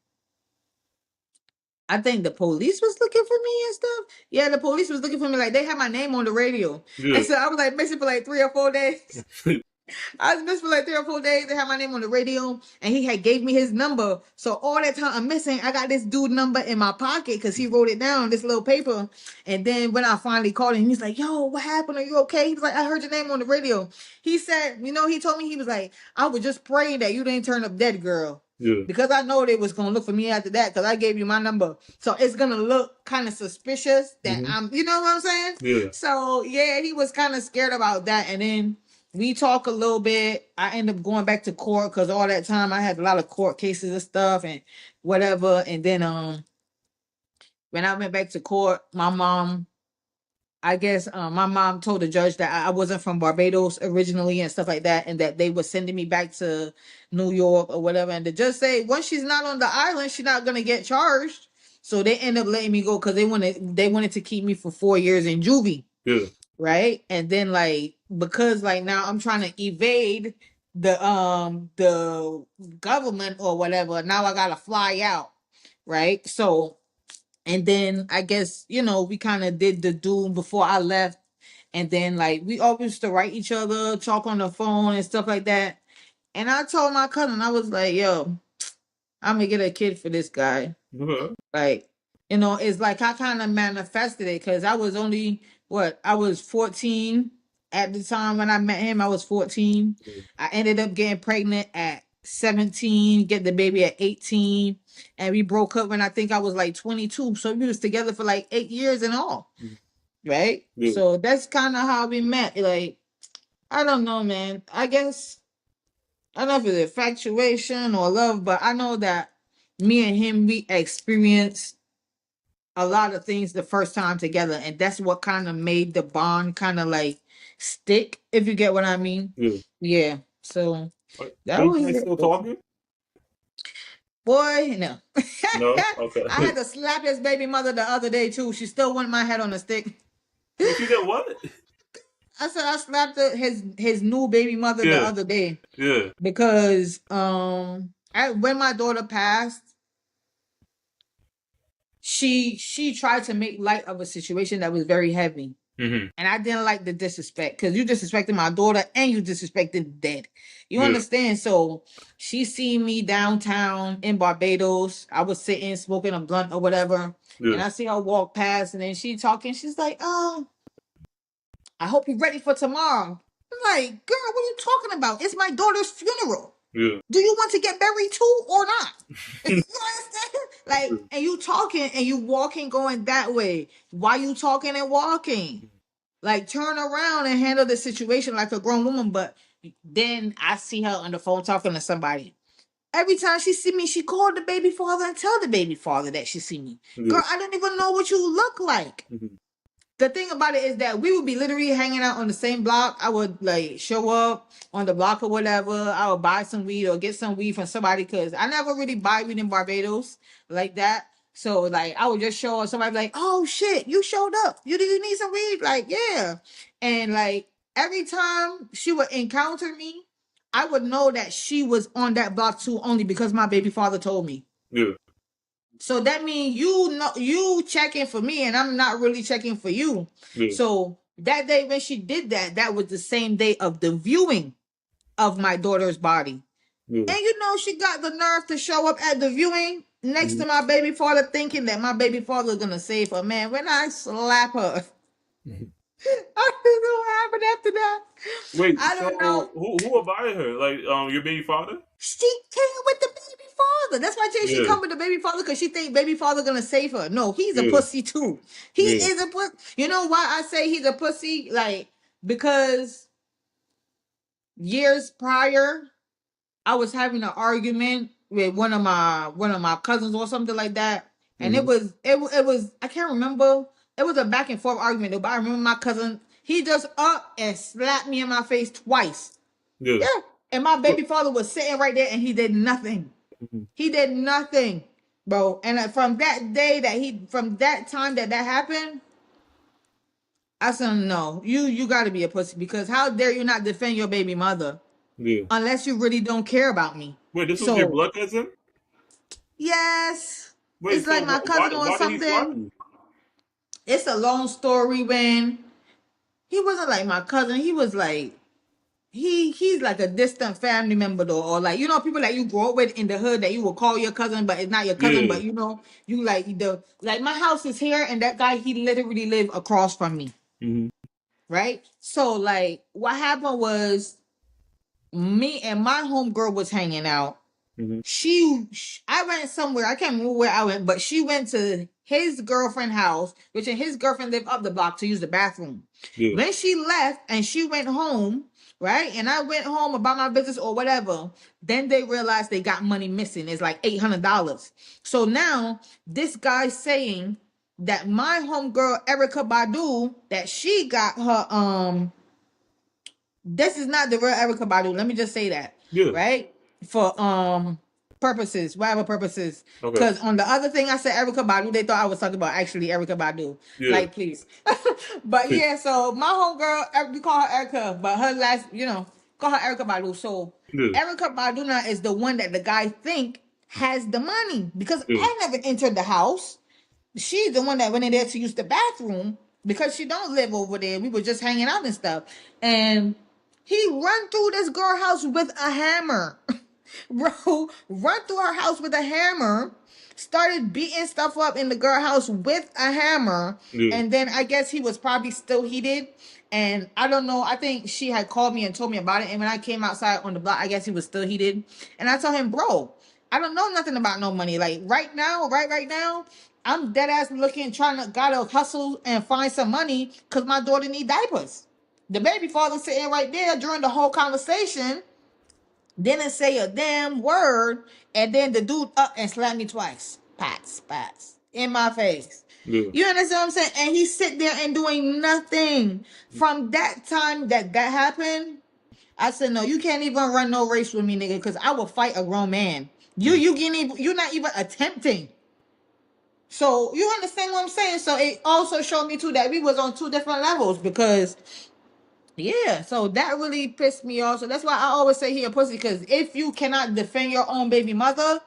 I think the police was looking for me and stuff. Yeah, the police was looking for me. Like, they had my name on the radio, Yeah. and so I was like missing for like 3 or 4 days. I was missing for like 3 or 4 days. They had my name on the radio, and he had gave me his number. So all that time I'm missing, I got this dude number in my pocket because he wrote it down on this little paper. And then when I finally called him, he's like, "Yo, what happened? Are you okay?" He was like, "I heard your name on the radio." He said, he told me, he was like, "I was just praying that you didn't turn up dead, girl." Yeah. Because I know they was gonna look for me after that, because I gave you my number, so it's gonna look kind of suspicious that Mhm. I'm, you know what I'm saying? Yeah. So yeah, he was kind of scared about that, and then we talk a little bit. I end up going back to court because all that time I had a lot of court cases and stuff and whatever. And then when I went back to court, my mom told the judge that I wasn't from Barbados originally and stuff like that, and that they were sending me back to New York or whatever. And the judge said once she's not on the island, she's not gonna get charged. So they end up letting me go because they wanted to keep me for 4 years in juvie. Yeah. Right. And then like, because like now I'm trying to evade the government or whatever, now I gotta fly out. Right. So, and then I guess, we kind of did the doom before I left. And then like we always used to write each other, talk on the phone and stuff like that. And I told my cousin, I was like, yo, I'm gonna get a kid for this guy. Okay. Like, it's like I kind of manifested it because I was only I was 14 at the time when I met him. I was 14. Yeah. I ended up getting pregnant at 17, get the baby at 18, and we broke up when I think I was like 22. So we was together for like 8 years in all, Mhm. right? Yeah. So that's kind of how we met. Like, I don't know, man. I guess I don't know if it's infatuation or love, but I know that me and him, we experienced a lot of things the first time together, and that's what kind of made the bond kind of like stick, if you get what I mean. Yeah. Yeah. So Are that you was guys it. still talking? Boy, no. No. Okay. I had to slap his baby mother the other day too. She still wanted my head on a stick. But you did what? I said I slapped his new baby mother the Yeah. other day Yeah. because when my daughter passed, she tried to make light of a situation that was very heavy. Mhm. And I didn't like the disrespect because you disrespected my daughter and you disrespected dead. You Yeah. understand? So she seen me downtown in Barbados. I was sitting smoking a blunt or whatever. Yeah. And I see her walk past and then she talking. She's like, oh, I hope you're ready for tomorrow. I'm like, girl, what are you talking about? It's my daughter's funeral. Yeah. Do you want to get buried too or not? You understand? Like, and you talking and you walking going that way. Why you talking and walking? Like, turn around and handle the situation like a grown woman. But then I see her on the phone talking to somebody. Every time she see me, she called the baby father and tell the baby father that she see me. Yeah. Girl, I don't even know what you look like. Mhm. The thing about it is that we would be literally hanging out on the same block. I would like show up on the block or whatever. I would buy some weed or get some weed from somebody because I never really buy weed in Barbados like that. So like I would just show up. Somebody be like, "Oh shit, you showed up. You need some weed?" Like yeah, and like every time she would encounter me, I would know that she was on that block too, only because my baby father told me. Yeah. So that means you know you checking for me and I'm not really checking for you. Yeah. So that day when she did that, that was the same day of the viewing of my daughter's body. Yeah. And you know, she got the nerve to show up at the viewing next Mhm. to my baby father, thinking that my baby father is gonna save her. Man, when I slap her, Mhm. I don't know what happened after that. Wait, I so don't know. who abided her? Like your baby father? She came with the baby father. That's why I tell you she Yeah. come with the baby father because she think baby father gonna save her. No, he's a Yeah. pussy too. He Yeah. is a pussy. You know why I say he's a pussy? Like because years prior, I was having an argument with one of my cousins or something like that, and it Mhm. was it was I can't remember. It was a back and forth argument, though, but I remember my cousin. He just up and slapped me in my face twice. Yeah. Yeah, and my baby father was sitting right there, and he did nothing. Mhm. He did nothing, bro. And from that day from that time that happened, I said, no, you got to be a pussy because how dare you not defend your baby mother Yeah. unless you really don't care about me. Wait, this was your So blood cousin? yes, Wait, it's so like my cousin or why did he slap something. you? It's a long story. When he wasn't like my cousin, he was like he's like a distant family member though, or like people that you grow up with in the hood that you will call your cousin, but it's not your cousin. Yeah. But you like my house is here, and that guy he literally lived across from me, Mhm. right? So like what happened was me and my homegirl was hanging out. Mhm. I went somewhere. I can't remember where I went, but she went to his girlfriend house, which and his girlfriend lived up the block to use the bathroom. Yeah. When she left and she went home, right? And I went home about my business or whatever. Then they realized they got money missing. It's like $800. So now this guy's saying that my homegirl Erica Badu that she got her this is not the real Erica Badu. Let me just say that, Yeah. right? For purposes, whatever purposes. Okay. Because on the other thing I said Erica Badu, they thought I was talking about actually Erica Badu. Yeah. Like, please. But yeah, so my homegirl, we call her Erica, but her last, call her Erica Badu. So Yeah. Erica Badu now is the one that the guy think has the money because Yeah. I never entered the house. She's the one that went in there to use the bathroom because she don't live over there. We were just hanging out and stuff. And he run through this girl house with a hammer. Bro, run through her house with a hammer, started beating stuff up in the girl house with a hammer. Yeah. And then I guess he was probably still heated. And I don't know. I think she had called me and told me about it. And when I came outside on the block, I guess he was still heated. And I told him, bro, I don't know nothing about no money. Like right now, right now, I'm dead ass looking, gotta hustle and find some money because my daughter need diapers. The baby father sitting right there during the whole conversation didn't say a damn word, and then the dude up and slapped me twice. Pats, in my face. Yeah. You understand what I'm saying? And he sit there and doing nothing. From that time that happened, I said, no, you can't even run no race with me, nigga, because I will fight a grown man. You're not even attempting. So you understand what I'm saying? So it also showed me too that we was on two different levels because yeah, so that really pissed me off. So that's why I always say he a pussy because if you cannot defend your own baby mother,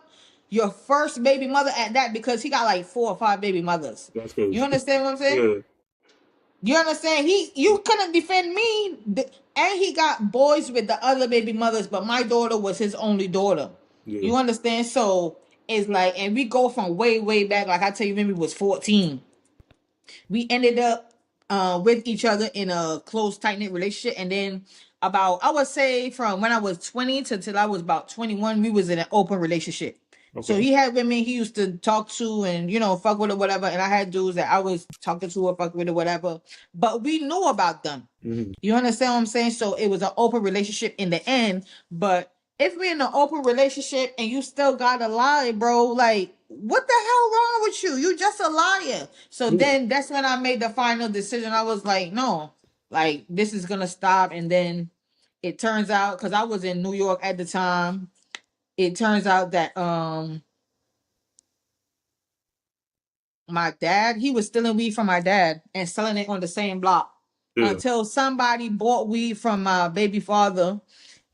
your first baby mother at that, because he got like 4 or 5 baby mothers. That's crazy. You understand what I'm saying? Yeah. You understand? You couldn't defend me, and he got boys with the other baby mothers, but my daughter was his only daughter. Yeah. You understand? So it's like, and we go from way, way back. Like I tell you, maybe we was 14. We ended up with each other in a close, tight knit relationship, and then about, I would say, from when I was 20 to till I was about 21, we was in an open relationship. So Okay. he had women he used to talk to and, you know, fuck with or whatever. And I had dudes that I was talking to or fuck with or whatever. But we knew about them. Mhm. You understand what I'm saying? So it was an open relationship in the end. But if we're in an open relationship and you still gotta lie, bro, like, what the hell wrong with you? You just a liar. So Yeah. then that's when I made the final decision. I was like, no, like, this is gonna stop. And then it turns out, because I was in New York at the time, it turns out that my dad, he was stealing weed from my dad and selling it on the same block Yeah. until somebody bought weed from my baby father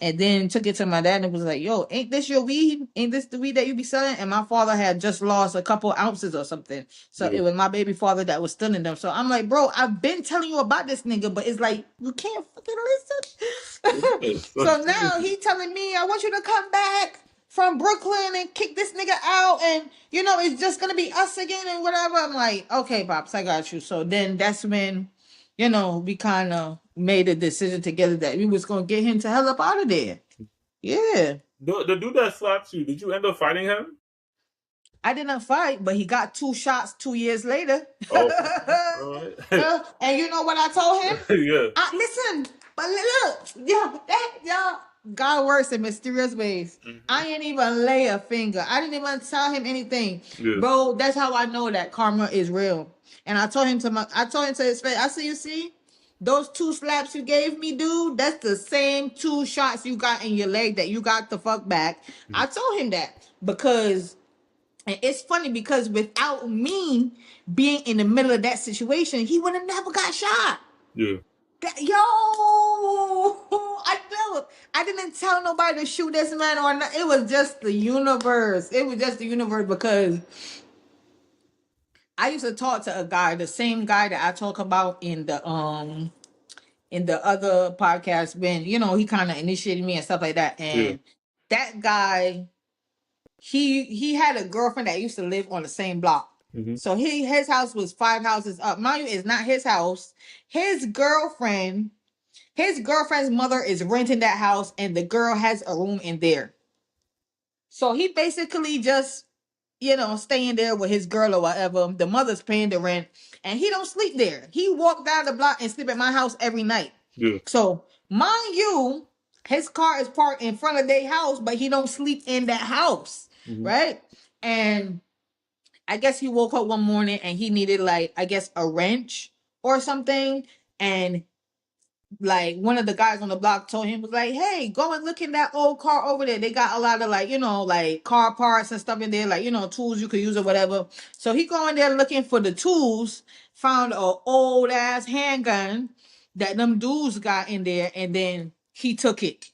and then took it to my dad and was like, yo, ain't this your weed? Ain't this the weed that you be selling? And my father had just lost a couple ounces or something. So Yeah. it was my baby father that was stealing them. So I'm like, bro, I've been telling you about this nigga, but it's like, you can't fucking listen. Yes. So now he telling me, I want you to come back from Brooklyn and kick this nigga out, and you know it's just gonna be us again and whatever. I'm like, okay, pops, I got you. So then that's when, you know, we kind of made a decision together that we was gonna get him to hell up out of there. Yeah, The dude that slapped you, did you end up fighting him? I didn't fight, but he got 2 shots 2 years later. Oh, all right. And you know what I told him? Yeah. Listen, but look, y'all, God works in mysterious ways. Mhm. I ain't even lay a finger. I didn't even tell him anything, Yeah. bro. That's how I know that karma is real. And I told him to his face. I said, you see, those 2 slaps you gave me, dude. That's the same 2 shots you got in your leg that you got the fuck back. I told him that because. And it's funny because without me being in the middle of that situation, he would have never got shot. Yeah. Yo, I know. I didn't tell nobody to shoot this man or not. It was just the universe. It was just the universe because I used to talk to a guy, the same guy that I talk about in the other podcast when, you know, he kind of initiated me and stuff like that. Yeah. And that guy, he had a girlfriend that used to live on the same block. Mhm. So his house was 5 houses up. Mind you, it's not his house. His girlfriend's mother is renting that house, and the girl has a room in there. So he basically just, you know, staying there with his girl or whatever. The mother's paying the rent, and he don't sleep there. He walked down the block and sleep at my house every night. Yeah. So mind you, his car is parked in front of their house, but he don't sleep in that house, Mhm. right? And I guess he woke up one morning and he needed, like, I guess a wrench or something, and like one of the guys on the block told him, was like, hey, go and look in that old car over there. They got a lot of, like, you know, like car parts and stuff in there, like, you know, tools you could use or whatever. So he go in there looking for the tools, found an old ass handgun that them dudes got in there, and then he took it.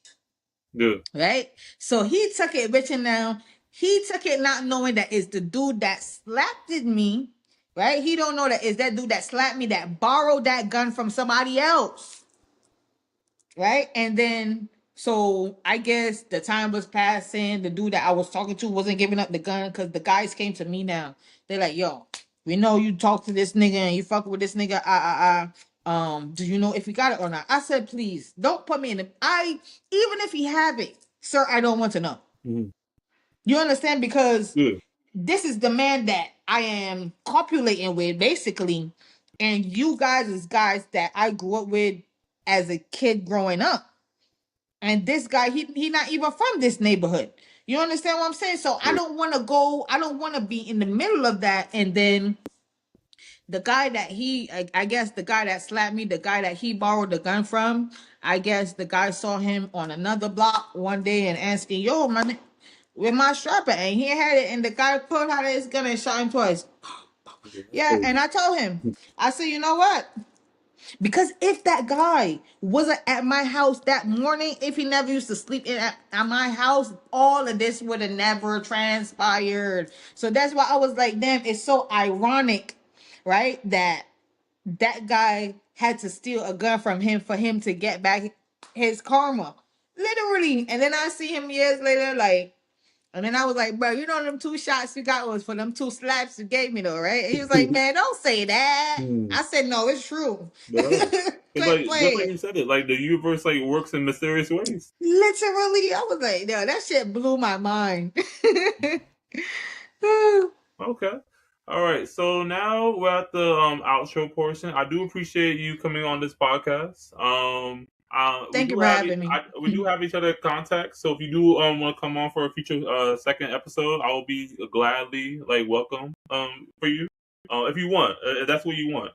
Yeah. Right? So he took it, bitch, and now he took it not knowing that it's the dude that slapped me, right? He don't know that it's that dude that slapped me that borrowed that gun from somebody else. Right? And then, so I guess the time was passing. The dude that I was talking to wasn't giving up the gun because the guys came to me now. They're like, yo, we know you talk to this nigga and you fuck with this nigga. Do you know if he got it or not? I said, please don't put me in even if he have it, sir, I don't want to know. Mhm. You understand? Because Yeah. this is the man that I am copulating with, basically. And you guys is guys that I grew up with as a kid growing up. And this guy, he not even from this neighborhood. You understand what I'm saying? So I don't want to be in the middle of that. And then the guy that I guess the guy that slapped me, the guy that he borrowed the gun from, I guess the guy saw him on another block one day and asking, yo, man, with my strap at? And he had it, and the guy pulled out his gun and shot him twice. Yeah, and I told him, I said, you know what? Because if that guy wasn't at my house that morning, if he never used to sleep at my house, all of this would have never transpired. So that's why I was like, damn, it's so ironic, right? That guy had to steal a gun from him for him to get back his karma. Literally. And then I see him years later, like, and then I was like, bro, you know them 2 shots you got was for them 2 slaps you gave me though, right? And he was like, man, don't say that. I said, no, it's true. No. It's Quit like just like playing. you said it, like the universe like works in mysterious ways. Literally, I was like, no, that shit blew my mind. Okay. All right. So now we're at the outro portion. I do appreciate you coming on this podcast. Thank you for having me. We do have each other contact. So if you do want to come on for a future second episode, I will be gladly like welcome for you. If you want, if that's what you want.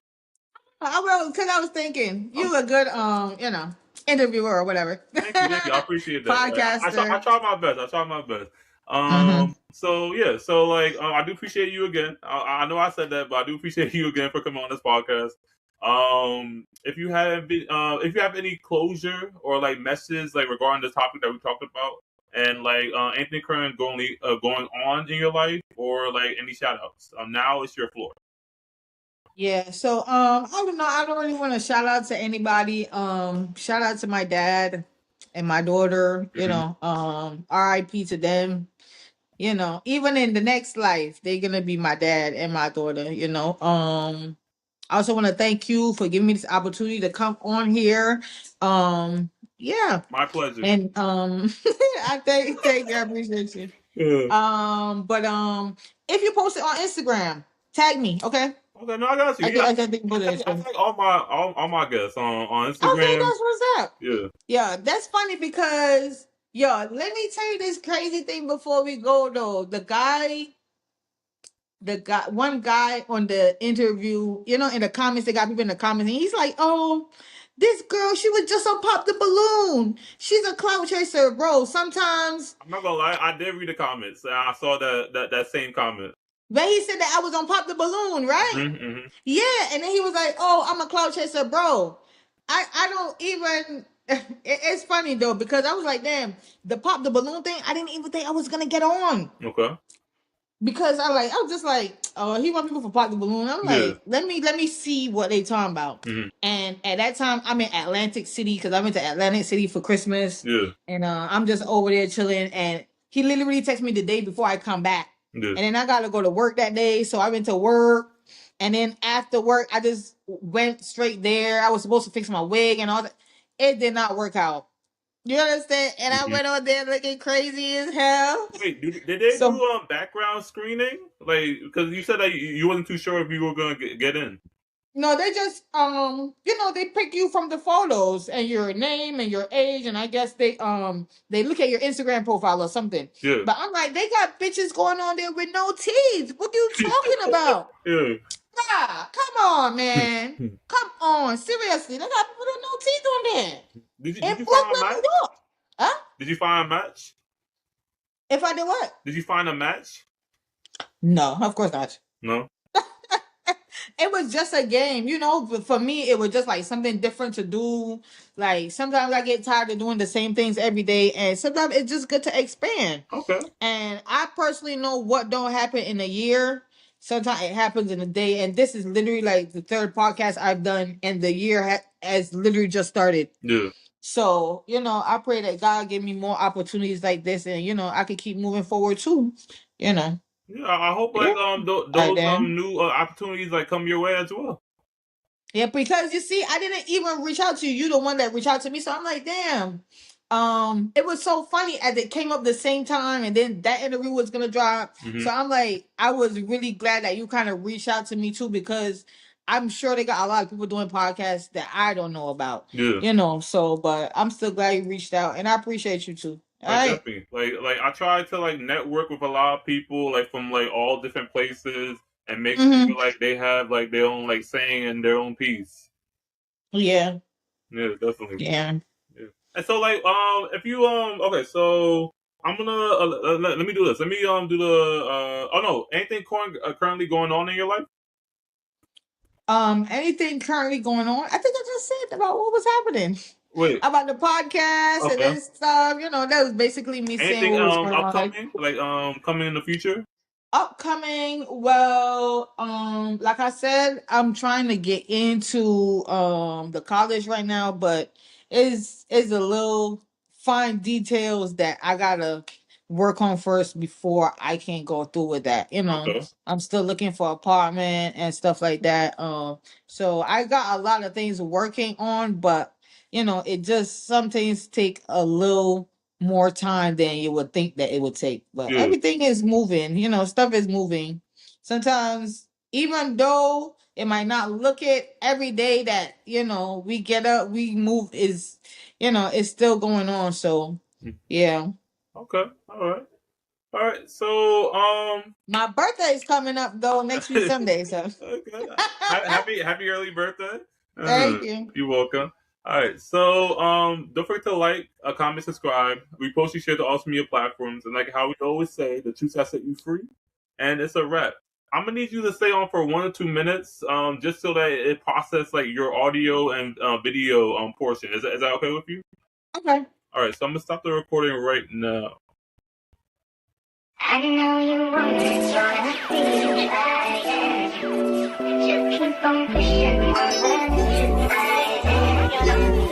I will, because I was thinking you a good interviewer or whatever. Thank you. I appreciate that. Podcaster. I try my best. So yeah, so like I do appreciate you again. I know I said that, but I do appreciate you again for coming on this podcast. If you have any closure or like messages like regarding the topic that we talked about, and like anything current going on in your life, or like any shout outs, now it's your floor. Yeah, so I don't know. I don't really want to shout out to anybody. Shout out to my dad and my daughter, you know, RIP to them. You know, even in the next life, they're gonna be my dad and my daughter, you know. I also want to thank you for giving me this opportunity to come on here. Yeah. My pleasure. And I thank you, I appreciate you. Yeah. But if you post it on Instagram, tag me, okay? Okay, no, I got you. I can think about it. I think all my guests on Instagram. Okay, that's what's up. Yeah. Yeah, that's funny because let me tell you this crazy thing before we go though. One guy on the interview, you know, in the comments, they got people in the comments, and he's like, "Oh, this girl, she was just on Pop the Balloon. She's a clout chaser, bro. Sometimes." I'm not gonna lie, I did read the comments. I saw that same comment. But he said that I was on Pop the Balloon, right? Mm-hmm. Yeah, and then he was like, "Oh, I'm a clout chaser, bro." I don't even. It's funny though because I was like, "Damn, the Pop the Balloon thing. I didn't even think I was gonna get on." Okay. Because I was just like, "Oh, he want people for Pop the Balloon." I'm like, let me see what they talking about. And at that time, I'm in Atlantic City because I went to Atlantic City for Christmas. Yeah. And I'm just over there chilling. And he literally texted me the day before I come back. Yeah. And then I got to go to work that day. So I went to work. And then after work, I just went straight there. I was supposed to fix my wig and all that. It did not work out. You understand? And I went on there looking crazy as hell. Wait, did they do background screening? Like, because you said that you wasn't too sure if you were gonna get in. No, they just they pick you from the photos and your name and your age, and I guess they look at your Instagram profile or something. Yeah. But I'm like, they got bitches going on there with no teeth. What are you talking about? Yeah. Nah, come on, man. Come on, seriously. They got people with no teeth on there. Did you find a match? Huh? Did you find a match? If I did what? Did you find a match? No, of course not. No. It was just a game, you know. But for me, it was just like something different to do. Like sometimes I get tired of doing the same things every day, and sometimes it's just good to expand. Okay. And I personally know what don't happen in a year. Sometimes it happens in a day, and this is literally like the 3rd podcast I've done, and the year has literally just started. Yeah. So I pray that God give me more opportunities like this, and I can keep moving forward too. Yeah, I hope like those new opportunities like come your way as well. Yeah, because you see, I didn't even reach out to you. You're the one that reached out to me, so I'm like, damn. It was so funny as it came up the same time, and then that interview was gonna drop. So I'm like, I was really glad that you kind of reached out to me too, because I'm sure they got a lot of people doing podcasts that I don't know about. Yeah. So but I'm still glad you reached out, and I appreciate you too. All right. Definitely. Like I try to like network with a lot of people like from like all different places and make sure like they have like their own like saying and their own piece. Yeah. Yeah, definitely. Yeah. And so like if you okay, so I'm gonna let me do this. Let me do the anything currently going on in your life? Anything currently going on? I think I just said about what was happening. Wait. About the podcast and this stuff, that was basically me saying what was going on. Upcoming, like coming in the future? Upcoming, well, like I said, I'm trying to get into the college right now, but is a little fine details that I gotta work on first before I can go through with that. Okay. I'm still looking for apartment and stuff like that. So I got a lot of things working on, but it just some things take a little more time than you would think that it would take. But Yeah. everything is moving, stuff is moving. Sometimes, even though it might not look it every day that, we get up, we move it's still going on. So yeah. Okay. All right. All right. So My birthday is coming up though next week Sunday. So okay. Happy early birthday. thank you. You're welcome. All right. So don't forget to like, comment, subscribe, repost, and share to all social media platforms. And like how we always say, the truth has set you free. And it's a wrap. I'm gonna need you to stay on for 1 or 2 minutes, just so that it process like your audio and video portion. Is that okay with you? Okay. All right. So I'm gonna stop the recording right now. I know you want it, wanna be right. Just keep on pushing on the right.